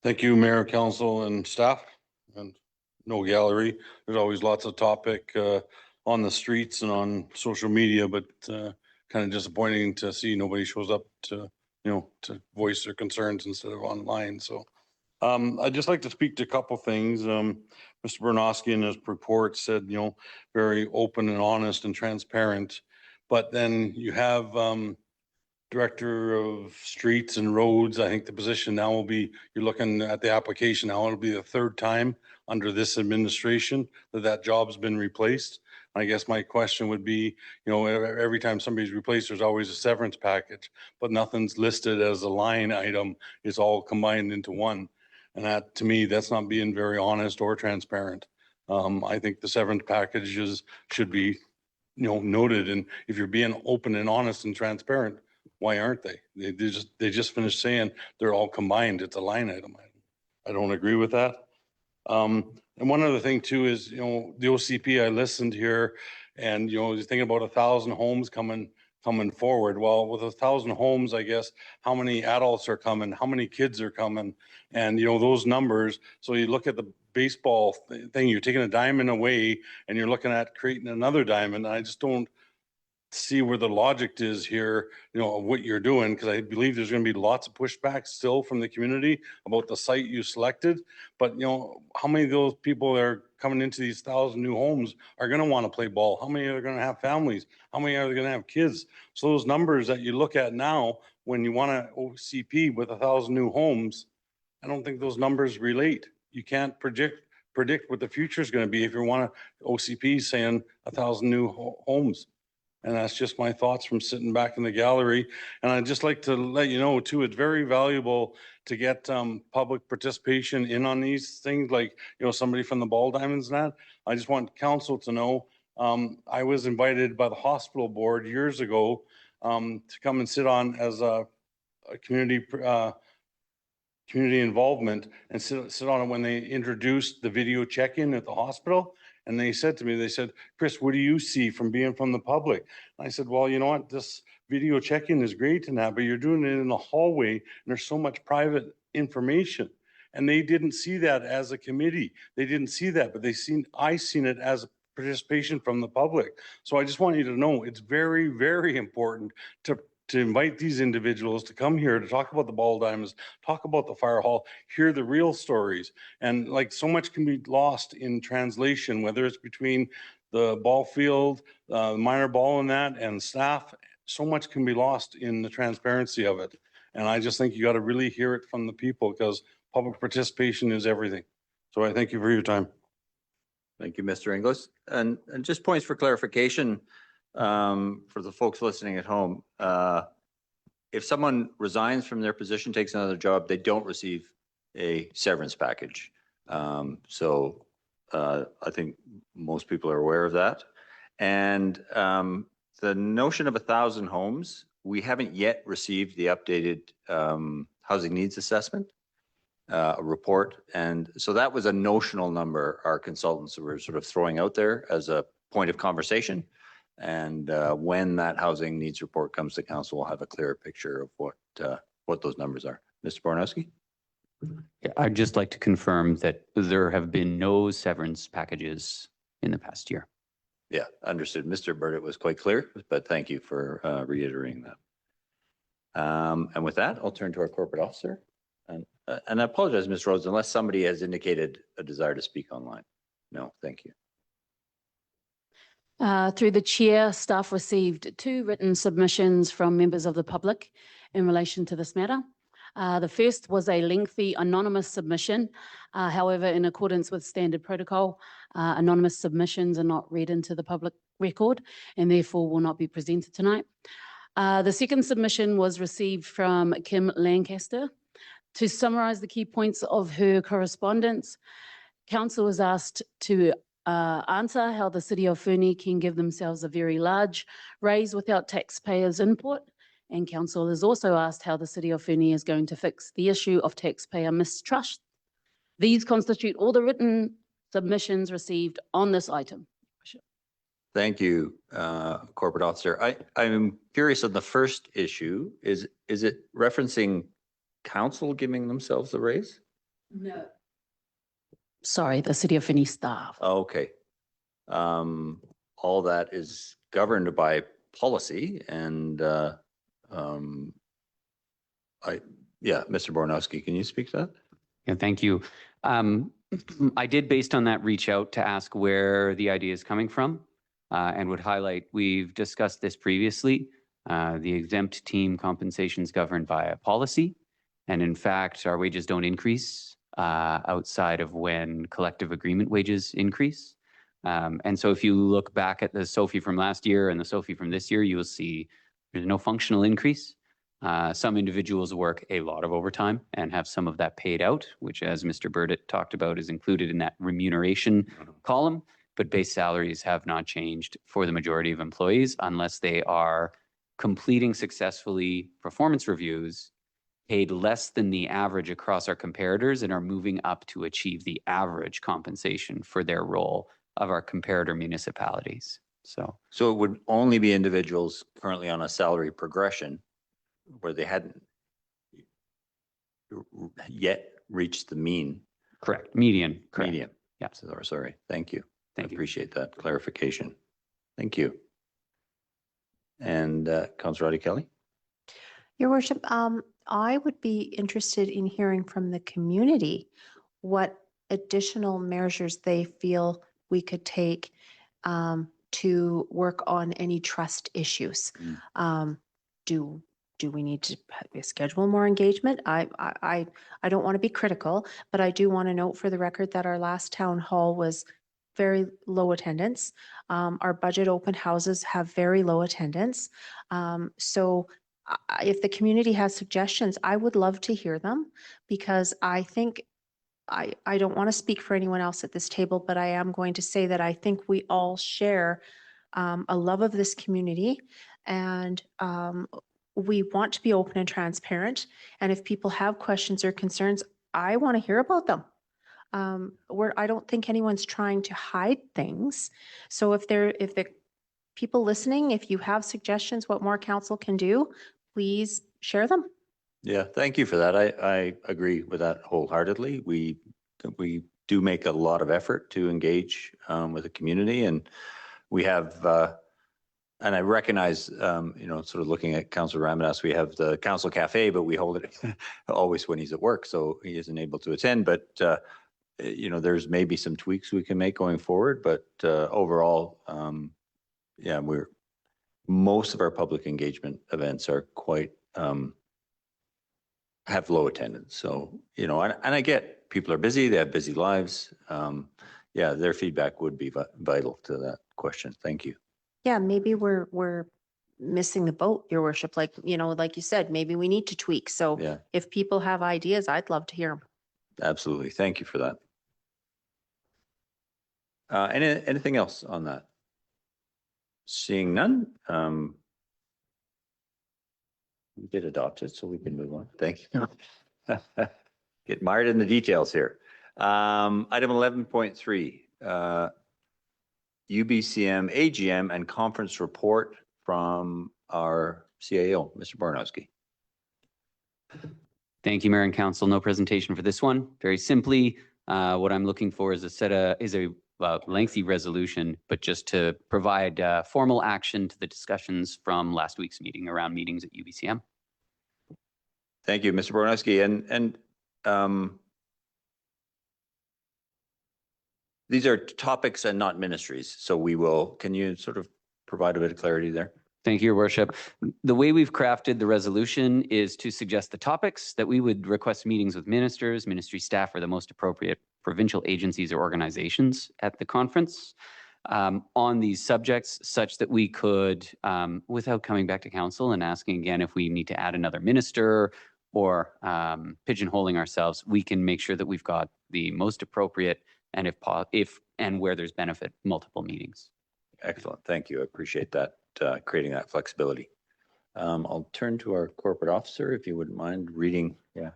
Thank you, Mayor, Council, and staff, and no gallery. There's always lots of topic on the streets and on social media, but kind of disappointing to see nobody shows up to, to voice their concerns instead of online. So I'd just like to speak to a couple things. Mr. Bornowski in his report said, very open and honest and transparent, but then you have Director of Streets and Roads. I think the position now will be, you're looking at the application now, it'll be the third time under this administration that job's been replaced. I guess my question would be, every time somebody's replaced, there's always a severance package, but nothing's listed as a line item. It's all combined into one. And that, to me, that's not being very honest or transparent. I think the severance packages should be, noted. And if you're being open and honest and transparent, why aren't they? They just finished saying they're all combined. It's a line item. I don't agree with that. And one other thing too is, the OCP, I listened here and, you're thinking about 1,000 homes coming forward. Well, with 1,000 homes, I guess, how many adults are coming? How many kids are coming? And, those numbers. So you look at the baseball thing, you're taking a diamond away and you're looking at creating another diamond. I just don't see where the logic is here, of what you're doing, because I believe there's going to be lots of pushback still from the community about the site you selected. But how many of those people that are coming into these 1,000 new homes are going to want to play ball? How many are going to have families? How many are going to have kids? So those numbers that you look at now, when you want to OCP with 1,000 new homes, I don't think those numbers relate. You can't predict what the future is going to be if you want to OCP saying 1,000 new homes. And that's just my thoughts from sitting back in the gallery. And I'd just like to let you know too, it's very valuable to get public participation in on these things, like, somebody from the Ball Diamonds and that. I just want council to know, I was invited by the hospital board years ago to come and sit on as a community involvement and sit on it when they introduced the video check-in at the hospital. And they said to me, Chris, what do you see from being from the public? And I said, well, you know what, this video check-in is great and that, but you're doing it in the hallway and there's so much private information. And they didn't see that as a committee. They didn't see that, but I seen it as participation from the public. So I just want you to know, it's very, very important to invite these individuals to come here to talk about the ball diamonds, talk about the fire hall, hear the real stories. And like so much can be lost in translation, whether it's between the ball field, minor ball and that, and staff, so much can be lost in the transparency of it. And I just think you got to really hear it from the people because public participation is everything. So I thank you for your time. Thank you, Mr. Inglis. And just points for clarification for the folks listening at home. If someone resigns from their position, takes another job, they don't receive a severance package. So I think most people are aware of that. And the notion of 1,000 homes, we haven't yet received the updated housing needs assessment report. And so that was a notional number our consultants were sort of throwing out there as a point of conversation. And when that housing needs report comes to council, we'll have a clearer picture of what those numbers are. Mr. Bornowski? Yeah, I'd just like to confirm that there have been no severance packages in the past year. Yeah, understood. Mr. Burdett was quite clear, but thank you for reiterating that. And with that, I'll turn to our corporate officer. And I apologize, Ms. Rhodes, unless somebody has indicated a desire to speak online. No, thank you. Through the chair, staff received 2 written submissions from members of the public in relation to this matter. The first was a lengthy anonymous submission. However, in accordance with standard protocol, anonymous submissions are not read into the public record and therefore will not be presented tonight. The second submission was received from Kim Lancaster. To summarize the key points of her correspondence, council was asked to answer how the city of Fernie can give themselves a very large raise without taxpayers' input. And council is also asked how the city of Fernie is going to fix the issue of taxpayer mistrust. These constitute all the written submissions received on this item. Thank you, corporate officer. I'm curious on the first issue. Is it referencing council giving themselves a raise? No. Sorry, the city of Fernie staff. Okay. All that is governed by policy and Mr. Bornowski, can you speak to that? Yeah, thank you. I did, based on that, reach out to ask where the idea is coming from and would highlight, we've discussed this previously. The exempt team compensation is governed by a policy. And in fact, our wages don't increase outside of when collective agreement wages increase. And so if you look back at the SOFI from last year and the SOFI from this year, you will see there's no functional increase. Some individuals work a lot of overtime and have some of that paid out, which, as Mr. Burdett talked about, is included in that remuneration column. But base salaries have not changed for the majority of employees unless they are completing successfully performance reviews, paid less than the average across our comparators, and are moving up to achieve the average compensation for their role of our comparator municipalities. So it would only be individuals currently on a salary progression where they hadn't yet reached the mean. Correct. Median. Correct. Median. Yeah. Sorry. Thank you. Thank you. Appreciate that clarification. Thank you. And Councillor Roddy Kelly. Your Worship, I would be interested in hearing from the community what additional measures they feel we could take to work on any trust issues. Do we need to schedule more engagement? I don't want to be critical, but I do want to note for the record that our last town hall was very low attendance. Our budget open houses have very low attendance. So if the community has suggestions, I would love to hear them, because I think I don't want to speak for anyone else at this table, but I am going to say that I think we all share a love of this community, and we want to be open and transparent. And if people have questions or concerns, I want to hear about them. I don't think anyone's trying to hide things. So if the people listening, if you have suggestions what more council can do, please share them. Yeah, thank you for that. I agree with that wholeheartedly. We do make a lot of effort to engage with the community, and we have, and I recognize, sort of looking at Councillor Ramadas, we have the council cafe, but we hold it always when he's at work, so he isn't able to attend. But there's maybe some tweaks we can make going forward. But overall, yeah, most of our public engagement events are quite have low attendance. So, and I get people are busy, they have busy lives. Yeah, their feedback would be vital to that question. Thank you. Yeah, maybe we're missing the boat, Your Worship. Like you said, maybe we need to tweak. So Yeah, if people have ideas, I'd love to hear them. absolutely. Thank you for that. Anything else on that? Seeing none, we did adopt it, so we can move on. Thank you. Get mired in the details here. Item 11.3, UBCM AGM and conference report from our CAO, Mr. Bornowski. Thank you, Mayor and Council. No presentation for this one. Very simply, what I'm looking for is a lengthy resolution, but just to provide formal action to the discussions from last week's meeting around meetings at UBCM. Thank you, Mr. Bornowski. And these are topics and not ministries. So can you sort of provide a bit of clarity there? Thank you, Your Worship. The way we've crafted the resolution is to suggest the topics that we would request meetings with ministers, ministry staff, or the most appropriate provincial agencies or organizations at the conference on these subjects, such that we could, without coming back to council and asking again if we need to add another minister or pigeonholing ourselves, we can make sure that we've got the most appropriate and if and where there's benefit, multiple meetings. Excellent. Thank you. I appreciate that, creating that flexibility. I'll turn to our corporate officer, if you wouldn't mind reading. Yeah.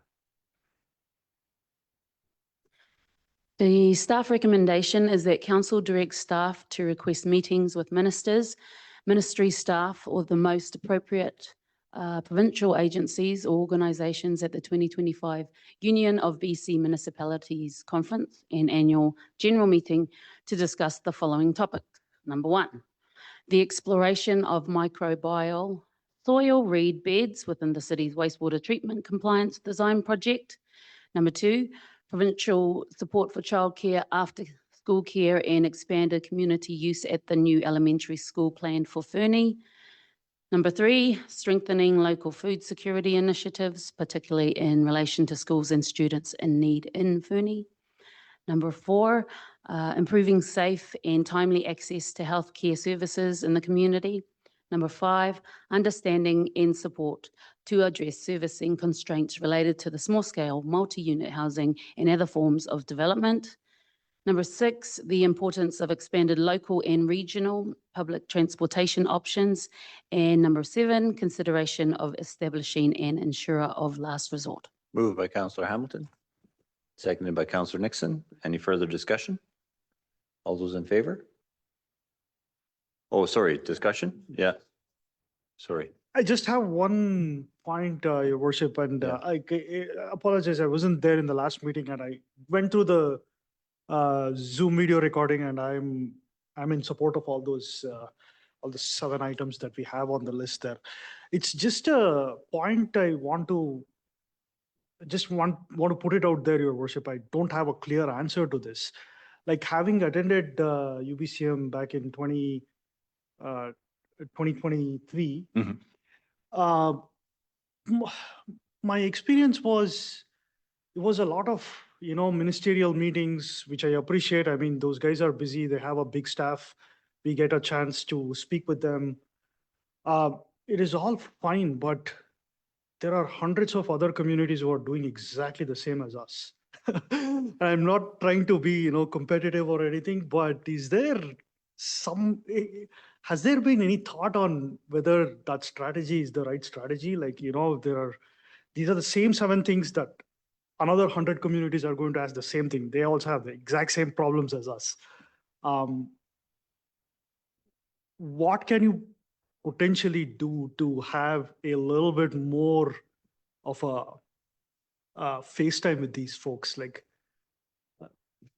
The staff recommendation is that council directs staff to request meetings with ministers, ministry staff, or the most appropriate provincial agencies or organisations at the 2025 Union of BC Municipalities Conference and Annual General Meeting to discuss the following topics. Number 1, the exploration of microbial soil reed beds within the city's wastewater treatment compliance design project. Number 2, provincial support for childcare, after school care and expanded community use at the new elementary school planned for Fernie. Number 3, strengthening local food security initiatives, particularly in relation to schools and students in need in Fernie. Number 4, improving safe and timely access to healthcare services in the community. Number 5, understanding and support to address servicing constraints related to the small-scale multi-unit housing and other forms of development. Number 6, the importance of expanded local and regional public transportation options. And number 7, consideration of establishing an insurer of last resort. Moved by Councillor Hamilton, seconded by Councillor Nixon. Any further discussion? All those in favor? Oh, sorry, discussion? Yeah. Sorry. I just have one point, Your Worship, and I apologize. I wasn't there in the last meeting, and I went through the Zoom video recording, and I'm in support of all the 7 items that we have on the list there. It's just a point I want to put it out there, Your Worship. I don't have a clear answer to this. Like, having attended UBCM back in 2023, my experience was, it was a lot of ministerial meetings, which I appreciate. I mean, those guys are busy. They have a big staff. We get a chance to speak with them. It is all fine, but there are hundreds of other communities who are doing exactly the same as us. I'm not trying to be, competitive or anything, but has there been any thought on whether that strategy is the right strategy? Like, these are the same 7 things that another 100 communities are going to ask the same thing. They also have the exact same problems as us. what can you potentially do to have a little bit more of a FaceTime with these folks? Like,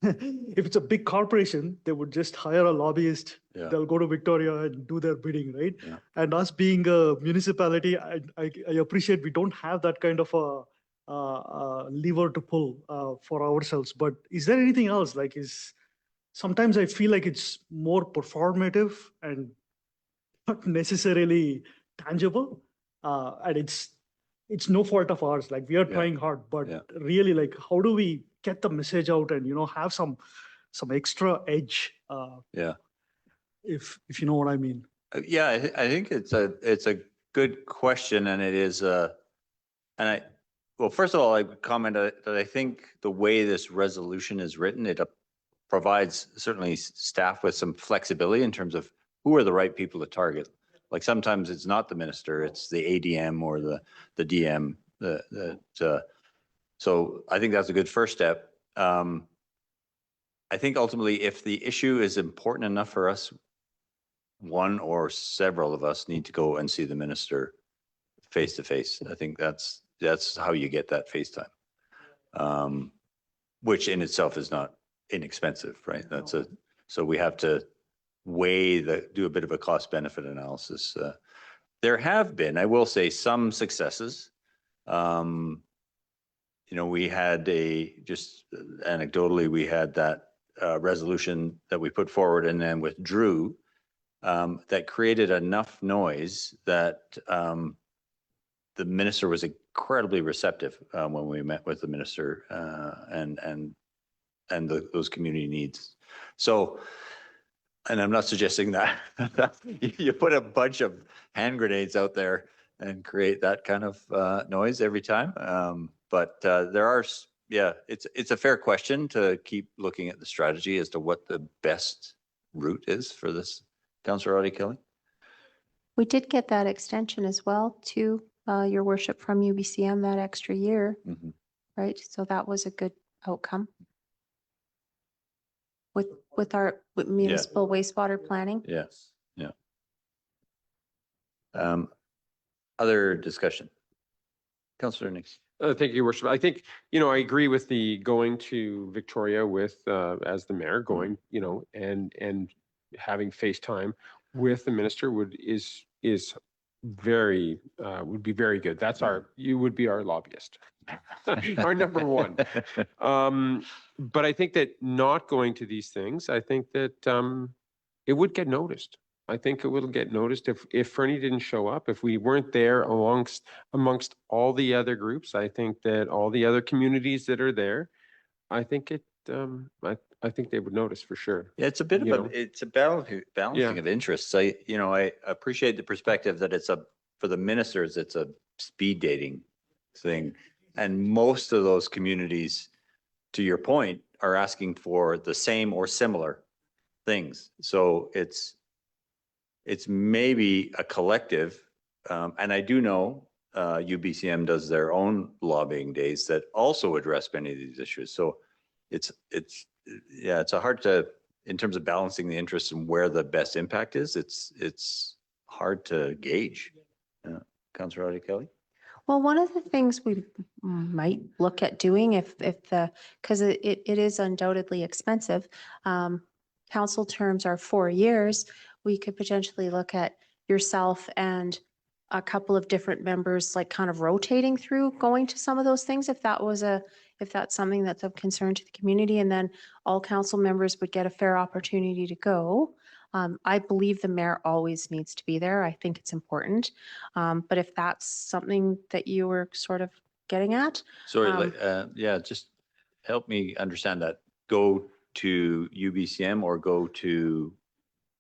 if it's a big corporation, they would just hire a lobbyist. Yeah. They'll go to Victoria and do their bidding, right? Yeah. And us being a municipality, I appreciate we don't have that kind of a lever to pull for ourselves. But is there anything else? Like, sometimes I feel like it's more performative and not necessarily tangible, and it's no fault of ours. Like, we are Yeah. trying hard, but Yeah. really, like, how do we get the message out and have some extra edge? Yeah. If you know what I mean. Yeah, I think it's a good question, and it is well, first of all, I would comment that I think the way this resolution is written, it provides certainly staff with some flexibility in terms of who are the right people to target. Like, sometimes it's not the minister, it's the ADM or the DM. So I think that's a good first step. I think ultimately, if the issue is important enough for us, one or several of us need to go and see the minister face to face. I think that's how you get that FaceTime, which in itself is not inexpensive, right? So we have to do a bit of a cost benefit analysis. There have been, I will say, some successes. We had just anecdotally, we had that resolution that we put forward and then withdrew, that created enough noise that the minister was incredibly receptive when we met with the minister and those community needs. So, and I'm not suggesting that you put a bunch of hand grenades out there and create that kind of noise every time. But there are, it's a fair question to keep looking at the strategy as to what the best route is for this. Councillor Audie Kelly? We did get that extension as well to your worship from UBCM that extra year, right? So that was a good outcome with our municipal wastewater planning. Yes. Yeah. Other discussion? Councillor Nix. Thank you, Your Worship. I think, I agree with the going to Victoria with, as the mayor, going, and having FaceTime with the minister would be very good. You would be our lobbyist, our number one. But I think that not going to these things, I think that it would get noticed. I think it will get noticed if Fernie didn't show up, if we weren't there amongst all the other groups. I think that all the other communities that are there, I think I think they would notice for sure. Yeah, it's a bit of it's a balancing of interests. I appreciate the perspective that for the ministers, it's a speed dating thing. And most of those communities, to your point, are asking for the same or similar things. So it's maybe a collective, and I do know UBCM does their own lobbying days that also address many of these issues. So it's a hard to, in terms of balancing the interests and where the best impact is, it's hard to gauge. Councillor Audie Kelly? Well, one of the things we might look at doing because it is undoubtedly expensive. Council terms are 4 years. We could potentially look at yourself and a couple of different members, like kind of rotating through going to some of those things, if that's something that's of concern to the community, and then all council members would get a fair opportunity to go. I believe the mayor always needs to be there. I think it's important. But if that's something that you were sort of getting at. Sorry, just help me understand that. Go to UBCM or go to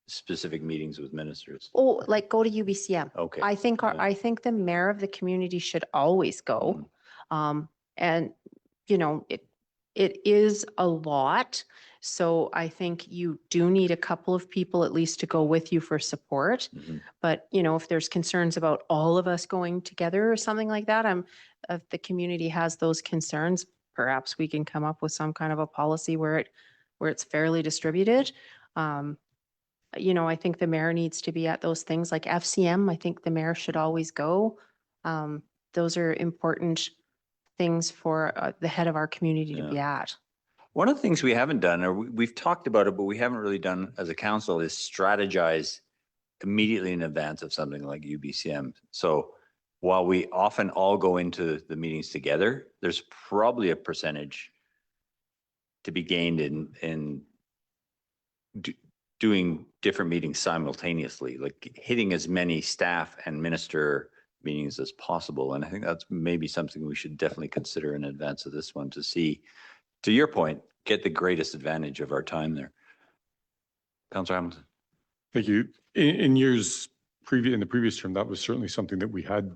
specific meetings with ministers? Oh, like go to UBCM. Okay. I think the mayor of the community should always go. And it is a lot. So I think you do need a couple of people at least to go with you for support. But, if there's concerns about all of us going together or something like that, if the community has those concerns, perhaps we can come up with some kind of a policy where it's fairly distributed. you know, I think the mayor needs to be at those things like FCM. I think the mayor should always go. Those are important things for the head of our community to be at. One of the things we haven't done, or we've talked about it, but we haven't really done as a council, is strategize immediately in advance of something like UBCM. So while we often all go into the meetings together, there's probably a percentage to be gained in doing different meetings simultaneously, like hitting as many staff and minister meetings as possible. And I think that's maybe something we should definitely consider in advance of this one, to see, to your point, get the greatest advantage of our time there. Councillor Hamilton. Thank you. In years in the previous term, that was certainly something that we had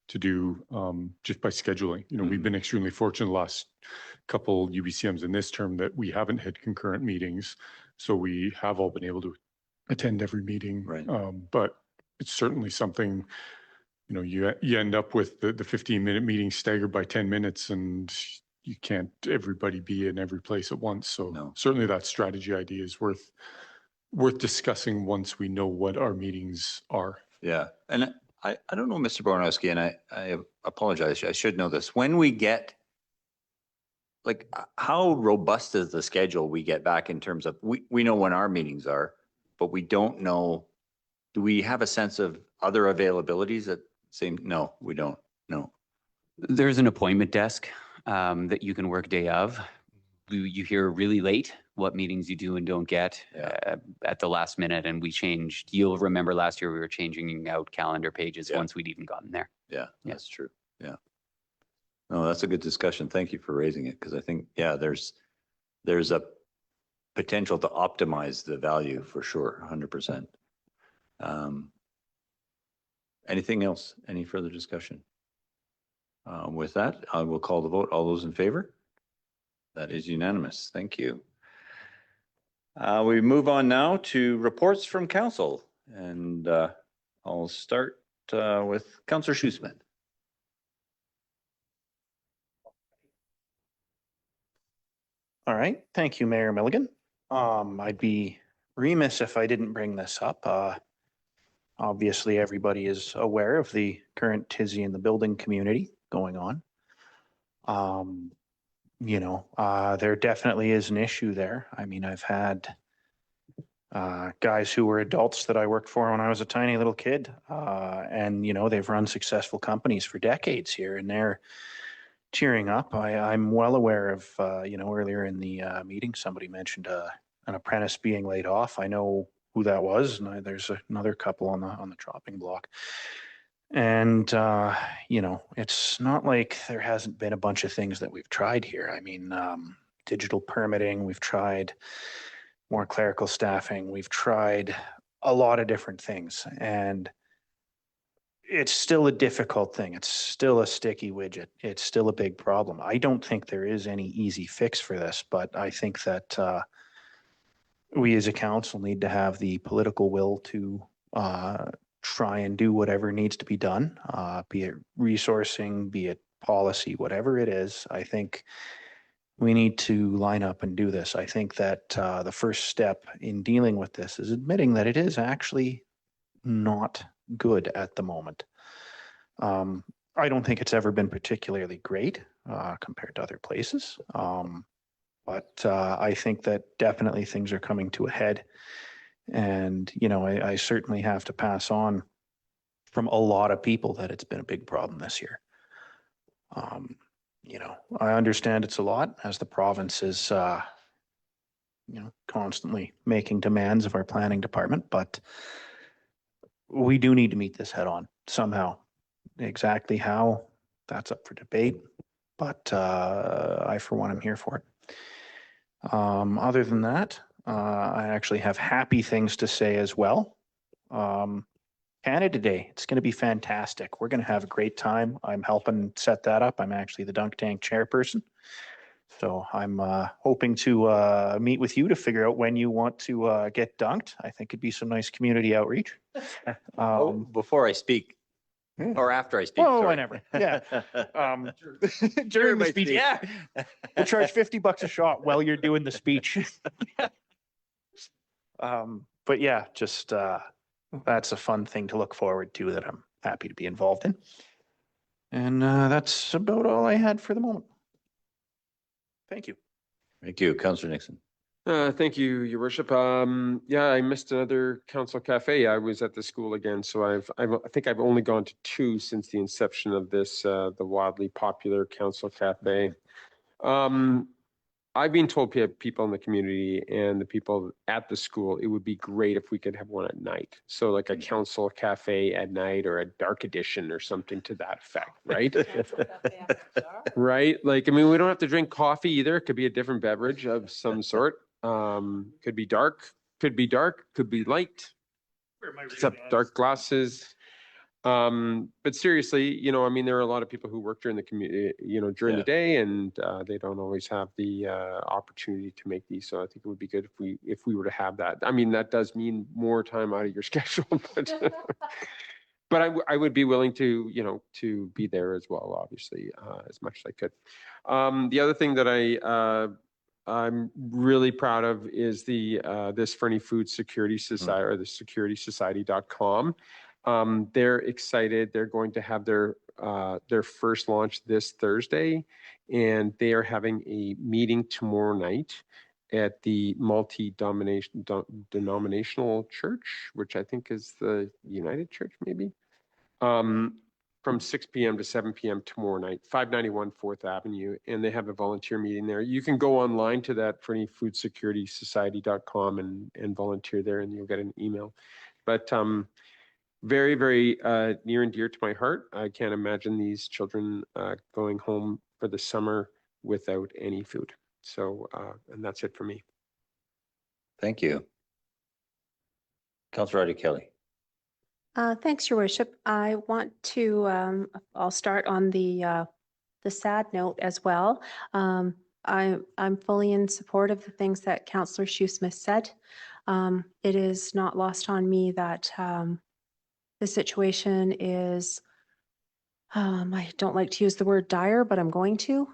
to do just by scheduling. You know, we've been extremely fortunate the last couple UBCMs in this term that we haven't had concurrent meetings. So we have all been able to attend every meeting. Right. But it's certainly something, you know, you end up with the 15-minute meeting staggered by 10 minutes, and you can't everybody be in every place at once. So certainly that strategy idea is worth discussing once we know what our meetings are. Yeah. And I don't know, Mr. Bornowski, and I apologize, I should know this. When we get, like, how robust is the schedule we get back in terms of, we know when our meetings are, but we don't know, do we have a sense of other availabilities that same? No, we don't. No. There's an appointment desk that you can work day of. You hear really late what meetings you do and don't get at the last minute. And we changed, you'll remember last year we were changing out calendar pages once we'd even gotten there. Yeah, that's true. Yeah. No, that's a good discussion. Thank you for raising it, because I think, there's a potential to optimize the value for sure, 100%. Anything else? Any further discussion? With that, I will call the vote. All those in favor? That is unanimous. Thank you. We move on now to reports from council, and I'll start with Councillor Schussman. All right. Thank you, Mayor Milligan. I'd be remiss if I didn't bring this up. Obviously, everybody is aware of the current tizzy in the building community going on. You know, there definitely is an issue there. I mean, I've had guys who were adults that I worked for when I was a tiny little kid, and, you know, they've run successful companies for decades here, and they're cheering up. I'm well aware of, you know, earlier in the meeting, somebody mentioned an apprentice being laid off. I know who that was, and there's another couple on the chopping block. And, you know, it's not like there hasn't been a bunch of things that we've tried here. I mean, digital permitting, we've tried more clerical staffing, we've tried a lot of different things, and it's still a difficult thing. It's still a sticky widget. It's still a big problem. I don't think there is any easy fix for this, but I think that we as a council need to have the political will to try and do whatever needs to be done, be it resourcing, be it policy, whatever it is. I think we need to line up and do this. I think that the first step in dealing with this is admitting that it is actually not good at the moment. I don't think it's ever been particularly great compared to other places. But I think that definitely things are coming to a head. And, you know, I certainly have to pass on from a lot of people that it's been a big problem this year. You know, I understand it's a lot as the province is, you know, constantly making demands of our planning department, but we do need to meet this head on somehow. Exactly how, that's up for debate, but I, for one, am here for it. Other than that, I actually have happy things to say as well. Canada Day, it's going to be fantastic. We're going to have a great time. I'm helping set that up. I'm actually the dunk tank chairperson. So I'm hoping to meet with you to figure out when you want to get dunked. I think it'd be some nice community outreach. Before I speak, or after I speak. Oh, sorry. whenever. Yeah. During the speech. Yeah. We'll charge $50 a shot while you're doing the speech. But yeah, just that's a fun thing to look forward to that I'm happy to be involved in. And that's about all I had for the moment. Thank you. Thank you. Councillor Nixon. Thank you, Your Worship. Yeah, I missed another council cafe. I was at the school again, so I think I've only gone to 2 since the inception of this, the wildly popular council cafe. I've been told people in the community and the people at the school, it would be great if we could have one at night. So like a council cafe at night or a dark edition or something to that effect, right? Right? Like, I mean, we don't have to drink coffee either. It could be a different beverage of some sort. Could be dark, could be light, except dark glasses. But seriously, you know, I mean, there are a lot of people who work during the community, you know, during the day, and they don't always have the opportunity to make these. So I think it would be good if we were to have that. I mean, that does mean more time out of your schedule, but I would be willing to, you know, to be there as well, obviously, as much as I could. The other thing that I'm really proud of is this Fernie Food Security Society, or the securitysociety.com. They're excited. They're going to have their first launch this Thursday, and they are having a meeting tomorrow night at the denominational church, which I think is the United Church, maybe, from 6 p.m. to 7 p.m. tomorrow night, 591 4th Avenue, and they have a volunteer meeting there. You can go online to that ferniefoodsecurity.com and volunteer there, and you'll get an email. But very, very near and dear to my heart. I can't imagine these children going home for the summer without any food. So, and that's it for me. Thank you. Councillor Ida Kelly. Thanks, Your Worship. I want to, I'll start on the sad note as well. I'm fully in support of the things that Councillor Shoesmith said. It is not lost on me that the situation is, I don't like to use the word dire, but I'm going to.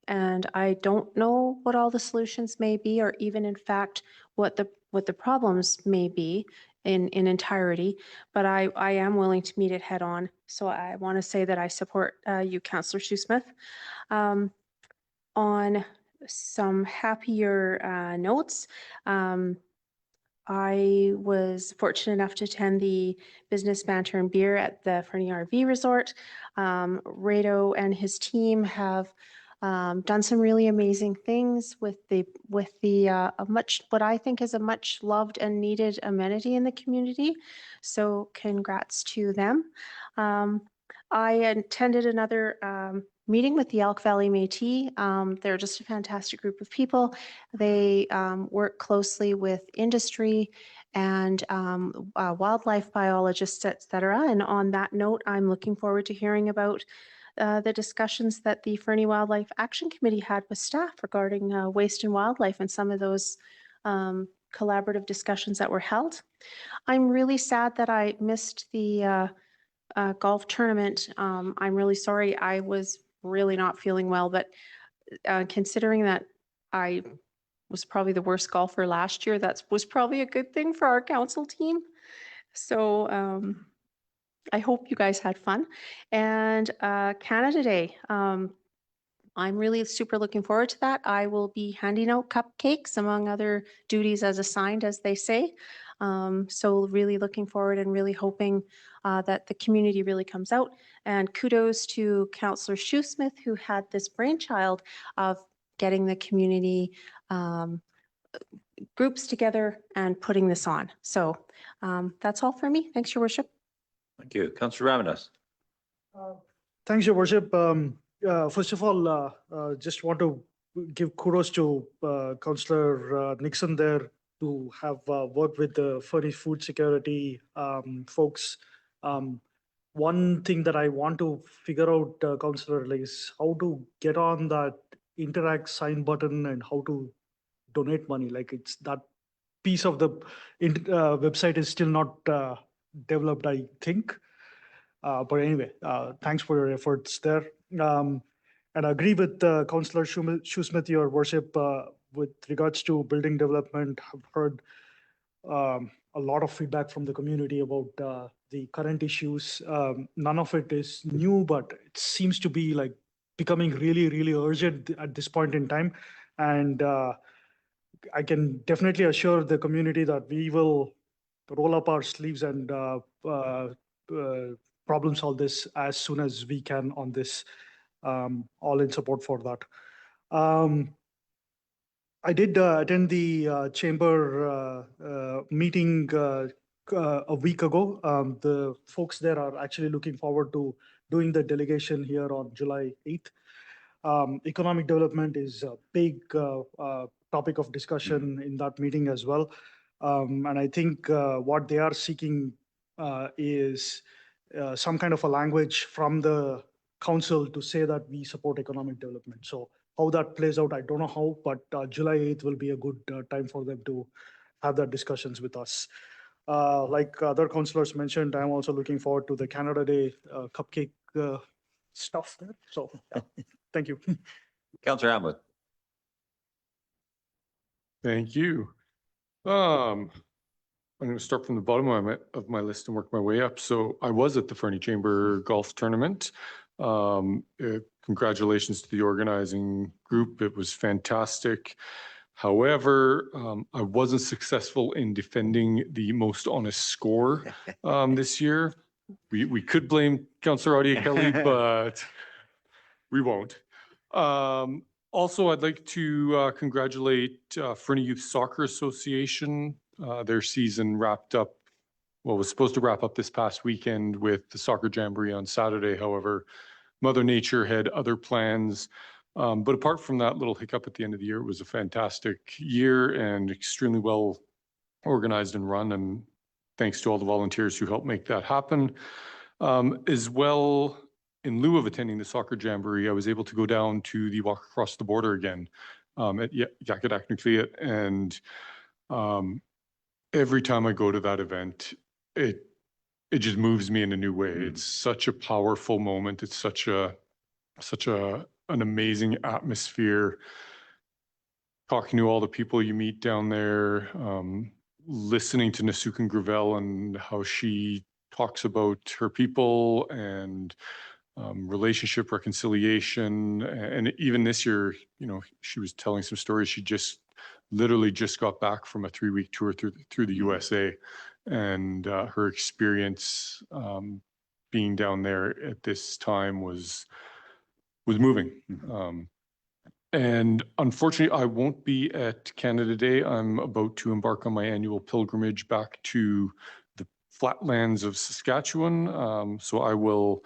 And I don't know what all the solutions may be, or even in fact, what the problems may be in entirety, but I am willing to meet it head on. So I want to say that I support you, Councillor Shoesmith. On some happier notes, I was fortunate enough to attend the Business Banter and Beer at the Fernie RV Resort. Rado and his team have done some really amazing things with the what I think is a much loved and needed amenity in the community. So congrats to them. I attended another meeting with the Elk Valley Métis. They're just a fantastic group of people. They work closely with industry and wildlife biologists, et cetera. And on that note, I'm looking forward to hearing about the discussions that the Fernie Wildlife Action Committee had with staff regarding waste and wildlife, and some of those collaborative discussions that were held. I'm really sad that I missed the golf tournament. I'm really sorry. I was really not feeling well, but considering that I was probably the worst golfer last year, that was probably a good thing for our council team. So I hope you guys had fun. And Canada Day, I'm really super looking forward to that. I will be handing out cupcakes, among other duties as assigned, as they say. So really looking forward and really hoping that the community really comes out. And kudos to Councillor Shoesmith, who had this brainchild of getting the community groups together and putting this on. So that's all for me. Thanks, Your Worship. Thank you. Councillor Ramadas. Thanks, Your Worship. First of all, just want to give kudos to Councillor Nixon there to have worked with the Fernie Food Security folks. One thing that I want to figure out, Councillor, is how to get on that interact sign button and how to donate money. Like, it's that piece of the website is still not developed, I think. But anyway, thanks for your efforts there. And I agree with Councillor Shoesmith, Your Worship, with regards to building development. I've heard a lot of feedback from the community about the current issues. None of it is new, but it seems to be like becoming really, really urgent at this point in time. And I can definitely assure the community that we will roll up our sleeves and problem solve this as soon as we can on this. All in support for that. I did attend the chamber meeting a week ago. The folks there are actually looking forward to doing the delegation here on July 8th. Economic development is a big topic of discussion in that meeting as well. And I think what they are seeking is some kind of a language from the council to say that we support economic development. So how that plays out, I don't know how, but July 8th will be a good time for them to have that discussions with us. Like other councillors mentioned, I'm also looking forward to the Canada Day cupcake stuff there. So yeah. Thank you. Councillor Hamlet. Thank you. I'm going to start from the bottom of my list and work my way up. So I was at the Fernie Chamber Golf Tournament. Congratulations to the organizing group. It was fantastic. However, I wasn't successful in defending the most honest score this year. We could blame Councillor Audia Kelly, but we won't. Also, I'd like to congratulate Fernie Youth Soccer Association. Their season wrapped up, well, was supposed to wrap up this past weekend with the soccer jamboree on Saturday. However, Mother Nature had other plans. But apart from that little hiccup at the end of the year, it was a fantastic year and extremely well organized and run. And thanks to all the volunteers who helped make that happen. As well, in lieu of attending the soccer jamboree, I was able to go down to the Walk Across the Border again at Yakitat. And every time I go to that event, it just moves me in a new way. It's such a powerful moment. It's such an amazing atmosphere. Talking to all the people you meet down there, listening to Nasukan Gravel and how she talks about her people and relationship reconciliation. And even this year, you know, she was telling some stories. She literally just got back from a 3-week tour through the USA, and her experience being down there at this time was moving. And unfortunately, I won't be at Canada Day. I'm about to embark on my annual pilgrimage back to the flatlands of Saskatchewan. So I will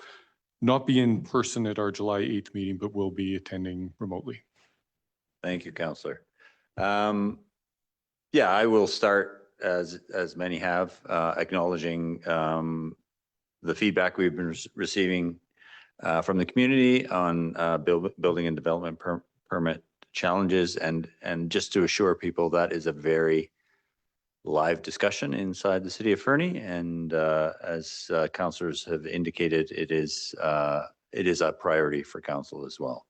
not be in person at our July 8th meeting, but will be attending remotely. Thank you, Councillor. Yeah, I will start as many have, acknowledging the feedback we've been receiving from the community on building and development permit challenges, and just to assure people that is a very live discussion inside the city of Fernie, and as councillors have indicated, it is a priority for council as well.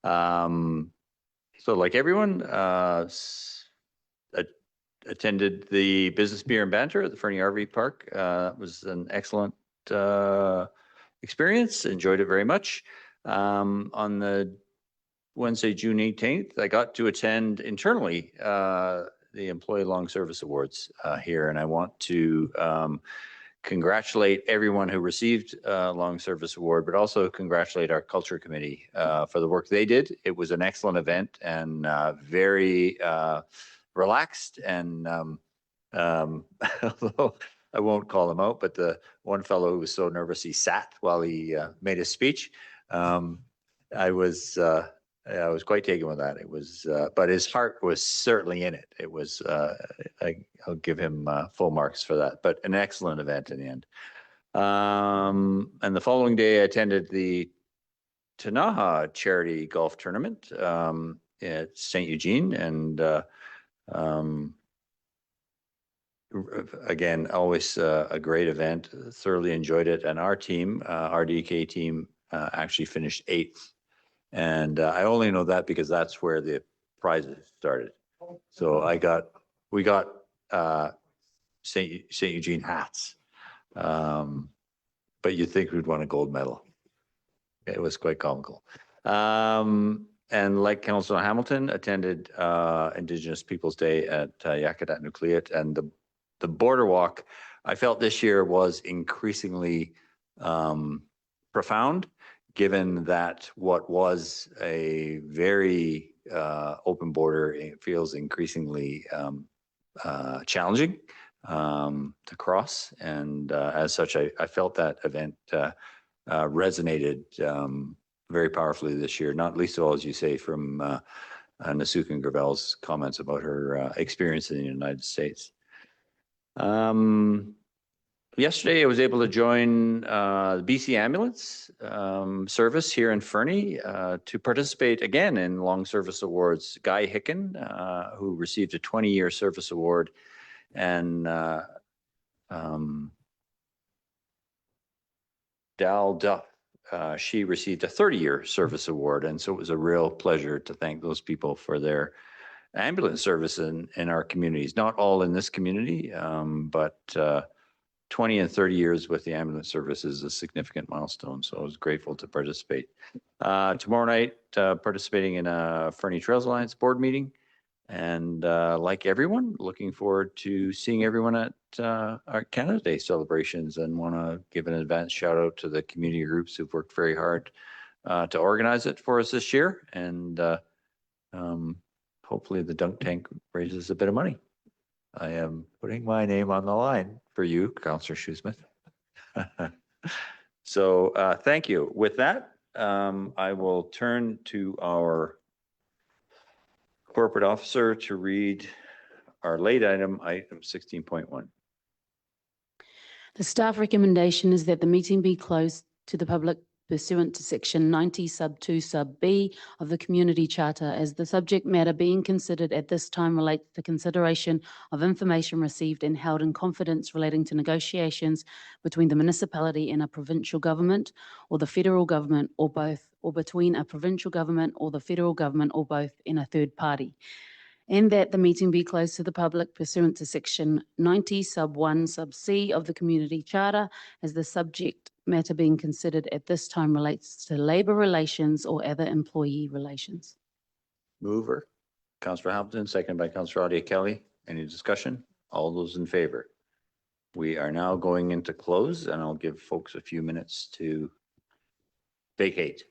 So like everyone, attended the business beer and banter at the Fernie RV Park. It was an excellent experience. Enjoyed it very much. On the Wednesday, June 18th, I got to attend internally the Employee Long Service Awards here, and I want to congratulate everyone who received a Long Service Award, but also congratulate our Culture Committee for the work they did. It was an excellent event and very relaxed, and although I won't call him out, but the one fellow who was so nervous he sat while he made his speech. I was quite taken with that. It was, but his heart was certainly in it. It was, I'll give him full marks for that, but an excellent event in the end. And the following day, I attended the Tanaha Charity Golf Tournament at St. Eugene, and again, always a great event. Thoroughly enjoyed it, and our team, our DK team, actually finished 8th. And I only know that because that's where the prizes started. So we got St. Eugene hats. But you'd think we'd won a gold medal. It was quite comical. And like Councillor Hamilton, attended Indigenous Peoples Day at Yakutat Nucleate, and the border walk, I felt this year was increasingly profound, given that what was a very open border, it feels increasingly challenging to cross. And as such, I felt that event resonated very powerfully this year, not least of all, as you say, from Nasukan Gravel's comments about her experience in the United States. Yesterday, I was able to join the BC Ambulance service here in Fernie to participate again in Long Service Awards. Guy Hicken, who received a 20-year service award, and Dal Duff, she received a 30-year service award. And so it was a real pleasure to thank those people for their ambulance service in our communities. Not all in this community, but 20 and 30 years with the ambulance service is a significant milestone. So I was grateful to participate. Tomorrow night, participating in a Fernie Trails Alliance board meeting. And like everyone, looking forward to seeing everyone at our Canada Day celebrations, and want to give an advance shout out to the community groups who've worked very hard to organize it for us this year. And hopefully the dunk tank raises a bit of money. I am putting my name on the line for you, Councillor Shoesmith. So thank you. With that, I will turn to our corporate officer to read our late item 16.1. The staff recommendation is that the meeting be closed to the public pursuant to section 90 sub 2 sub B of the Community Charter, as the subject matter being considered at this time relates to consideration of information received and held in confidence relating to negotiations between the municipality and a provincial government or the federal government, or both, or between a provincial government or the federal government, or both, and a third party. And that the meeting be closed to the public pursuant to section 90 sub 1 sub C of the Community Charter, as the subject matter being considered at this time relates to labour relations or other employee relations. Mover, Councillor Hamilton, second by Councillor Audia Kelly. Any discussion? All those in favor? We are now going into close, and I'll give folks a few minutes to vacate.